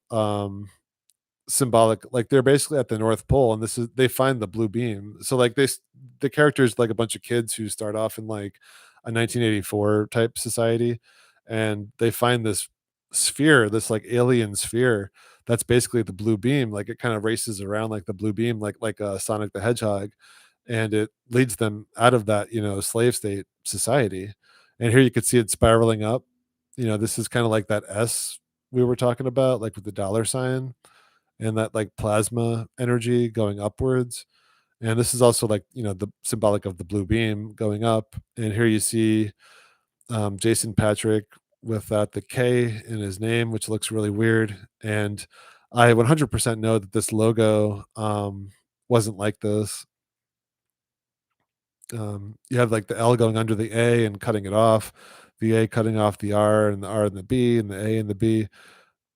symbolic, like they're basically at the North Pole, and this is they find the blue beam. So like the characters like a bunch of kids who start off in like a 1984 type society, and they find this sphere, this like alien sphere that's basically the blue beam. Like it kind of races around like the blue beam, like Sonic the Hedgehog, and it leads them out of that slave state society. And here you could see it spiraling up. This is kind of like that S we were talking about, like with the dollar sign and that like plasma energy going upwards. And this is also like, the symbolic of the blue beam going up. And here you see Jason Patrick without the K in his name, which looks really weird. And I 100% know that this logo wasn't like this. You have like the L going under the A and cutting it off, the A cutting off the R, and the R and the B, and the A and the B.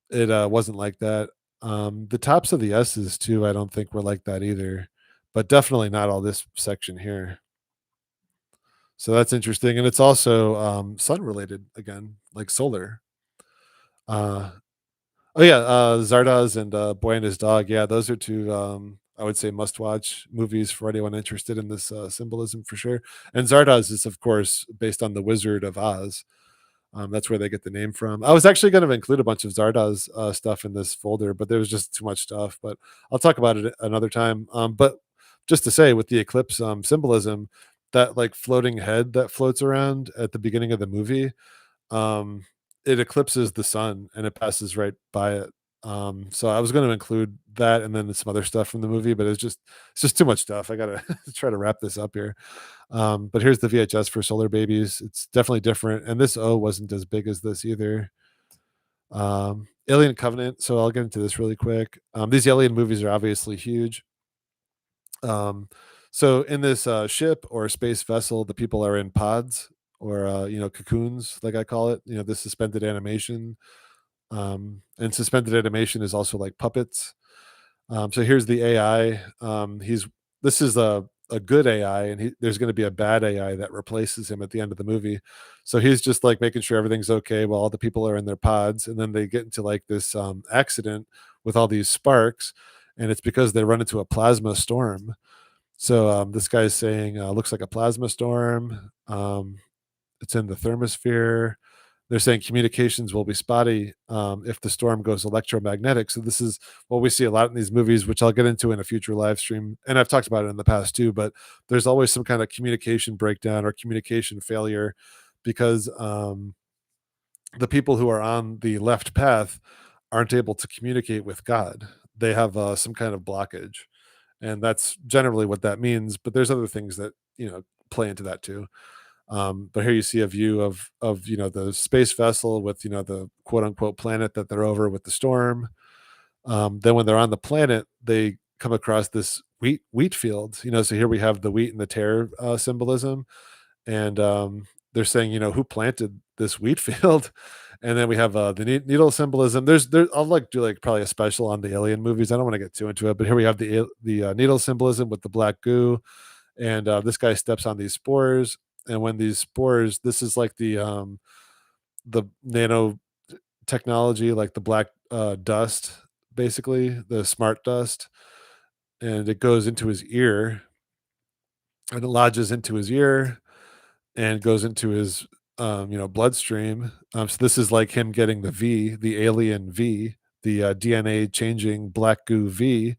It, wasn't like that. The tops of the S's too, I don't think were like that either, but definitely not all this section here. So that's interesting, and it's also, sun related again, like solar. Uh, oh yeah, Zardoz and, Boy and His Dog, yeah, those are 2, I would say must-watch movies for anyone interested in this, symbolism for sure, and Zardoz is, of course, based on The Wizard of Oz. That's where they get the name from. I was actually going to include a bunch of Zardoz stuff in this folder, but there was just too much stuff. But I'll talk about it another time. But just to say, with the eclipse symbolism, that like floating head that floats around at the beginning of the movie, um, it eclipses the sun and it passes right by it. So I was going to include that and then some other stuff from the movie, but it's just too much stuff. I gotta try to wrap this up here. But here's the VHS for Solar Babies. It's definitely different, and this O wasn't as big as this either. Alien Covenant. So I'll get into this really quick. These alien movies are obviously huge. Um, so in this ship or space vessel, the people are in pods or cocoons, like I call it. This suspended animation. And suspended animation is also like puppets. So here's the AI. This is a good AI, and there's going to be a bad AI that replaces him at the end of the movie. So he's just like making sure everything's okay while all the people are in their pods, and then they get into like this accident with all these sparks, and it's because they run into a plasma storm. So this guy's saying looks like a plasma storm. It's in the thermosphere. They're saying communications will be spotty if the storm goes electromagnetic. So this is what we see a lot in these movies, which I'll get into in a future live stream. And I've talked about it in the past too, but there's always some kind of communication breakdown or communication failure because the people who are on the left path aren't able to communicate with God. They have some kind of blockage. And that's generally what that means. But there's other things that, play into that too. But here you see a view of the space vessel with the quote unquote planet that they're over with the storm. Then when they're on the planet, they come across this wheat field. So here we have the wheat and the tear symbolism, and they're saying who planted this wheat field, and then we have the needle symbolism. There I'll like do like probably a special on the alien movies. I don't want to get too into it, but here we have the needle symbolism with the black goo, and this guy steps on these spores, and when these spores, this is like the nano technology, like the black dust, basically the smart dust, and it goes into his ear and it lodges into his ear, and goes into his bloodstream. So this is like him getting the V, the alien V, the DNA changing black goo V.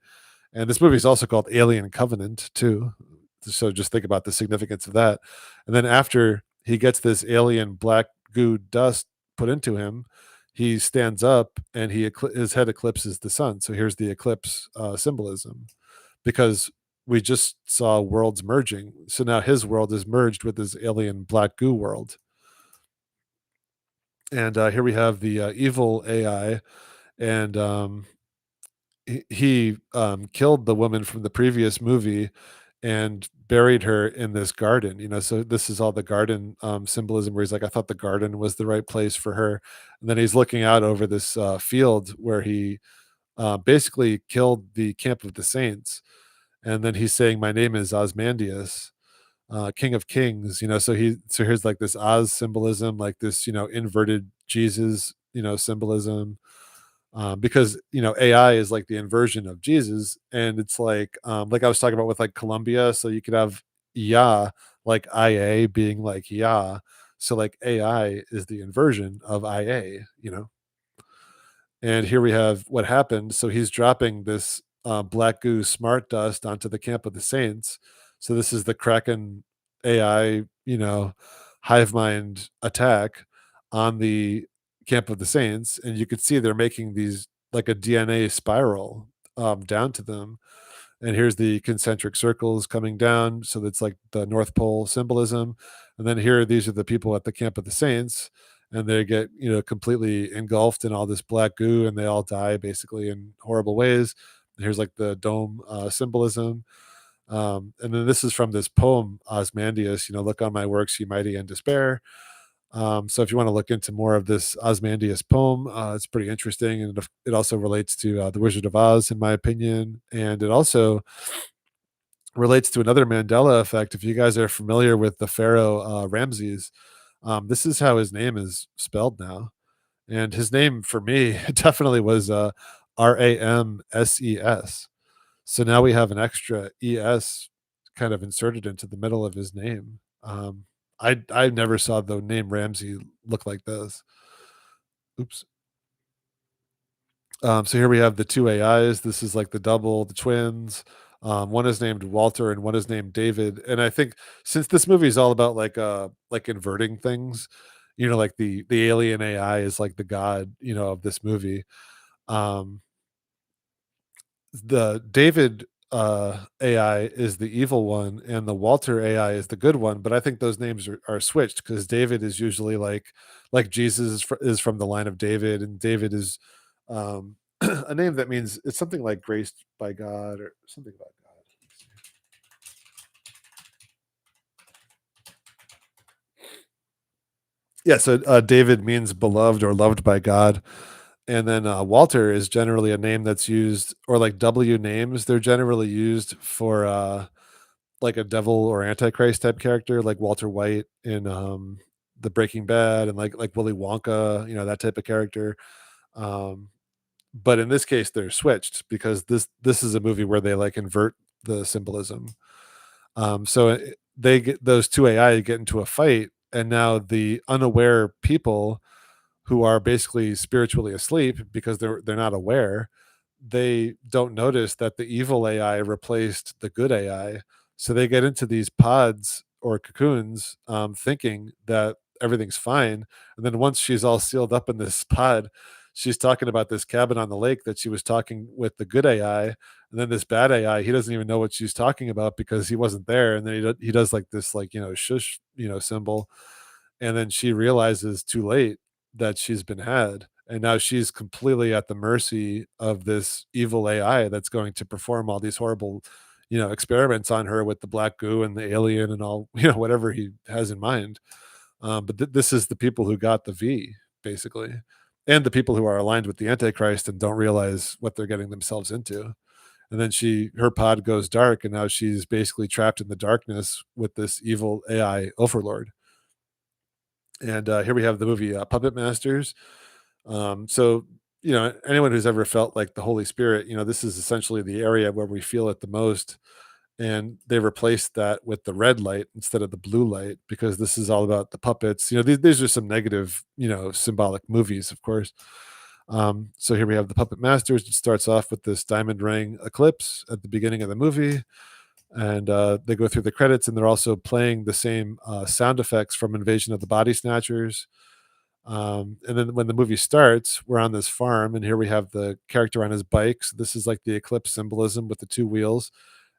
And this movie is also called Alien Covenant too. So just think about the significance of that. And then after he gets this alien black goo dust put into him, he stands up and his head eclipses the sun. So here's the eclipse symbolism, because we just saw worlds merging. So now his world is merged with this alien black goo world. And here we have the evil AI, and he killed the woman from the previous movie and buried her in this garden. So this is all the garden symbolism, where he's like, I thought the garden was the right place for her. And then he's looking out over this field where he basically killed the camp of the saints. And then he's saying, my name is Osmandius, King of Kings. So here's like this Oz symbolism, like this inverted Jesus symbolism, because AI is like the inversion of Jesus. And it's like I was talking about with like Colombia. So you could have Yah, like IA being like Yah. So like AI is the inversion of IA. And here we have what happened. So he's dropping this black goo smart dust onto the camp of the saints. So this is the Kraken AI, hive mind attack on the camp of the saints. And you could see they're making these like a DNA spiral down to them. And here's the concentric circles coming down. So that's like the North Pole symbolism. And then here, these are the people at the camp of the saints, and they get completely engulfed in all this black goo, and they all die basically in horrible ways. And here's like the dome symbolism. And then this is from this poem, Osmandius. Look on my works, ye mighty in despair. So if you want to look into more of this Osmandius poem, it's pretty interesting, and it also relates to the Wizard of Oz, in my opinion, and it also relates to another Mandela effect. If you guys are familiar with the pharaoh Ramses, this is how his name is spelled now, and his name for me definitely was Ramses. So now we have an extra es kind of inserted into the middle of his name. I never saw the name Ramsey look like this. Oops. So here we have the two AIs. This is like the double, the twins. One is named Walter and one is named David. And I think since this movie is all about like inverting things, like the alien AI is like the god, of this movie. Um, the David AI is the evil one, and the Walter AI is the good one. But I think those names are switched, because David is usually like Jesus is from the line of David, and David is a name that means it's something like graced by God or something about God. Yeah, so David means beloved or loved by God. And then Walter is generally a name that's used, or like W names, they're generally used for like a devil or antichrist type character, like Walter White in the Breaking Bad, and like Willy Wonka, that type of character. Um, but in this case, they're switched, because this is a movie where they like invert the symbolism. So they get those two AI get into a fight, and now the unaware people who are basically spiritually asleep because they're not aware, they don't notice that the evil AI replaced the good AI. So they get into these pods or cocoons, thinking that everything's fine. And then once she's all sealed up in this pod, she's talking about this cabin on the lake that she was talking with the good AI. And then this bad AI, he doesn't even know what she's talking about because he wasn't there. And then he does like this, like, shush, symbol. And then she realizes too late that she's been had, and now she's completely at the mercy of this evil AI that's going to perform all these horrible, experiments on her with the black goo and the alien and all, whatever he has in mind. But this is the people who got the V, basically, and the people who are aligned with the Antichrist and don't realize what they're getting themselves into. And then her pod goes dark, and now she's basically trapped in the darkness with this evil AI overlord. And here we have the movie Puppet Masters. So, anyone who's ever felt like the Holy Spirit, this is essentially the area where we feel it the most. and they replaced that with the red light instead of the blue light because this is all about the puppets. These are some negative, symbolic movies, of course. So here we have the Puppet Masters. It starts off with this diamond ring eclipse at the beginning of the movie, and they go through the credits, and they're also playing the same sound effects from Invasion of the Body Snatchers. And then when the movie starts, we're on this farm, and here we have the character on his bike. So this is like the eclipse symbolism with the two wheels,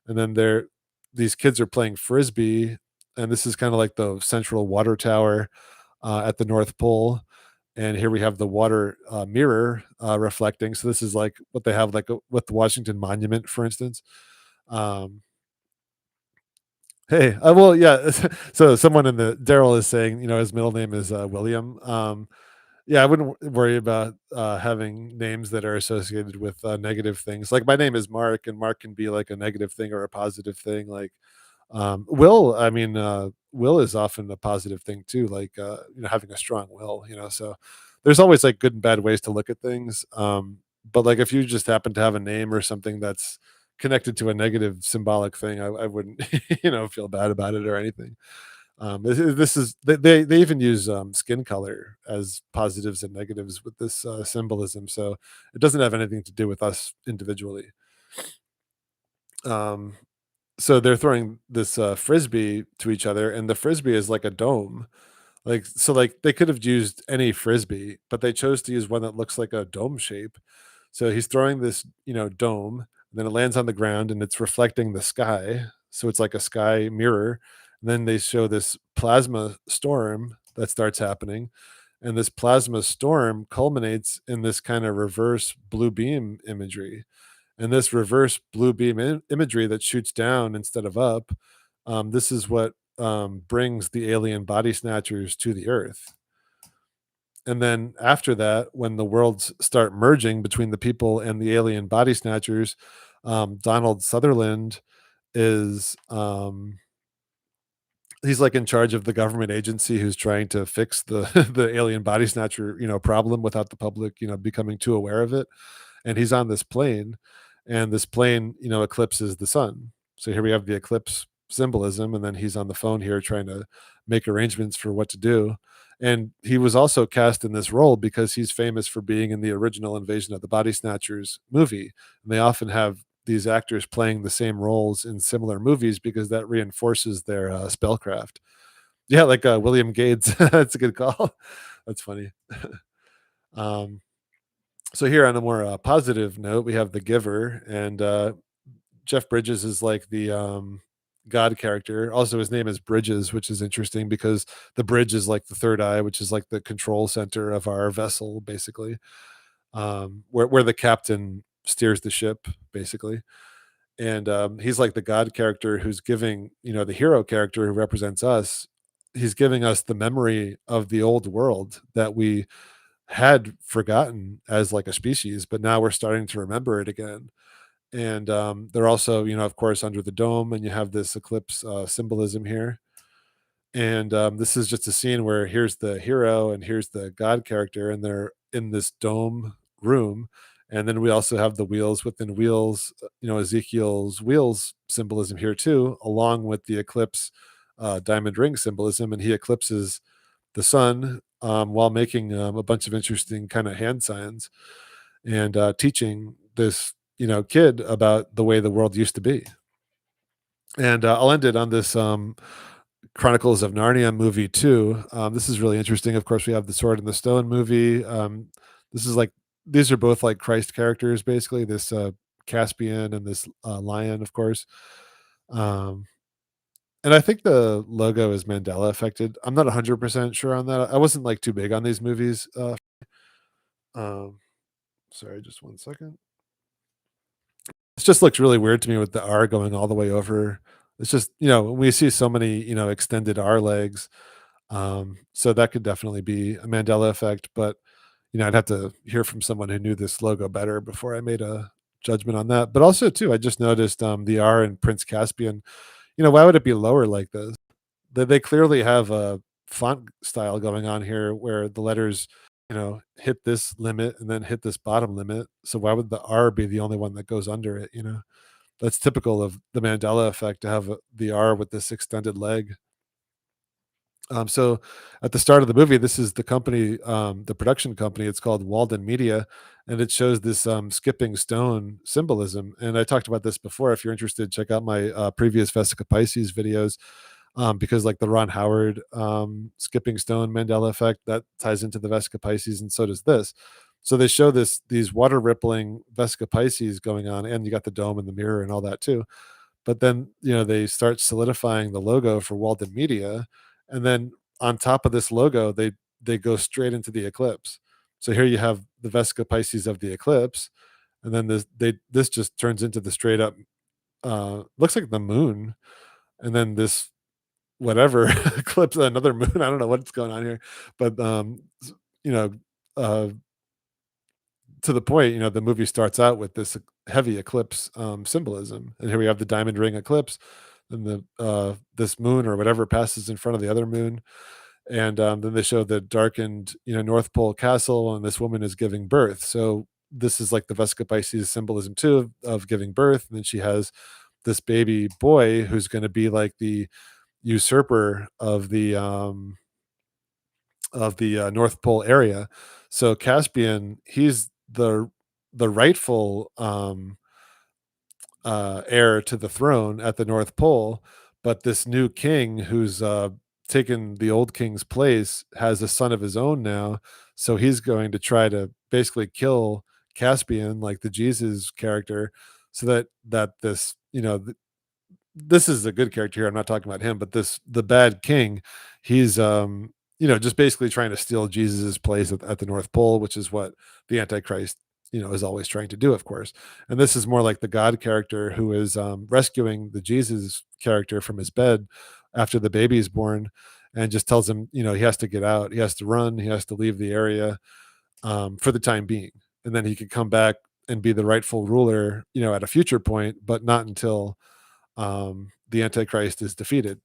and then these kids are playing frisbee, and this is kind of like the central water tower at the North Pole. And here we have the water mirror reflecting. So this is like what they have like with the Washington Monument, for instance. Um, Hey, well, yeah. So someone in the Daryl is saying, his middle name is William. Yeah, I wouldn't worry about having names that are associated with negative things. Like my name is Mark, and Mark can be like a negative thing or a positive thing. Like Will, I mean, will is often a positive thing too. Like having a strong will. So there's always like good and bad ways to look at things. But like if you just happen to have a name or something that's connected to a negative symbolic thing, I wouldn't feel bad about it or anything. This is they even use skin color as positives and negatives with this symbolism, so it doesn't have anything to do with us individually. Um, so they're throwing this frisbee to each other, and the frisbee is like a dome. Like they could have used any frisbee, but they chose to use one that looks like a dome shape. So he's throwing this, dome, and then it lands on the ground and it's reflecting the sky. So it's like a sky mirror. And then they show this plasma storm that starts happening. And this plasma storm culminates in this kind of reverse blue beam imagery. And this reverse blue beam imagery that shoots down instead of up, this is what brings the alien body snatchers to the earth. And then after that, when the worlds start merging between the people and the alien body snatchers, Donald Sutherland is he's like in charge of the government agency who's trying to fix the the alien body snatcher problem without the public becoming too aware of it. And he's on this plane, and this plane eclipses the sun. So here we have the eclipse symbolism, and then he's on the phone here trying to make arrangements for what to do. And he was also cast in this role because he's famous for being in the original Invasion of the Body Snatchers movie, and they often have these actors playing the same roles in similar movies because that reinforces their spellcraft. Yeah, like William Gates. That's a good call. That's funny. um, so here on a more positive note, we have the giver, and Jeff Bridges is like the God character. Also, his name is Bridges, which is interesting because the bridge is like the third eye, which is like the control center of our vessel, basically, where the captain steers the ship, basically. And he's like the God character who's giving the hero character who represents us. He's giving us the memory of the old world that we had forgotten as like a species, but now we're starting to remember it again. And they're also, of course, under the dome, and you have this eclipse symbolism here. And this is just a scene where here's the hero and here's the God character, and they're in this dome room. And then we also have the wheels within wheels, Ezekiel's wheels symbolism here too, along with the eclipse diamond ring symbolism. And he eclipses the sun while making a bunch of interesting kind of hand signs and teaching this kid about the way the world used to be. And I'll end it on this Chronicles of Narnia movie too. This is really interesting. Of course, we have the Sword and the Stone movie. This is like these are both like Christ characters, basically. This Caspian and this lion, of course. Um, and I think the logo is Mandela affected. I'm not 100% sure on that. I wasn't like too big on these movies. Um, Sorry, just one second. It just looks really weird to me with the R going all the way over. It's just, we see so many, extended R legs. So that could definitely be a Mandela effect, but I'd have to hear from someone who knew this logo better before I made a judgment on that. But also too, I just noticed the R in Prince Caspian. Why would it be lower like this? They clearly have a font style going on here where the letters, hit this limit and then hit this bottom limit. So why would the R be the only one that goes under it? That's typical of the Mandela effect to have the R with this extended leg. So at the start of the movie, this is the company, the production company. It's called Walden Media, and it shows this skipping stone symbolism. And I talked about this before. If you're interested, check out my previous Vesica Pisces videos, because like the Ron Howard skipping stone Mandela effect that ties into the Vesica Pisces, and so does this. So they show these water rippling Vesica Pisces going on, and you got the dome and the mirror and all that too. But then, they start solidifying the logo for Walden Media, and then on top of this logo, they go straight into the eclipse. So here you have the Vesica Pisces of the eclipse, and then this just turns into the straight up looks like the moon, and then this whatever eclipse, another moon. I don't know what's going on here, but you know, uh to the point, the movie starts out with this heavy eclipse symbolism, and here we have the diamond ring eclipse, and the this moon or whatever passes in front of the other moon, and then they show the darkened, North Pole castle, and this woman is giving birth. So this is like the Vesica Pisces symbolism too of giving birth, and then she has this baby boy who's going to be like the usurper of the North Pole area. So Caspian, he's the rightful heir to the throne at the North Pole, but this new king who's taken the old king's place has a son of his own now. So he's going to try to basically kill Caspian, like the Jesus character, so that this this is a good character here. I'm not talking about him, but the bad king, he's just basically trying to steal Jesus's place at the North Pole, which is what the Antichrist, is always trying to do, of course. And this is more like the God character who is rescuing the Jesus character from his bed after the baby is born, and just tells him, he has to get out, he has to run, he has to leave the area for the time being, and then he could come back and be the rightful ruler, at a future point, but not until the Antichrist is defeated.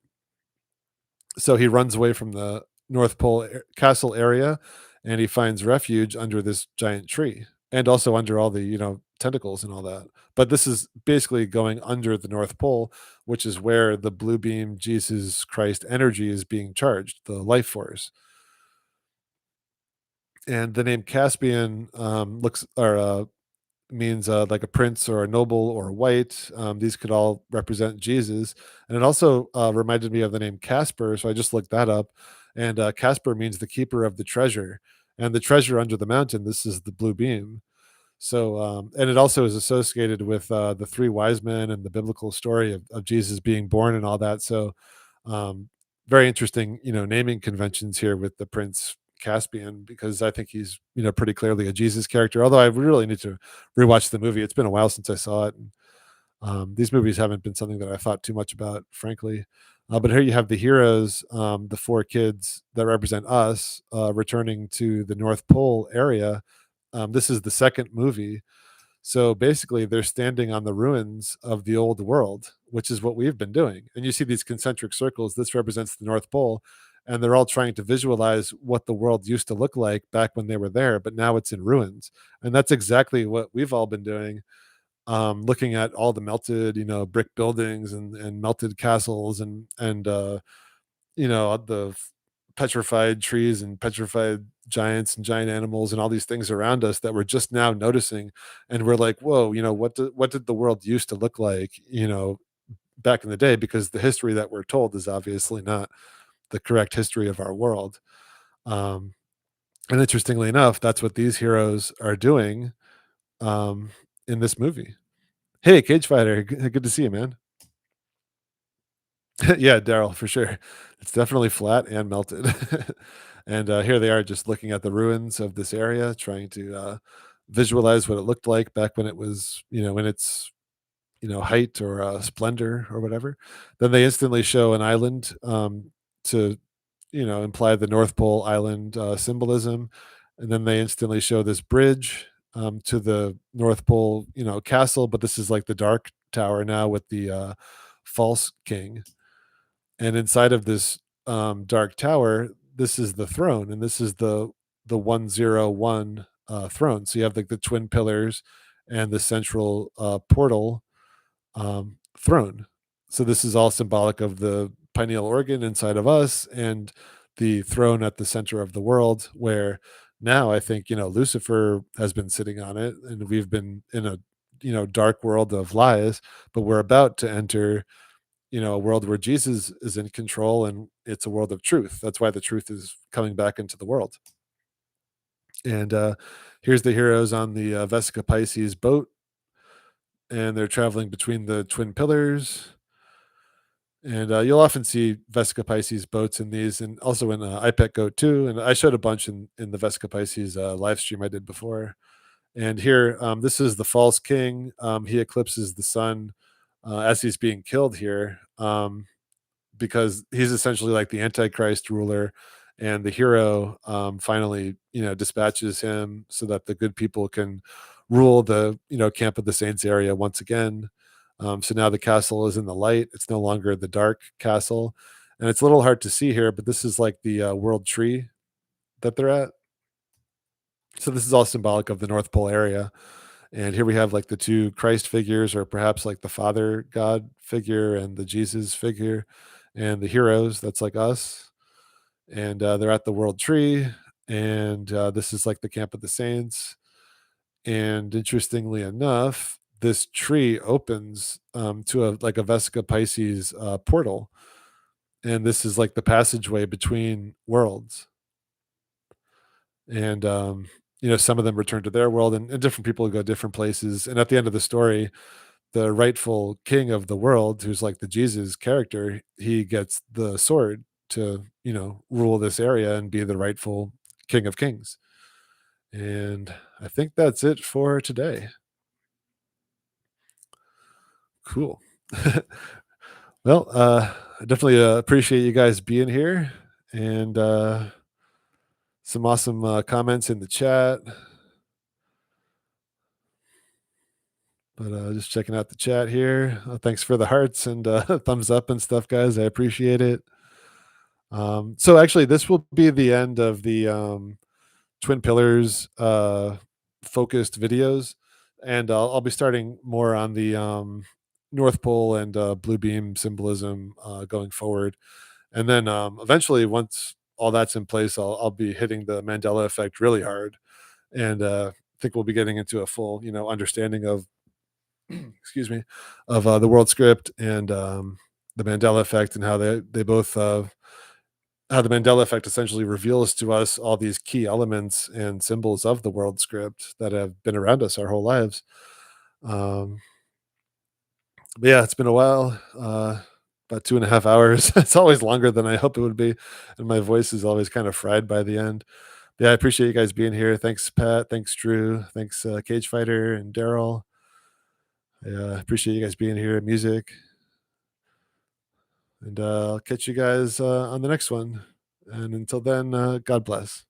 So he runs away from the North Pole castle area, and he finds refuge under this giant tree, and also under all the tentacles and all that. But this is basically going under the North Pole, which is where the blue beam Jesus Christ energy is being charged, the life force. And the name Caspian looks or means like a prince or a noble or white. These could all represent Jesus. And it also reminded me of the name Casper. So I just looked that up. And Casper means the keeper of the treasure. And the treasure under the mountain, this is the blue beam. So, and it also is associated with the three wise men and the biblical story of Jesus being born and all that. So, very interesting, naming conventions here with the Prince Caspian, because I think he's, pretty clearly a Jesus character. Although I really need to rewatch the movie. It's been a while since I saw it. And, these movies haven't been something that I thought too much about, frankly. But here you have the heroes, the four kids that represent us, returning to the North Pole area. This is the second movie. So basically, they're standing on the ruins of the old world, which is what we've been doing. And you see these concentric circles. This represents the North Pole. And they're all trying to visualize what the world used to look like back when they were there, but now it's in ruins. And that's exactly what we've all been doing, looking at all the melted, brick buildings and melted castles and the petrified trees and petrified giants and giant animals and all these things around us that we're just now noticing, and we're like, whoa, what did the world used to look like, back in the day, because the history that we're told is obviously not the correct history of our world. um, and interestingly enough, that's what these heroes are doing um, in this movie. Hey, Cage Fighter, good to see you, man. Yeah, Daryl, for sure. It's definitely flat and melted. And here they are just looking at the ruins of this area, trying to visualize what it looked like back when it was, in its, height or splendor or whatever. Then they instantly show an island to, imply the North Pole island symbolism. And then they instantly show this bridge to the North Pole, castle, but this is like the Dark Tower now with the false king. And inside of this dark tower, this is the throne, and this is the 101 throne. So you have like the twin pillars and the central portal throne. So this is all symbolic of the pineal organ inside of us and the throne at the center of the world, where now I think, Lucifer has been sitting on it, and we've been in a, dark world of lies, but we're about to enter, a world where Jesus is in control, and it's a world of truth. That's why the truth is coming back into the world. And here's the heroes on the Vesica Pisces boat, and they're traveling between the twin pillars. And you'll often see Vesica Pisces boats in these, and also in IPEC Goat too. And I showed a bunch in the Vesica Pisces live stream I did before. And here, this is the false king. He eclipses the sun as he's being killed here. Because he's essentially like the antichrist ruler, and the hero finally dispatches him so that the good people can rule the camp of the saints area once again. So now the castle is in the light, it's no longer the dark castle, and it's a little hard to see here, but this is like the world tree that they're at. So this is all symbolic of the North Pole area. And here we have like the two Christ figures, or perhaps like the Father God figure and the Jesus figure, and the heroes. That's like us. And they're at the World Tree. And this is like the Camp of the Saints. And interestingly enough, this tree opens to a Vesica Pisces portal. And this is like the passageway between worlds. And some of them return to their world, and different people go different places. And at the end of the story, the rightful king of the world, who's like the Jesus character, he gets the sword to, rule this area and be the rightful king of kings. And I think that's it for today. Cool. Well, I definitely appreciate you guys being here, and some awesome comments in the chat. But just checking out the chat here. Thanks for the hearts and thumbs up and stuff, guys. I appreciate it. So actually, this will be the end of the Twin Pillars focused videos, and I'll be starting more on the North Pole and blue beam symbolism going forward. And then eventually, once all that's in place, I'll be hitting the Mandela effect really hard, and I think we'll be getting into a full, understanding of excuse me, of the world script and the Mandela effect, and how they both how the Mandela effect essentially reveals to us all these key elements and symbols of the world script that have been around us our whole lives. Um, but yeah, it's been a while. About 2.5 hours. It's always longer than I hope it would be, and my voice is always kind of fried by the end. But yeah, I appreciate you guys being here. Thanks, Pat. Thanks, Drew. Thanks, Cage Fighter and Daryl. I appreciate you guys being here. Music. And I'll catch you guys on the next one. And until then, God bless.